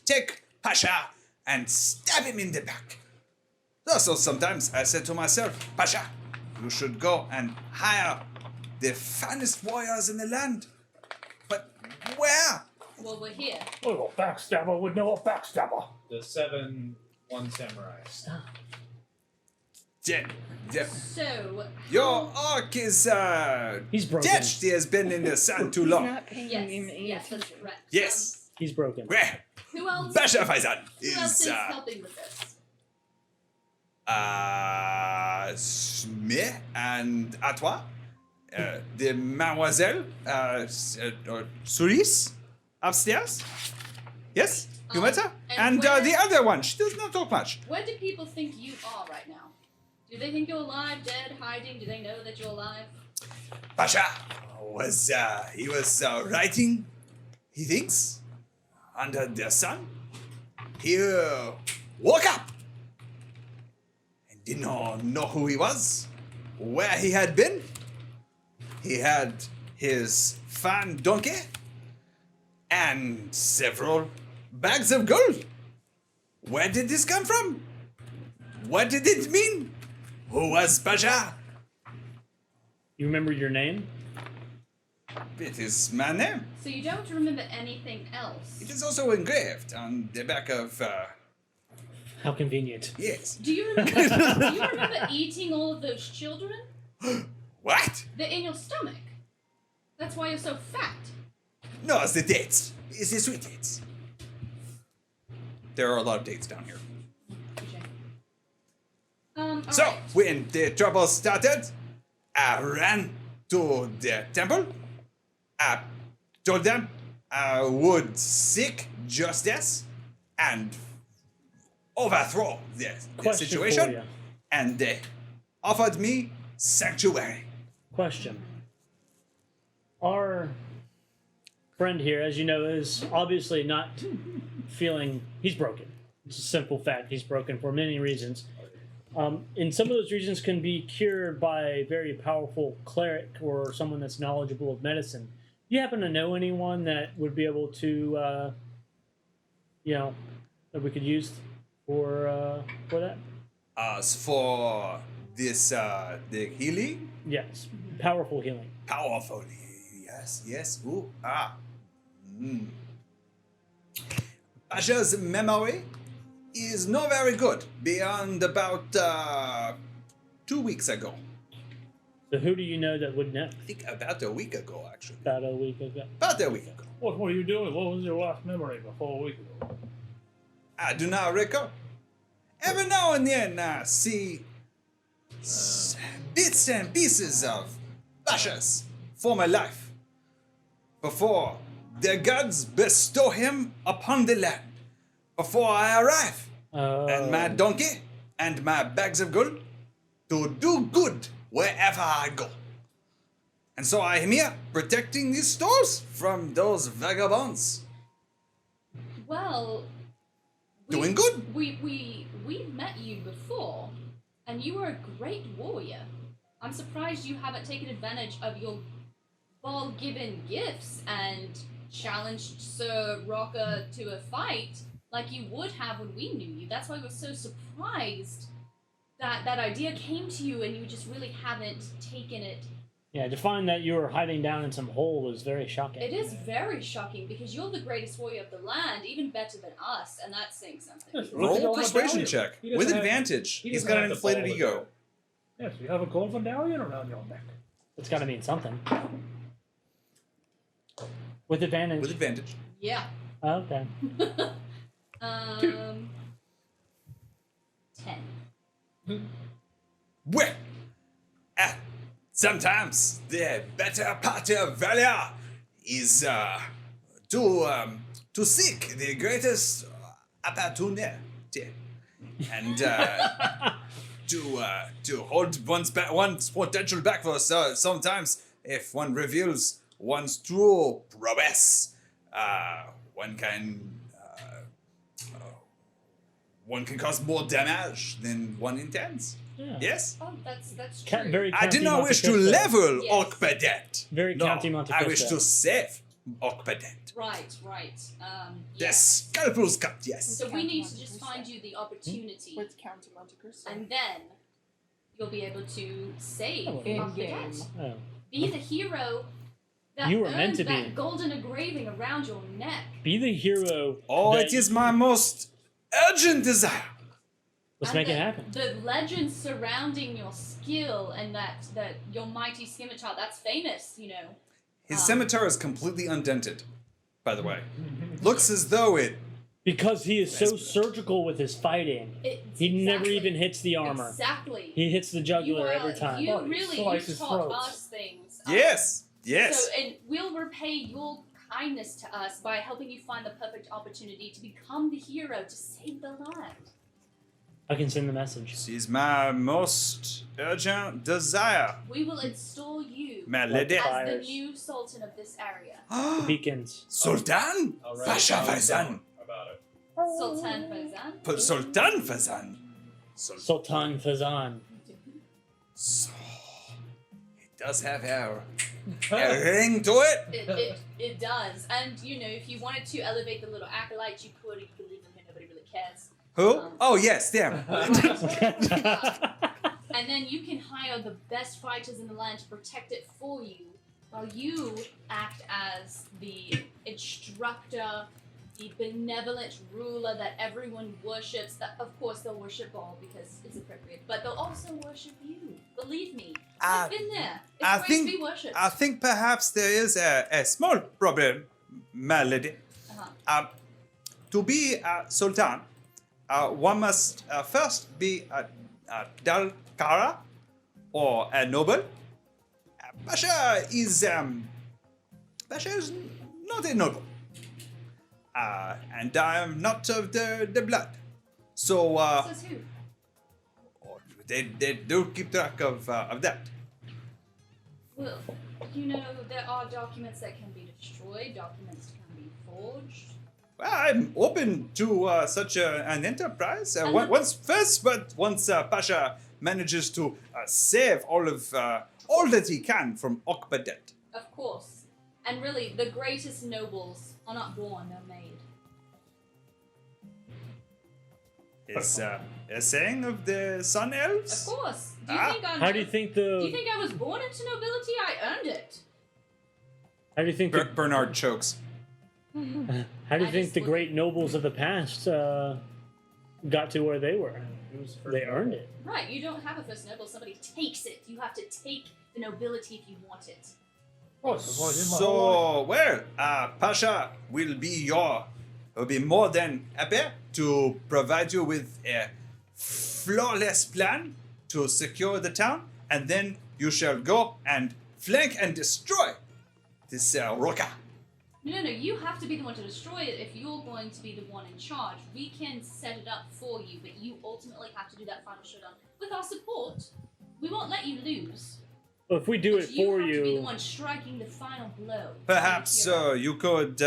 take Pasha and stab him in the back. So sometimes I say to myself, Pasha, you should go and hire the finest warriors in the land. But where? Well, we're here. Oh, a backstabber would know a backstabber. The 7-1 samurai. So, Your arc is He's broken. ditched. He has been in the sand too He's long. not paying yes, any yes, that's attention. correct. Yes. He's broken. Where? Who else? Pasha Faizan Who else is is helping with this? Smith and Atwa. The mademoiselle Souris upstairs. Yes, you met her. And where- the other one, she does not talk much. Where do people think you are right now? Do they think you're alive, dead, hiding? Do they know that you're alive? Pasha was writing, he thinks, under the sun. he woke up and did not know who he was, where he had been. He had his fine donkey and several bags of gold. Where did this come from? What did it mean? Who was Pasha? You remember your name? It is my name. So you don't remember anything else? It is also engraved on the back of, How convenient. yes. Do you remember eating all of those children? What? They're in your stomach. That's why you're so fat. No, it's the dates. It's the sweet dates. There are a lot of dates down here. So, alright. when the trouble started, I ran to the temple. I told them I would seek justice and overthrow the Question for situation. you. And they offered me sanctuary. Question. Our friend here, as you know, is obviously not feeling... He's broken. It's a simple fact. He's broken for many reasons. And some of those reasons can be cured by a very powerful cleric or someone that's knowledgeable of medicine. Do you happen to know anyone that would be able to, that we could use for that? As for this, the healing, Yes, powerful healing. powerful. Yes. Ooh, ah. Pasha's memory is not very good beyond about 2 weeks ago. So who do you know that would know? I think about a week ago, actually. About a week ago. About a week ago. What were you doing? What was your last memory before a week ago? I do not recall. Every now and then I see bits and pieces of Pasha's former life before the gods bestow him upon the land. Before I arrive, and my donkey and my bags of gold to do good wherever I go. And so I am here protecting these stores from those vagabonds. Well, Doing good. We've met you before, and you were a great warrior. I'm surprised you haven't taken advantage of your ball-given gifts and challenged Sir Rocker to a fight like you would have when we knew you. That's why we're so surprised that that idea came to you and you just really haven't taken it. Yeah, to find that you were hiding down in some hole is very shocking. It is very shocking because you're the greatest warrior of the land, even better than us, and that's saying something. Yes, Roll look a at persuasion the check medallion. He with doesn't have- advantage. he He's doesn't got an have the inflated ball ego. Yes, you have a gold medallion around your neck. It's got to mean something. With advantage. With advantage. Yeah. Okay. 10. Well, sometimes the better part of valor is to seek the greatest opportunity and to hold one's potential back for sometimes if one reveals one's true prowess, one can cause more damage than one intends. Yeah. Yes? Oh, that's true. Very I do County not Monte wish to Cristo. level Yes. Akoc Behdet. Very No, County Monte I wish Cristo. to save Akoc Behdet. Right. The Yes. scalpel's cut, yes. So we need to just find you the opportunity, What's County Monte Cristo? and then you'll be able to save Oh, Akoc in-game. Behdet. Oh. Be the hero that You were earned meant to that be. golden engraving around your neck. Be the hero. Oh, that- it is my most urgent desire. Let's And make it happen. The legend surrounding your skill and that your mighty scimitar, that's famous, you know. His scimitar is completely undented, by the way. Looks as though it... Because he is so surgical with his fighting. He never Exactly. even hits the armor. Exactly. He hits the jugular every time. You Oh, he really slices taught throats. us things. Yes! Yes! So, and we'll repay your kindness to us by helping you find the perfect opportunity to become the hero to save the land. I can send the message. This is my most urgent desire. We will install you My Like lady. as the fires. new Sultan of this area. Beacons. Sultan? I'll write Pasha it down Faizan. about it. Sultan Fazan. Sultan Fazan. Sultan Fazan. So, it does have a ring to it. It does. And, you know, if you wanted to elevate the little acolytes, you could leave them here. Nobody really cares. Who? Oh, yes, them. And then you can hire the best fighters in the land to protect it for you, while you act as the instructor, the benevolent ruler that everyone worships. That, of course, they'll worship all because it's appropriate, but they'll also worship you. Believe me, I've been there. It's great to be worshipped. I think perhaps there is a small problem, my lady. To be a sultan, one must first be a Dalkara or a noble. Pasha is not a noble. And I am not of the blood. So, Says who? they do keep track of that. Well, you know, there are documents that can be destroyed, documents can be forged. Well, I'm open to such an enterprise. Once Pasha manages to save all that he can from Akoc Behdet. Of course. And really, the greatest nobles are not born, they're made. Is a saying of the Sun Elves? Of course. How do you think Do you think I was born into nobility? I earned it. How do you think? Bernard chokes. How do you think the great nobles of the past got to where they were? They earned it. Right, you don't have a first noble, somebody takes it. You have to take the nobility if you want it. So, well, Pasha will be more than happy to provide you with a flawless plan to secure the town, and then you shall go and flank and destroy this Roca. No, you have to be the one to destroy it if you're going to be the one in charge. We can set it up for you, but you ultimately have to do that final showdown. With our support, we won't let you lose. Well, if we do it for you have to be the you, one striking the final blow. Perhaps you could.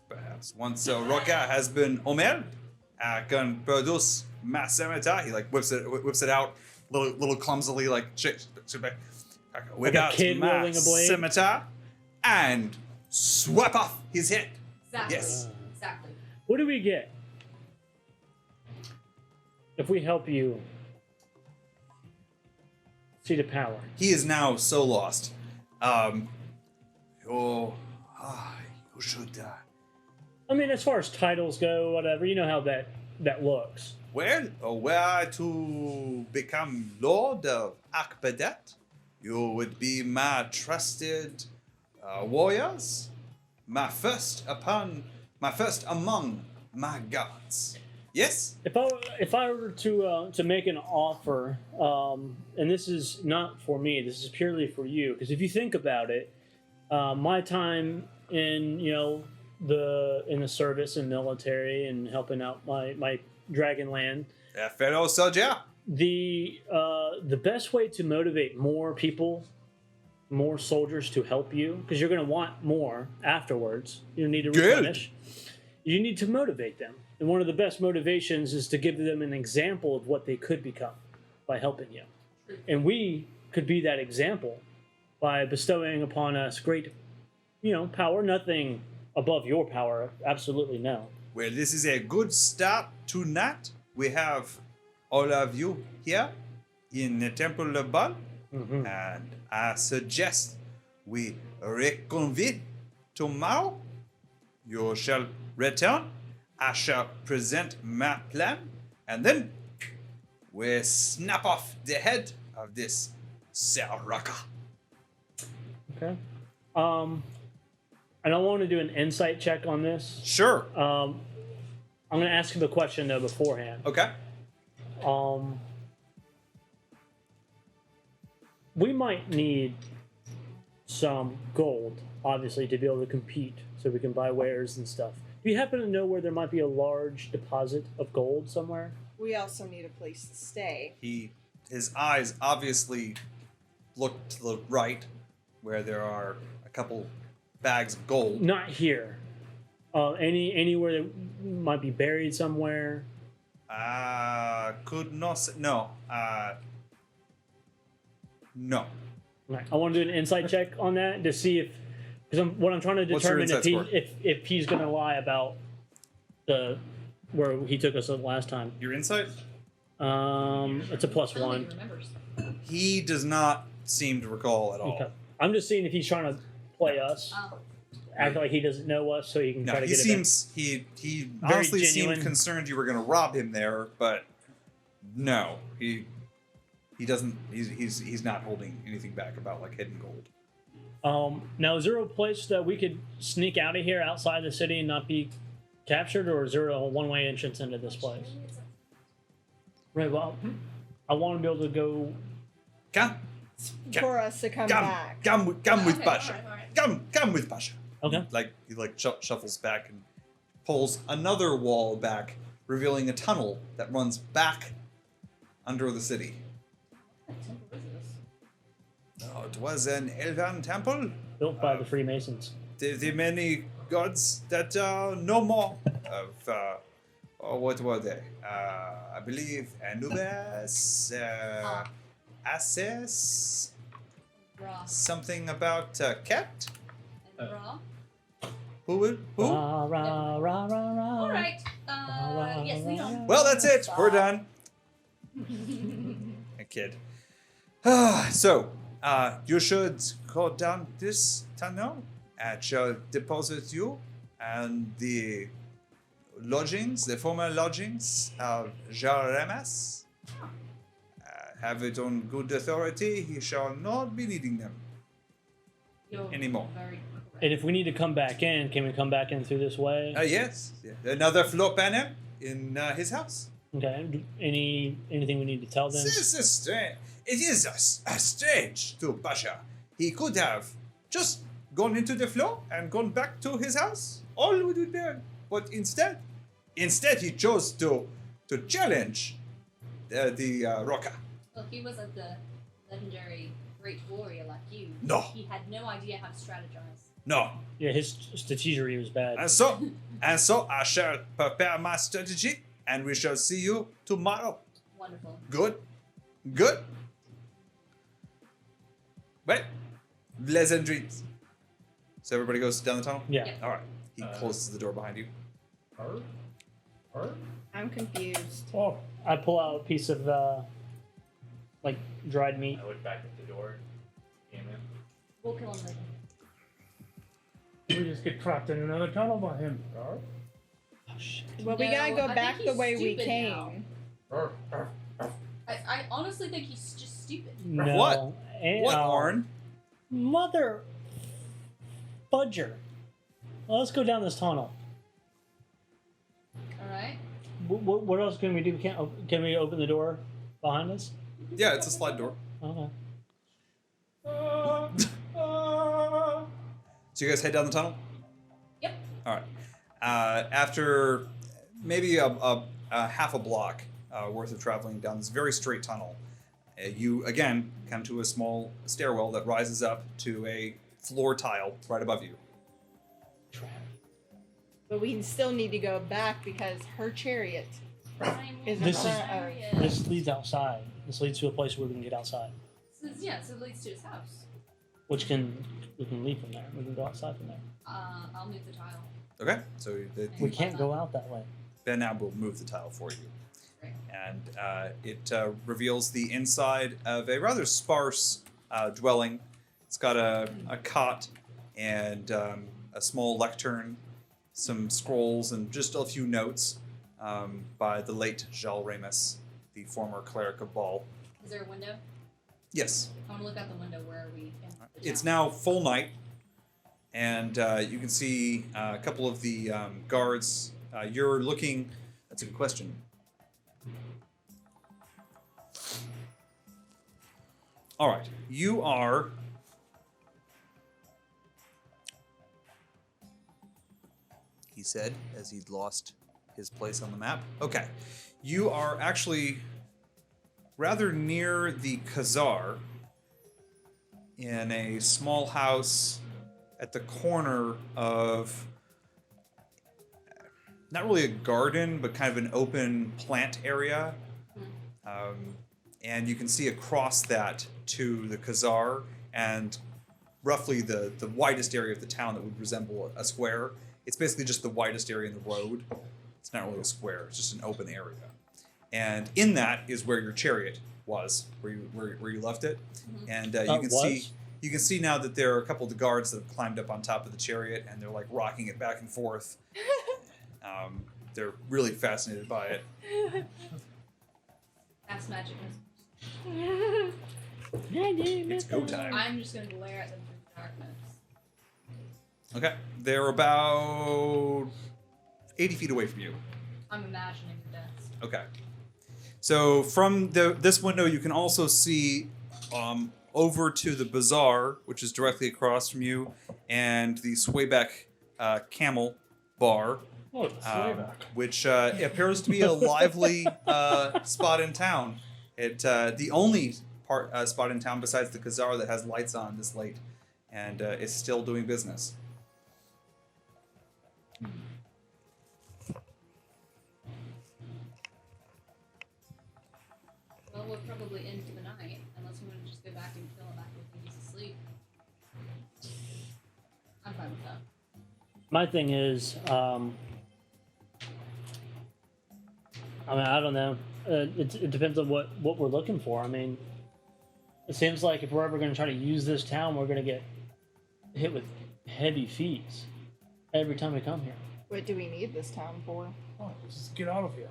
Perhaps once Roca has been omered, can produce my scimitar. He like whips it out, little clumsily, like whip out kid my wielding a blade? scimitar and swap off his head. Exactly. Yes. Exactly. what do we get if we help you see the power? He is now so lost. You should. I mean, as far as titles go, whatever, you know how that looks. Well, were to become Lord of Akoc Behdet, you would be my trusted warriors, my first among my gods. Yes. If I were to make an offer, and this is not for me, this is purely for you, because if you think about it, my time in in the service and military and helping out my Dragonland, Fellow soldier. the best way to motivate more people, more soldiers to help you, because you're going to want more afterwards. You need to replenish. You need to motivate them, and one of the best motivations is to give them an example of what they could become by helping you. And we could be that example by bestowing upon us great, power. Nothing above your power, absolutely no. Well, this is a good start tonight. We have all of you here in the Temple of Bard, and I suggest we reconvene tomorrow. You shall return. I shall present my plan, and then we snap off the head of this Saraka. Okay. And I want to do an insight check on this. Sure. I'm going to ask him a question though beforehand. Okay. We might need some gold, obviously, to be able to compete, so we can buy wares and stuff. Do you happen to know where there might be a large deposit of gold somewhere? We also need a place to stay. His eyes obviously look to the right, where there are a couple bags of gold. Not here. Anywhere that might be buried somewhere. Could not say, no. No. Right. I want to do an insight check on that to see if, because what I'm trying to What's your determine insight if he's going to lie about the where he took us last time. Your insight? It's a +1. I don't think he remembers. He does not seem to recall at all. Okay. I'm just seeing if he's trying to play us, Oh. act like he doesn't know us, so he can No, try to he get seems he Very honestly genuine. seemed concerned you were going to rob him there, but no, he doesn't. He's not holding anything back about like hidden gold. Now, is there a place that we could sneak out of here outside the city and not be captured, or is there a one-way entrance into this place? Right. Well, I want to be able to go. Come, For us to come back. come with Okay, Pasha. alright. Come with Pasha. Okay. He shuffles back and pulls another wall back, revealing a tunnel that runs back under the city. What temple is this? Oh, it was an Elven temple. Built by the Freemasons. The many gods that are no more of. What were they? I believe Anubis, Assis, Ra. something about Ket. And Ra. Who? Rah, rah, rah, rah, rah. Alright. Yes, lead on. Well, that's it. We're done. A kid. So, you should go down this tunnel. I shall deposit you and the lodgings, the former lodgings of Jaremas. Have it on good authority. He shall not be needing them You're anymore. very correct. And if we need to come back in, can we come back in through this way? Yes. Another floor panel in his house. Okay. Anything we need to tell them? This is strange. It is strange to Pasha. He could have just gone into the floor and gone back to his house. All would be there. But instead he chose to challenge the Roca. Well, he wasn't the legendary great warrior like you. No. He had no idea how to strategize. No. Yeah, his strategy was bad. And so I shall prepare my strategy, and we shall see you tomorrow. Wonderful. Good. Well, pleasant dreams. So everybody goes down the tunnel? Yeah. Yeah. All right. He closes the door behind you. I'm confused. Oh, I pull out a piece of like dried meat. I look back at the door. Came in. We'll kill him later. we just get trapped in another tunnel by him. Oh shit. Well, we No, gotta go I back think the he's way we stupid came. now. I honestly think he's just stupid. No. What? And, What, Arn? Mother fudger. Well, let's go down this tunnel. Alright? What else can we do? Can we open the door behind us? Yeah, it's a slide door. Okay. So you guys head down the tunnel? Yep. All right. After maybe a half a block worth of traveling down this very straight tunnel, you again come to a small stairwell that rises up to a floor tile right above you. But we still need to go back because her chariot is in This is- front of. This leads outside. This leads to a place where we can get outside, So it leads to his house. we can leave from there. We can go outside from there. I'll move the tile. Okay. So We can't go out that way. Ben now will move the tile for you. Great. And it reveals the inside of a rather sparse dwelling. It's got a cot and a small lectern, some scrolls, and just a few notes by the late Jal Ramus, the former cleric of Baal. Is there a window? Yes, I want to look out the window where are we in the it's town? now full night, and you can see a couple of the guards. You're looking. That's a good question. All right, you are. He said as he'd lost his place on the map. Okay, you are actually rather near the Khazar in a small house at the corner of not really a garden, but kind of an open plant area. And you can see across that to the Khazar and roughly the widest area of the town that would resemble a square. It's basically just the widest area in the road. It's not really a square, it's just an open area. And in that is where your chariot was, where you left it. And you can see now that there are a couple of the guards that have climbed up on top of the chariot and they're like rocking it back and forth. They're really fascinated by it. That's magic. It's go time. I'm just gonna glare at them through the darkness. Okay, they're about 80 feet away from you. I'm imagining the deaths. Okay. So from this window, you can also see over to the bazaar, which is directly across from you, and the Swayback Camel Bar, Oh, the swayback. which appears to be a lively spot in town. The only spot in town besides the Khazar that has lights on this late, and is still doing business. Well, we're probably in for the night, unless we want to just go back and kill him after he's asleep. I'm fine with that. My thing is, I mean, I don't know. It depends on what we're looking for. I mean, it seems like if we're ever going to try to use this town, we're going to get hit with heavy fees every time we come here. What do we need this town for? Oh, let's just get out of here.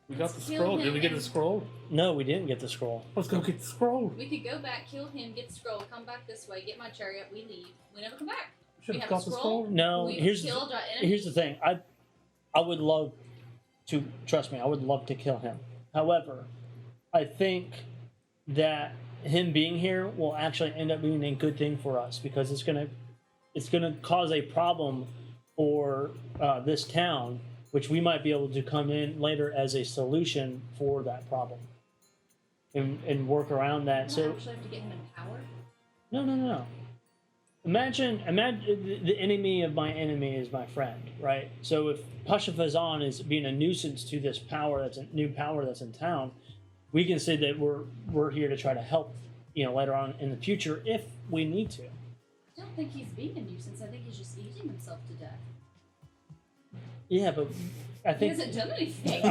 We got the Kill scroll. Did him we get the and- scroll? No, we didn't get the scroll. Let's go get the scroll. We could go back, kill him, get the scroll, come back this way, get my chariot, we leave. We never come back. Should We have have got a the scroll? scroll. No, We here's killed our enemy. the thing. I would love to, trust me, I would love to kill him. However, I think that him being here will actually end up being a good thing for us because it's gonna cause a problem for this town, which we might be able to come in later as a solution for that problem and work around that. We So don't actually have to get him in power. no. Imagine the enemy of my enemy is my friend, right? So if Pasha Fazan is being a nuisance to this power that's a new power that's in town, we can say that we're here to try to help, later on in the future if we need to. I don't think he's being a nuisance. I think he's just eating himself to death. Yeah, but I He think hasn't done anything.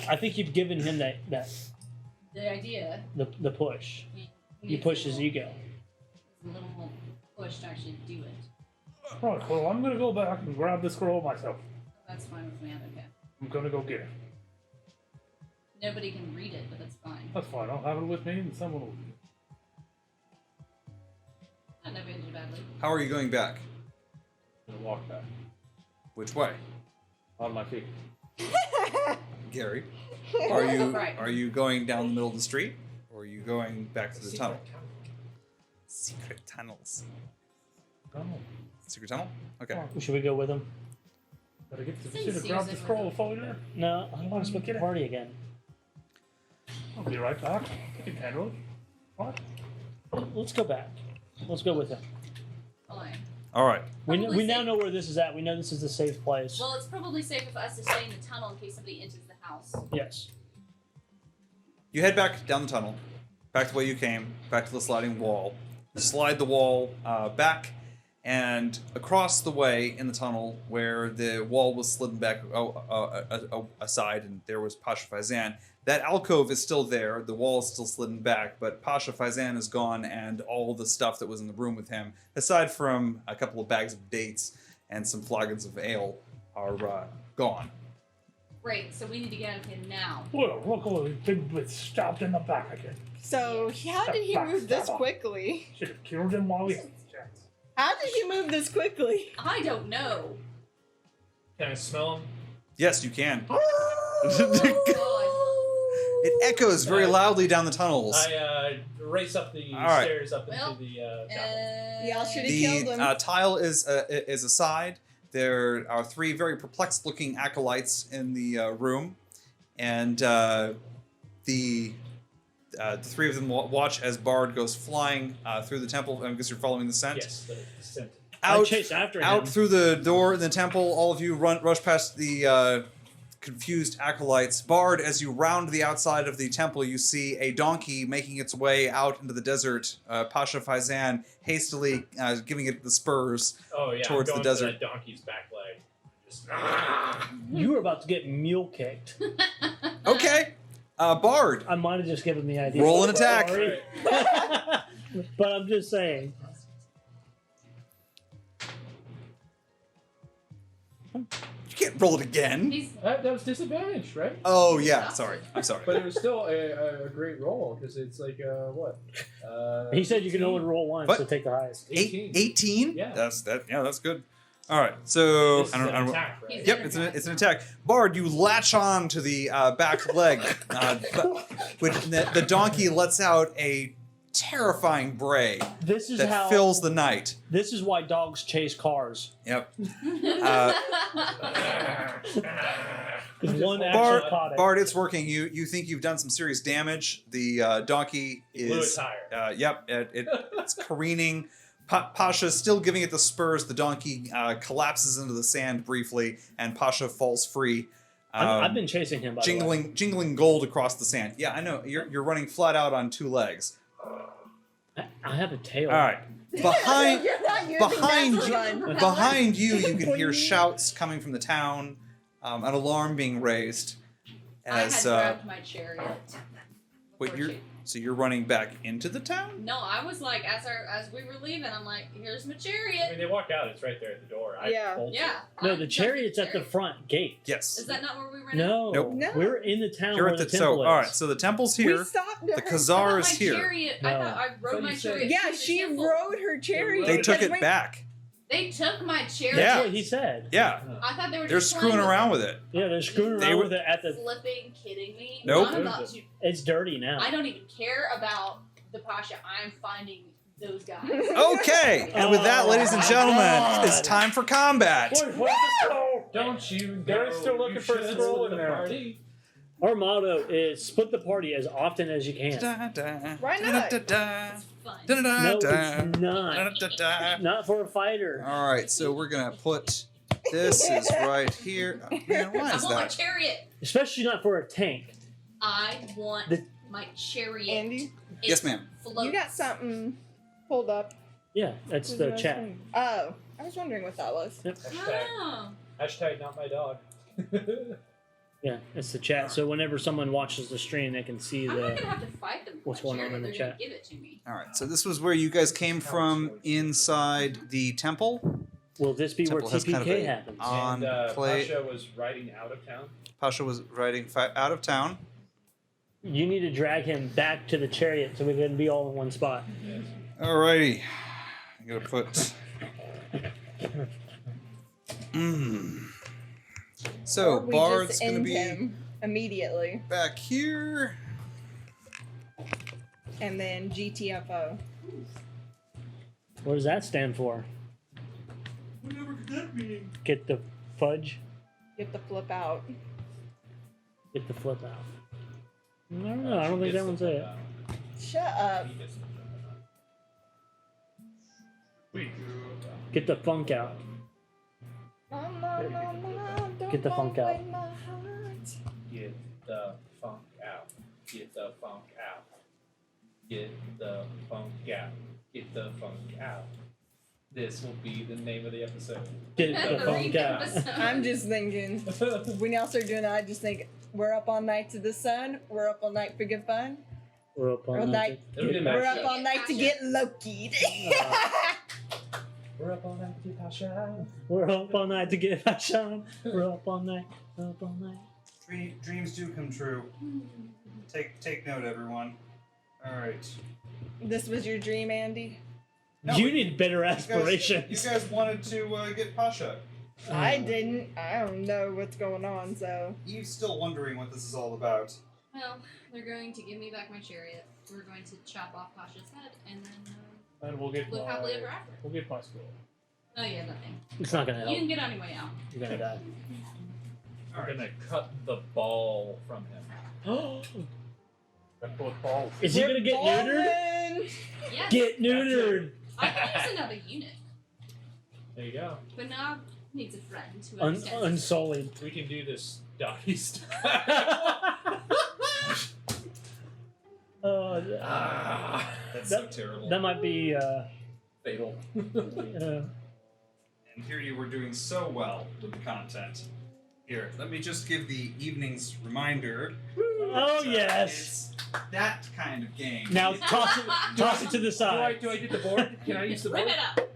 I think you've given him that The idea. the push. He You needs push a his little- ego. A little more push to actually do it. Right, well, I'm gonna go back and grab the scroll myself. That's fine with me. I'm okay. I'm gonna go get it. Nobody can read it, but that's fine. That's fine. I'll have it with me, and someone will. I never ended badly. How are you going back? Gonna walk back Which way? on my feet. Gary, Right. are you going down the middle of the street, or are you going back to the tunnel? Secret tunnels. Oh, Secret tunnel? Okay. Should we go with him? gotta get to the Seems shit and grab the season scroll with before there. No, I want to split the party again. I'll be right back. You can handle it. What? Let's go back. Let's go with him. Fine. All right. We Probably now safe- know where this is at. We know this is a safe place. Well, it's probably safer for us to stay in the tunnel in case somebody enters the house. Yes. You head back down the tunnel, back the way you came, back to the sliding wall. You slide the wall back, and across the way in the tunnel where the wall was slidden back aside, and there was Pasha Faizan. That alcove is still there. The wall is still slidden back, but Pasha Faizan is gone, and all the stuff that was in the room with him, aside from a couple of bags of dates and some flagons of ale, are gone. Great, so we need to get out of here now. Well, look, oh, he's been stabbed in the back again. So how did he move this quickly? Should have killed him while we had the chance. How did he move this quickly? I don't know. Can I smell him? Yes, you can. Oh, It echoes very loudly down the tunnels. I race up the All right. stairs up into Well, the God. chapel. Y'all should have killed him. The tile is aside. There are three very perplexed-looking acolytes in the room, and the three of them watch as Bard goes flying through the temple. I guess you're following the scent. Yes, the scent. I out, chase after him. out through the door in the temple. All of you rush past the confused acolytes. Bard, as you round the outside of the temple, you see a donkey making its way out into the desert. Pasha Faizan hastily giving it the spurs. Oh yeah, Towards I'm the going desert. For that donkey's back leg. Just, You were about to get mule kicked. Okay, Bard, I might have just given the idea. roll an attack. Sorry. But I'm just saying. You can't roll it again. He's That was disadvantage, right? Oh yeah, sorry. I'm sorry. But it was still a great roll because it's like what? He said you can only roll once What? to take the highest. 18? Yeah. That's good. All right. So this I is don't. an attack, right? Yep, it's an attack. Bard, you latch on to the back leg, which the donkey lets out a terrifying bray This is that how. fills the night. This is why dogs chase cars. Yep. One actually caught Bard, it. Bard, it's working. You think you've done some serious damage. The donkey Blew a is. tire. Yep. It's careening. Pasha still giving it the spurs. The donkey collapses into the sand briefly, and Pasha falls free. I've been chasing him. By the way. Jingling gold across the sand. Yeah, I know. You're running flat out on two legs. I have a tail. All right. Behind You're not using behind that to you, run. behind you, you can hear shouts coming from the town. An alarm being raised. I had As grabbed my chariot. wait, you're running back into the town? No, I was like, as we were leaving, I'm like, here's my I chariot. mean, they walk out. It's right there at the door. Yeah. I bolted. Yeah. No, I the jumped chariot's in at the front gate. Yes. Is that not where we ran? No, Nope. No. we're in the town You're where at the the temple is. all right. So the temple's We here. stopped The her. I Khazar thought is my here. chariot. No. I thought I rode But my you said- chariot. Yeah, to the she temple. rode her chariot. They took because it we- back. They took my chariot. Yeah. That's what he said. Yeah. I thought they were They're just screwing around with it. Yeah, they're screwing They around were- with it at the. Flipping, kidding me? Nope. I'm about to. It's dirty now. I don't even care about the Pasha. I'm finding those guys. Okay. And with that, ladies and gentlemen, it's time for combat. Where's the scroll? Don't you? They're know still looking you for a should scroll split in the there. party? Our motto is split the party as often as you can. Why not? It's fun. No, it's not. Not for a fighter. All right, so we're gonna put this is right here. Oh, man, why I is want my that? chariot. Especially not for a tank. I want The- my chariot. Andy, It Yes, ma'am. floats. you got something pulled up. Yeah, that's the chat. Oh, I was wondering what that was. Hashtag, Oh. hashtag not my dog. Yeah, it's the chat. So whenever someone watches the stream, they can see I'm not the. gonna have to fight them. for What's my going on chariot. in the They're gonna chat? Give it to me. All right, so this was where you guys came from inside the temple. Will this be where Temple has TPK kind of a- happens? On and play. Pasha was riding out of town. Pasha was riding out of town. You need to drag him back to the chariot so we can be all in one spot. Yes. Alrighty, I'm gonna put. So Or we Bard's just gonna end be him immediately, back here. and then GTFO. What does that stand for? Whatever could that mean? Get the fudge? Get the flip out. Get the flip out. I don't know. I don't think that one's it. Shut up. Get the funk out. No, no, no, no, don't Get the funk out. break my heart. Get the funk out. Get the funk out. Get the funk out. Get the funk out. This will be the name of the episode. Get the funk out. I'm just thinking, when y'all start doing it, I just think, we're up all night to the sun, we're up all night for good fun, We're up all All night. night. It'll be a we're mashup. up all night to get Loki'd. We're up all night to get Pasha. We're up all night to get fashion. We're up all night. Up all night. Dreams do come true. Take note, everyone. All right. This was your dream, Andy? No, you we- need better aspirations. You guys wanted to get Pasha. I didn't. I don't know what's going on, so. Eve's still wondering what this is all about. Well, they're going to give me back my chariot. We're going to chop off Pasha's head and then And we'll get live my, happily ever after. we'll get my scroll. Oh yeah, nothing. It's not gonna You help. can get on your way out. You're gonna die. We're gonna cut the ball from him. Got both balls. Is he gonna get neutered? neutered? Yes. Get neutered. I can use another unit. There you go. But now needs a friend who understands. Unsullied. We can do this doggy style. That's That- so terrible. That might be. Fatal. And here you were doing so well with the content. Here, let me just give the evening's reminder. Oh that, yes. It's that kind of game. Now toss it to the side. Do I get the board? Can I use the Bring board? it up.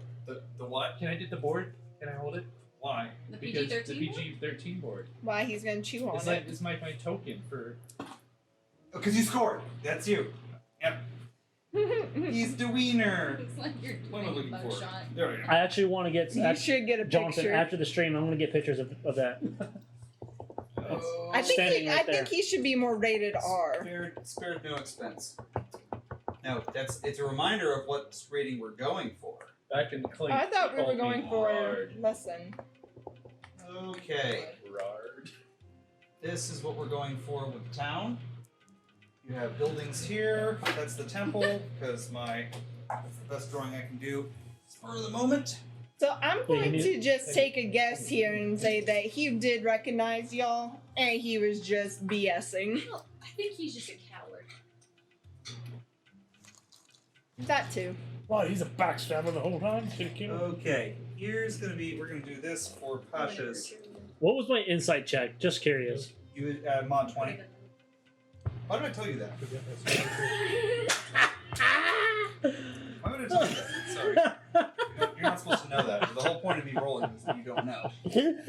The what? Can I get the board? Can I hold it? Why? The Because PG-13 the PG-13 board. Why he's gonna chew on It's it? like it's my token for. Because you scored. That's you. Yep. He's the wiener. It's like you're What am I doing looking a for? shot. There we go. I actually want to get You should get a Jonathan picture. after the stream. I'm going to get pictures of that. Oh, I think Standing right I think he should be more rated R. Spared no expense. No, it's a reminder of what rating we're going for. Back in the clink. I thought we were called me going for Lard. lesson. Okay. Rard. This is what we're going for with the town. You have buildings here. That's the temple, because that's the best drawing I can do for the moment. So I'm going you to just take a guess here and say that he did recognize y'all, and he was just BSing. Well, I think he's just a coward. That too. Wow, he's a backstabber the whole time. Should've killed him. Okay, we're gonna do this for Pasha's. What was my insight check? Just curious. You mod 20. Why did I tell you that? Why would I tell you that? Sorry. You're not supposed to know that. The whole point of me rolling is that you don't know. Here's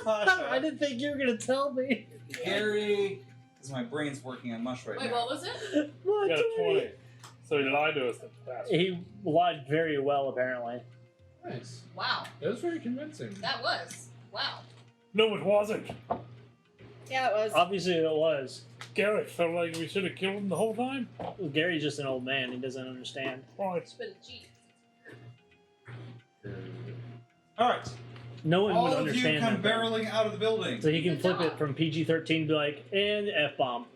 Pasha. I didn't think you were going to tell me. Gary, because my brain's working on mush right Wait, now. what was it? You got a 20. So he lied to us. That bastard. He lied very well, apparently. Nice. Wow, That was very convincing. that was. Wow. No, it wasn't. Yeah, it was. Obviously, it was. Gary felt like we should have killed him the whole time. Gary's just an old man. He doesn't understand. Right. But a G. Alright. No one All would of you understand come that. barreling out of the building. So he can Good flip job. it from PG-13 to be like, and F-bomb.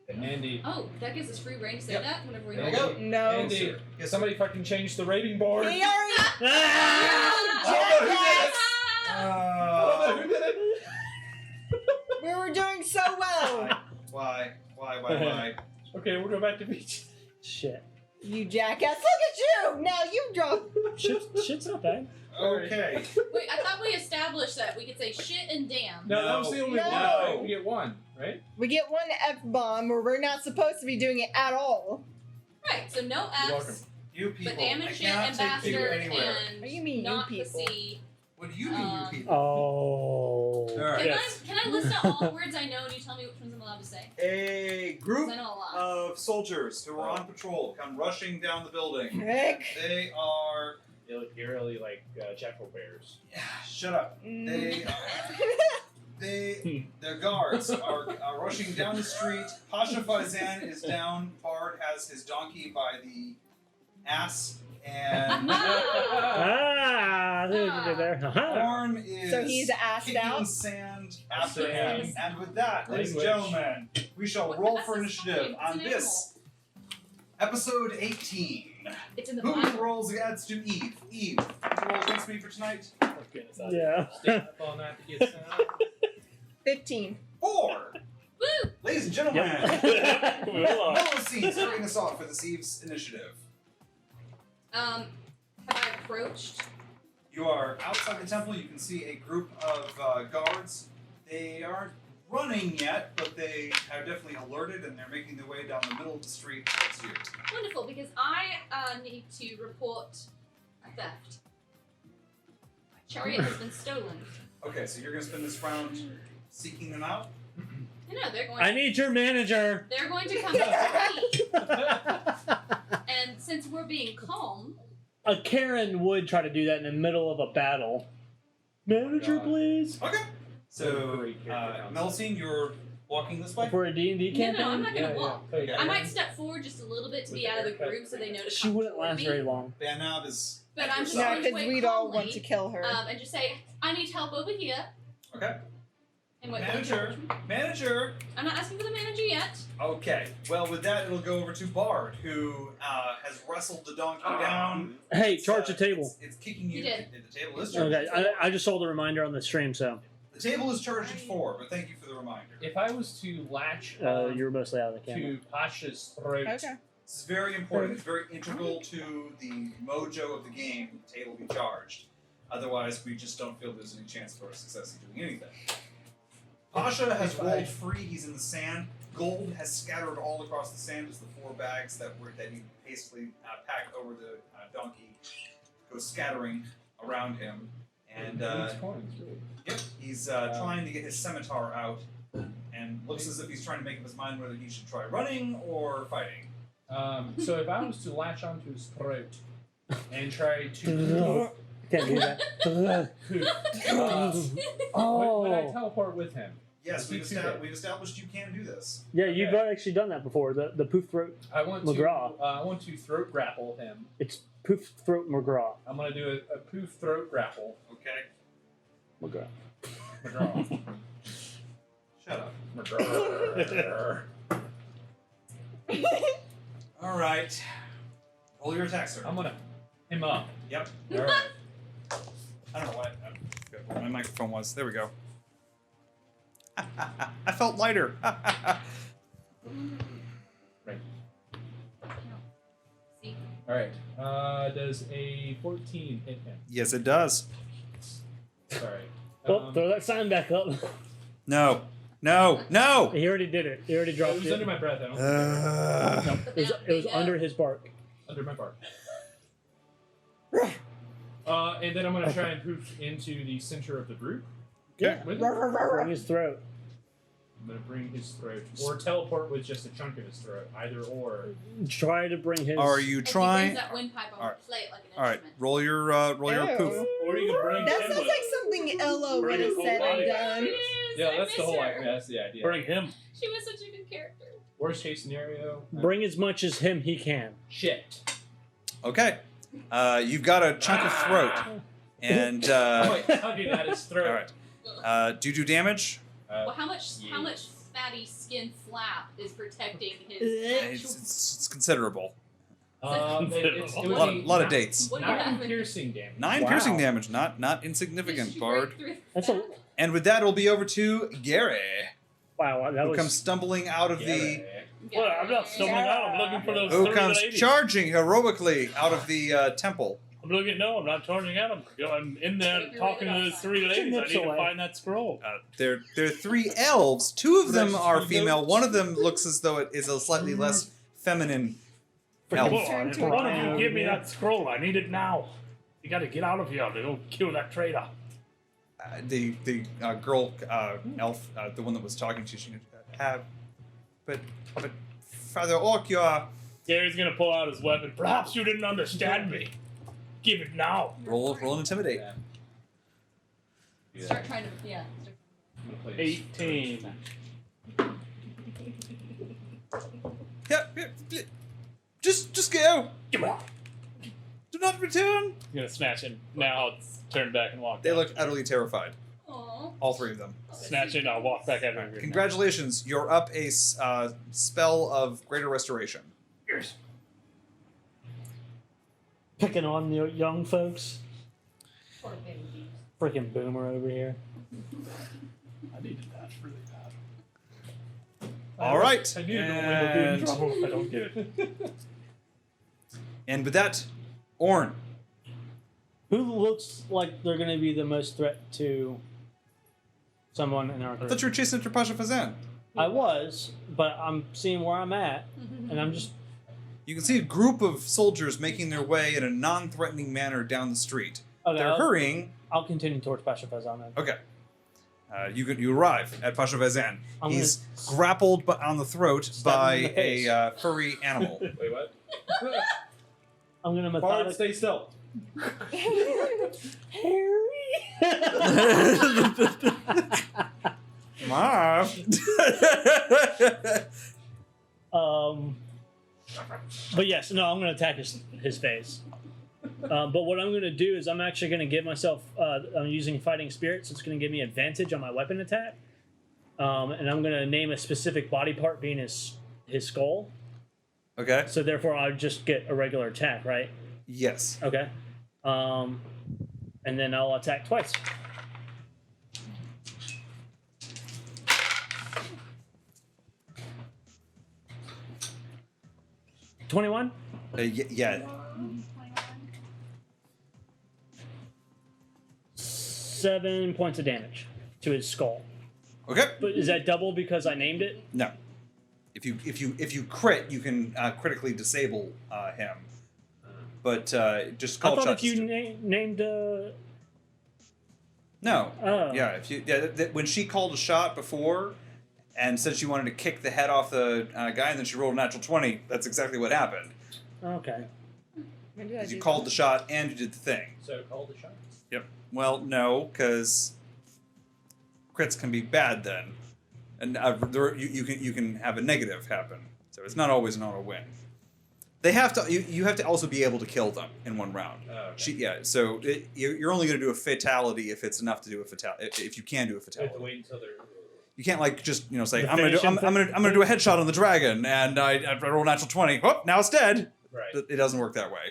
Andy. Oh, that gives us free reign to say Yep. that whenever we There you roll. go. No. Andy, sir. Yes, somebody fucking changed the rating board. He already. Ah! Oh, who did it? We were doing so well. Why? Okay, we'll go back to PG. Shit. You jackass! Look at you! Now you drunk. Shit's not bad. Okay. Wait, I thought we established that we could say shit and damn. No, that was the only No. one. Right? We get one, right? We get one F bomb where we're not supposed to be doing it at all. Right, so no You're welcome. F's, You people. but damn I and shit, cannot take you ambassador, anywhere. and What do you mean, you not the people? C. What do you mean, you people? Oh. Alright. Can I list out all the words I know and you tell me which ones I'm allowed to say? A 'Cause group I know a lot. of soldiers who are on patrol come rushing down the building. Rick. They are. You're really like Jackal Bears. Shut up. Their guards are rushing down the street. Pasha Faizan is down. Bard has his donkey by the ass. And Ah, there. Aha. Orm is So he's assed kicking out? sand after him. Sand. And with that, ladies and Language. gentlemen, we shall What? roll That's for a initiative sign. It's on an this episode 18. It's in the Who Bible. rolls against to Eve? Eve, you roll against me for tonight? Yeah. Stand up on that to get sound. 15. 4. Woo! Ladies and gentlemen, Well, Melusine starting us off for this Eve's initiative. Have I approached? You are outside the temple. You can see a group of guards. They aren't running yet, but they are definitely alerted, and they're making their way down the middle of the street towards you. Wonderful, because I need to report a theft. My chariot has been stolen. Okay, so you're going to spend this round seeking them out? No, they're going. I need your manager. They're going to come to me, and since we're being calm, A Karen would try to do that in the middle of a battle. Manager, God. please. Okay. So, Great character concept. Melusine, you're walking this way? For a D&D no, campaign? I'm not gonna walk. Okay. I might step forward just a little bit to be out of the group so they know to She come wouldn't toward last me. very long. Banab is... But I'm just No, going to because wait we'd all calmly, want to kill her. and just say, I need help over here. Okay. And what, Manager. I'm not asking for the manager yet. Okay. Well, with that, it'll go over to Bard, who has wrestled the donkey down. Hey, charge the table. It's kicking you. You did. The table is charged. Okay, I just saw the reminder on the stream, so The table is charged at 4, but thank you for the reminder. If I was to latch you're mostly out of the camera. to Pasha's throat, Okay. This is very important. It's very integral to the mojo of the game. The table be charged. Otherwise, we just don't feel there's any chance for success in doing anything. Pasha has rolled free. He's in the sand. Gold has scattered all across the sand as the 4 bags that he hastily packed over the donkey go scattering around him. And yep, he's trying to get his scimitar out, and looks as if he's trying to make up his mind whether he should try running or fighting. So if I was to latch onto his throat and try to Can't do that. would I teleport with him? Yes, we've Let's do that. established you can do this. Yeah, you've actually done that before. The poof throat. I want to throat grapple him. It's poof throat McGraw. I'm gonna do a poof throat grapple. Okay. McGraw. McGraw. Shut up. McGraw. All right. Roll your attack, sir. I'm gonna him up. Yep. All right. I don't know what my microphone was. There we go. I felt lighter. Right. See. All right. Does a 14 hit him? Yes, it does. Sorry. Oh, throw that sign back up. No. No. No. He already did it. He already It dropped was it. under my breath. I don't No, it was under his bark. under my bark. And then I'm gonna try and poof into the center of the group. Yeah. With Bring his throat. I'm gonna bring his throat, or teleport with just a chunk of his throat, either or. Try to bring his. Are you If he trying? brings that windpipe, I'm All right. gonna play it like an All right. instrument. Roll your Ew. poof. Or you can bring That him sounds with. like something Ella would Bring have his whole said body and back. done. It is. Yeah, I that's the miss whole her. idea. That's the idea. Bring him. She was such a good character. Worst case scenario. Bring as much as him he can. Shit. Okay. You've got a chunk of throat, and I'm like tugging at his throat. all right. Do you do damage? Well, how much fatty skin flap is protecting his It's considerable. It A would lot be of dates. What do you Not have? piercing damage. 9 Wow. piercing damage, not insignificant, Did you Bard. break through That's that? a And with that, it'll be over to Gary, wow. That who was comes stumbling out of the. Well, I'm not stumbling out. I'm looking for those Who 30 comes ladies. charging heroically out of the temple. I'm looking. No, I'm not charging at them. I'm in there Take your talking to way those 3 ladies. I Nips need to away. find that scroll. There are 3 elves. 2 of them Right, are so female. those- One of them looks as though it is a slightly less feminine elf. Well, Turn if to one of Brian you give over me here. that scroll, I need it now. You got to get out of here to go kill that traitor. The girl elf, the one that was talking to you, she but Father Orc, you are. Gary's gonna pull out his weapon. Perhaps you didn't understand me. Give it now. Roll and intimidate. Yeah. Start trying to, yeah. I'm gonna play this. 18. Yeah. Just go. Come on. Do not return. I'm gonna smash him. Now it's turn back and walk. They back. look utterly terrified. Aww. All 3 of them. Snatch it. I'll walk back out of here. Congratulations, you're up a spell of greater restoration. picking on the young folks. Poor baby. Freaking boomer over here. I needed that really bad. All right, I needed a way to be in and, trouble if I don't get it. and with that, Orn. Who looks like they're going to be the most threat to someone in our I group? thought you were chasing after Pasha Fazan. I was, but I'm seeing where I'm at, and I'm just. You can see a group of soldiers making their way in a non-threatening manner down the street. Okay, They're hurrying. I'll continue towards Pasha Fazan then. Okay. You arrive at Pasha Fazan. I'm He's grappled on the throat Stab him by in the face. a furry animal. Wait, what? I'm going to Bard, methodically. stay still. Marv. But yes, no, I'm going to attack his face. But what I'm going to do is I'm actually going to give myself. I'm using fighting spirit, so it's going to give me advantage on my weapon attack. and I'm gonna name a specific body part being his skull. Okay. So therefore, I'll just get a regular attack, right? Yes. Okay. And then I'll attack twice. $21. Yeah. 7 points of damage to his skull. Okay. But is that double because I named it? No. If you crit, you can critically disable him. But just call I thought shots. if you named. No. Oh. Yeah. If you when she called a shot before, and said she wanted to kick the head off the guy, and then she rolled a natural 20. That's exactly what happened. Okay. When did I 'Cause you do called that? the shot and you did the thing. So call the shots. Yep. Well, no, because crits can be bad then, and you can have a negative happen. So it's not always an auto win. They have to. You have to also be able to kill them in one round. Oh, okay. So you're only going to do a fatality if it's enough to do a fatality. If you can do a You have to fatality, wait until they're. you can't like just say The I'm gonna do a headshot on the dragon, and I roll a natural 20. Oh, now it's dead. Right. It doesn't work that way.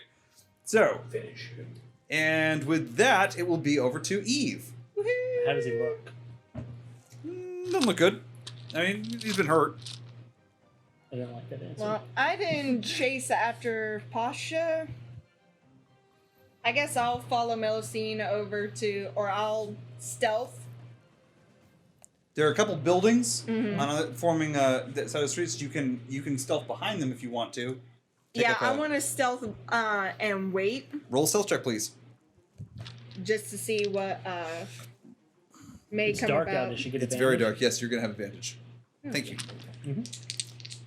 So, Finish him. and with that, it will be over to Eve. How does he look? Doesn't look good. I mean, he's been hurt. I didn't like that answer. Well, I didn't chase after Pasha. I guess I'll follow Melusine over to, or I'll stealth. There are a couple buildings Mhm. forming that side of the streets. You can stealth behind them if you want to. Take Yeah, up I a- want to stealth and wait roll a stealth check, please. just to see what may It's come dark about. out. Does she get It's advantage? very dark. Yes, you're gonna have advantage. Thank you. Mhm.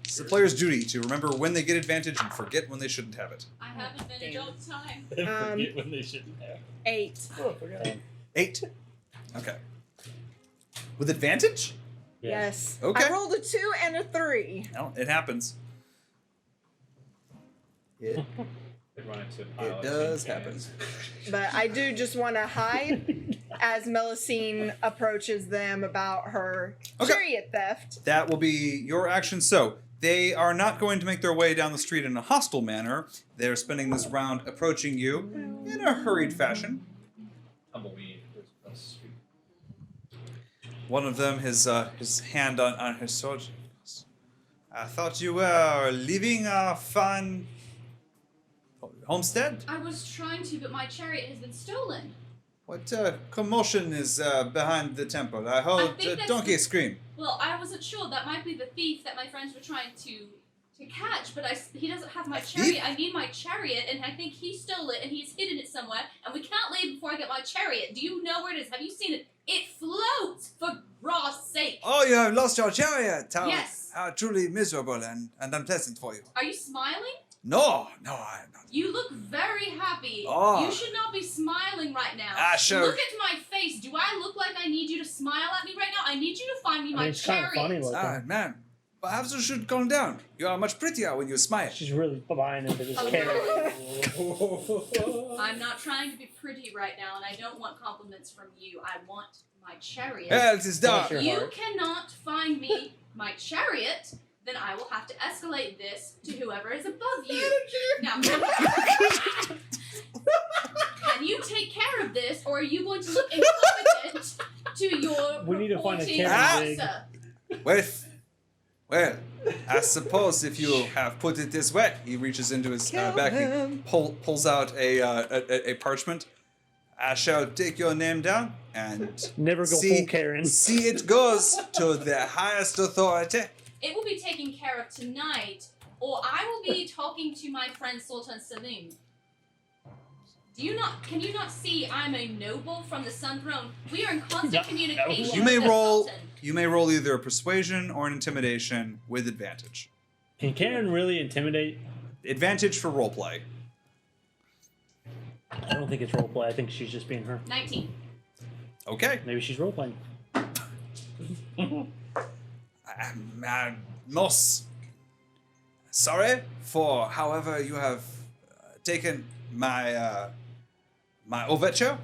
It's the player's duty to remember when they get advantage and forget when they shouldn't have it. I have advantage all the time. Forget when they shouldn't have. 8. Oh, I forgot. 8. Okay. With advantage? Yeah. Yes. Okay. I rolled a 2 and a 3. Well, it happens. It They run into a pile of does tin happen. cans. But I do just want to hide as Melusine approaches them about her Okay. chariot theft. That will be your action. So they are not going to make their way down the street in a hostile manner. They're spending this round approaching you in a hurried fashion. Tumbleweed was across the street. One of them, his hand on his sword. I thought you were leaving a fine homestead. I was trying to, but my chariot has been stolen. What commotion is behind the temple? I heard think a that's donkey the- scream. Well, I wasn't sure. That might be the thief that my friends were trying to catch, but he doesn't have my thief? chariot. I need my chariot, and I think he stole it, and he's hidden it somewhere, and we can't leave before I get my chariot. Do you know where it is? Have you seen it? It floats, for Ra's sake. Oh, you have lost your chariot. How, Yes. how truly miserable and unpleasant for you. Are you smiling? No, I am not. You look very happy. Oh. You should not be smiling right now. Ah, sure. Look at my face. Do I look like I need you to smile at me right now? I need you to find me I my mean, it's kind of funny chariot. looking. Ah, man. Perhaps you should calm down. You are much prettier when you smile. She's really buying into this Oh, character. I'm not trying to be pretty right now, and I don't want compliments from you. I want my chariot. Well, it is dark. Your You heart. cannot find me my chariot, then I will have to escalate this to whoever is above you. Now, can you take care of this, or are you going to look incompetent to your We need to find a reporting camera rig. officer? Well, I suppose if you have put it this way, he reaches into his Kill back and him. pulls out a parchment. I shall take your name down and Never go see, full Karen. see it goes to the highest authority. It will be taken care of tonight, or I will be talking to my friend Sultan Selim. Can you not see I'm a noble from the Sun Throne? We are in constant communication. You may with the roll. Sultan. You may roll either a persuasion or an intimidation with advantage. Can Karen really intimidate? Advantage for roleplay. I don't think it's roleplay. I think she's just being her. 19. Okay. Maybe she's roleplaying. I'm most sorry for however you have taken my my overture.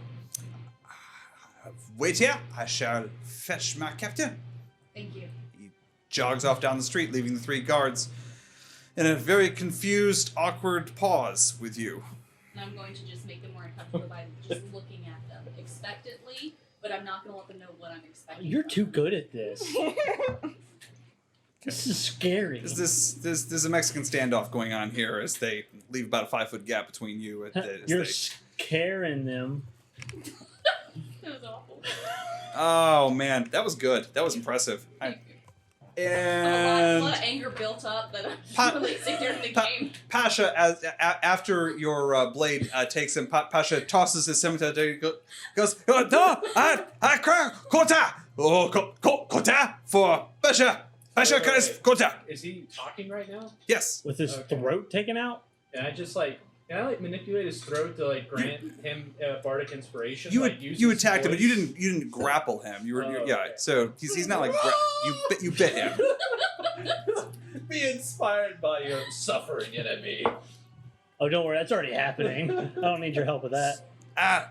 Wait here. I shall fetch my captain. Thank you. He jogs off down the street, leaving the 3 guards in a very confused, awkward pause with you. And I'm going to just make them more uncomfortable by just looking at them expectantly, but I'm not going to let them know what I'm expecting. You're from too them. good at this. This is scary. There's a Mexican standoff going on here as they leave about a 5-foot gap between you. You're scaring them. That was awful. Oh man, that was good. That was impressive. A lot of anger built up that I'm releasing during the game. Pasha, after your blade takes him, Pasha tosses his scimitar. Goes, no, I cry, Kota, Kota for Pasha. Pasha, Kota. Is he talking right now? Yes. With his Okay. throat taken out? And I just can I manipulate his throat to grant him bardic inspiration? You use you his attacked him, but voice? you didn't grapple him. You were yeah. Okay. So he's not like you bit him. Be inspired by your suffering enemy. Oh, don't worry, that's already happening. I don't need your help with that. I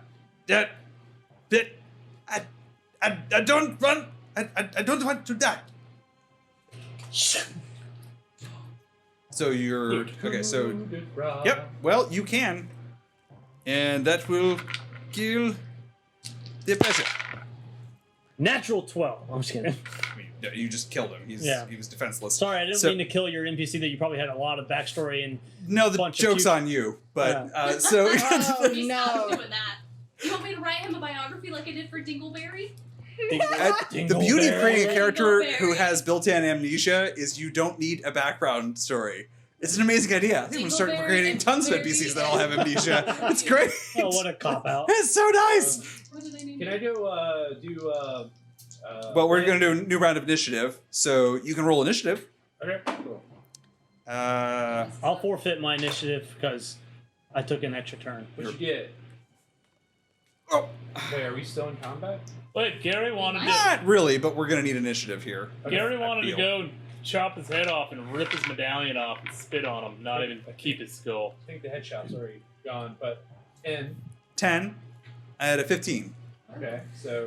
don't run. I don't want to die. So you're okay. So yep. Well, you can, and that will kill the pressure. Natural 12. I'm just kidding. You just killed him. He was defenseless. Sorry, I didn't So- mean to kill your NPC that you probably had a lot of backstory and No, the bunch of joke's cute- on you. But Yeah. so Oh, He stopped no. doing that. You want me to write him a biography like I did for Dingleberry? the beauty of creating a character Dingleberry. who has built-in amnesia is you don't need a background story. It's an amazing idea. I think we're gonna start Dingleberry creating and tons of Berry NPCs that all have and- amnesia. It's great. Oh, what a cop-out. It's so nice. What did I name Can him? I do Well, we're going to do a new round of initiative, so you can roll initiative. Okay, cool. I'll forfeit my initiative because I took an extra turn. What'd you get? Oh, Wait, are we still in combat? Wait, Gary wanted to. not really, but we're going to need initiative here. Gary I wanted to feel. go and chop his head off and rip his medallion off and spit on him, not even keep his skull. I think the headshot's already gone, but 10. 10. I had a 15. Okay, so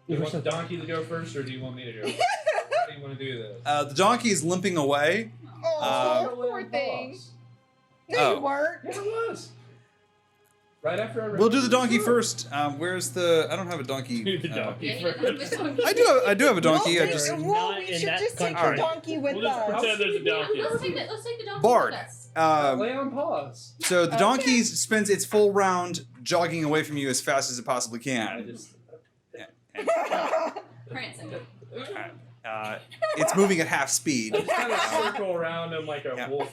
do you want the donkey to go first, or do you want me to go first? How do you want to do this? The donkey is limping away. Oh, poor thing. No, Oh. you weren't. Yeah, it was. Right after I read We'll do the donkey first. Where's the? I don't have a donkey. Do the donkey Yeah, he first. didn't have a donkey. I do have a donkey. I Well, just we Not in should that just take country. the donkey with We'll just us. pretend there's a donkey. Yeah, let's take the donkey Bard. with us. Lay on pause. So the Okay. donkey spends its full round jogging away from you as fast as it possibly I can. just Prancing. It's moving at half speed. kind of circle around him like a Yeah. wolf.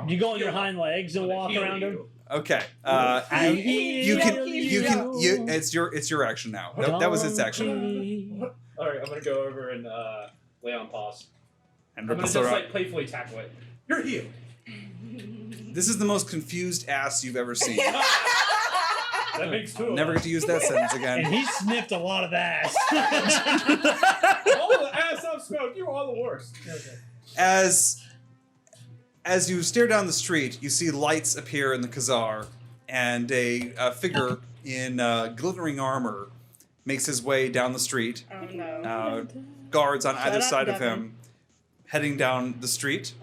You go on your hind legs and walk Heal around you. him. Okay. I You can. heal You can. You. It's your action now. That was its action. Donkey. All right, I'm gonna go over and lay on pause. And I'm rip gonna the just sword out. playfully tackle it. You're healed. This is the most confused ass you've ever seen. That makes two of Never us. get to use that sentence And again. he sniffed a lot of ass. All the ass I've smoked, you are the worst. Okay. As you stare down the street, you see lights appear in the Khazar, and a figure in glittering armor makes his way down the street. Oh no. Guards on Shut either up, side of Devin. him, heading down the street.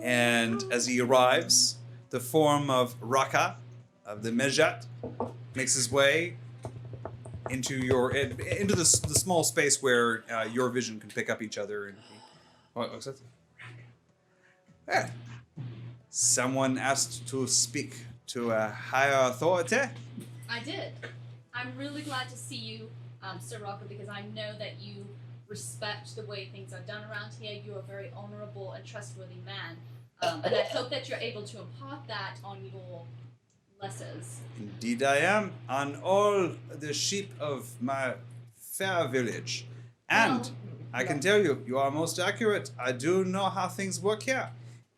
And as he arrives, the form of Raka, of the Mejat, makes his way into the small space where your vision can pick up each other. And what's that? Eh. Someone asked to speak to a higher authority. I did. I'm really glad to see you, Sir Rocco, because I know that you respect the way things are done around here. You're a very honorable and trustworthy man. And I hope that you're able to impart that on your lessers. Indeed I am, on all the sheep of my fair village. And Well, I can tell you, you are most accurate. I do know how things work here.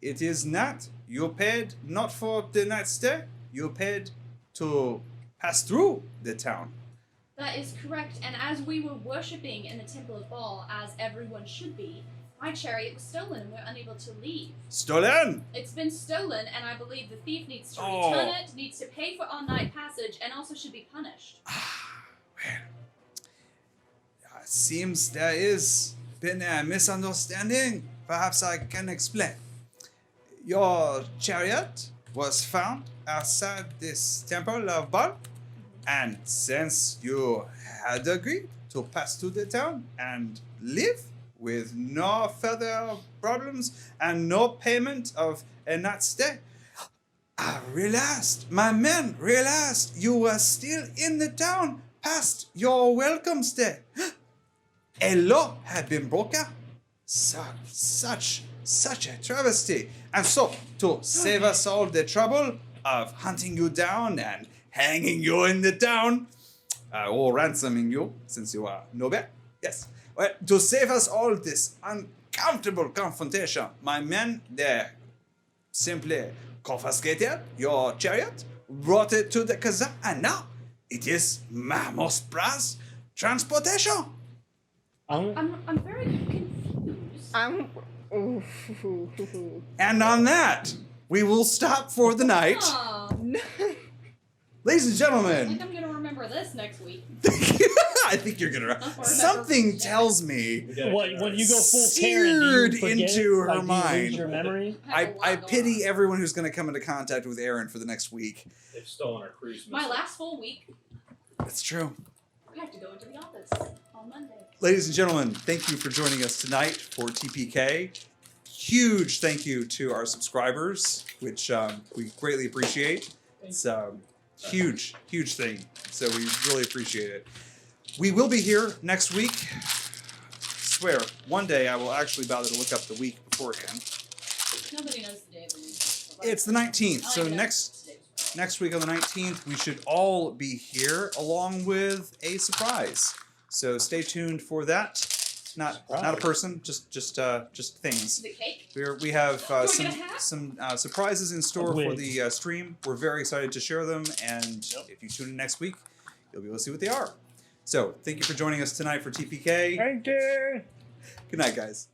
It is not, you're paid not for the night's stay, you're paid to pass through the town. that is correct. And as we were worshipping in the Temple of Baal, as everyone should be, my chariot was stolen and we're unable to leave. Stolen! It's been stolen, and I believe the thief needs to Oh. return it, needs to pay for our night passage, and also should be punished. seems there is been a misunderstanding. Perhaps I can explain. Your chariot was found outside this temple of Bard, and since you had agreed to pass through the town and live with no further problems and no payment of a night's stay, I realized, my men realized you were still in the town past your welcome stay. A law had been broken. Such a travesty. And so, to save us all the trouble of hunting you down and hanging you in the town, or ransoming you, since you are noble, yes. Well, to save us all this uncomfortable confrontation, my men, they simply confiscated your chariot, brought it to the Kazan, and now it is my most prized transportation. I'm very confused. And on that, we will stop for the night. Oh, Ladies and I gentlemen, think I'm gonna remember this next week. I think you're gonna. Or Something remember- tells me. What, when you go full Seared Terran, do you forget into it? her Like, do you mind. lose your memory? I pity everyone who's going to come into contact with Aaron for the next week. They've stolen our cruise My missile. last full week, That's true. I have to go into the office on Monday. Ladies and gentlemen, thank you for joining us tonight for TPK. Huge thank you to our subscribers, which we greatly appreciate. It's huge thing. So we really appreciate it. We will be here next week. Swear, one day I will actually bother to look up the week beforehand. Nobody knows the day of the week. It's the 19th, so I know next today's Friday. next week on the 19th, we should all be here along with a surprise. So stay tuned for that. Not a person, just things. Is it cake? We have Do I some get a hat? surprises in store A for wig. the stream. We're very excited to share them, and if you tune in next week, you'll be able to see what they are. So thank you for joining us tonight for TPK. Thank you. Good night, guys.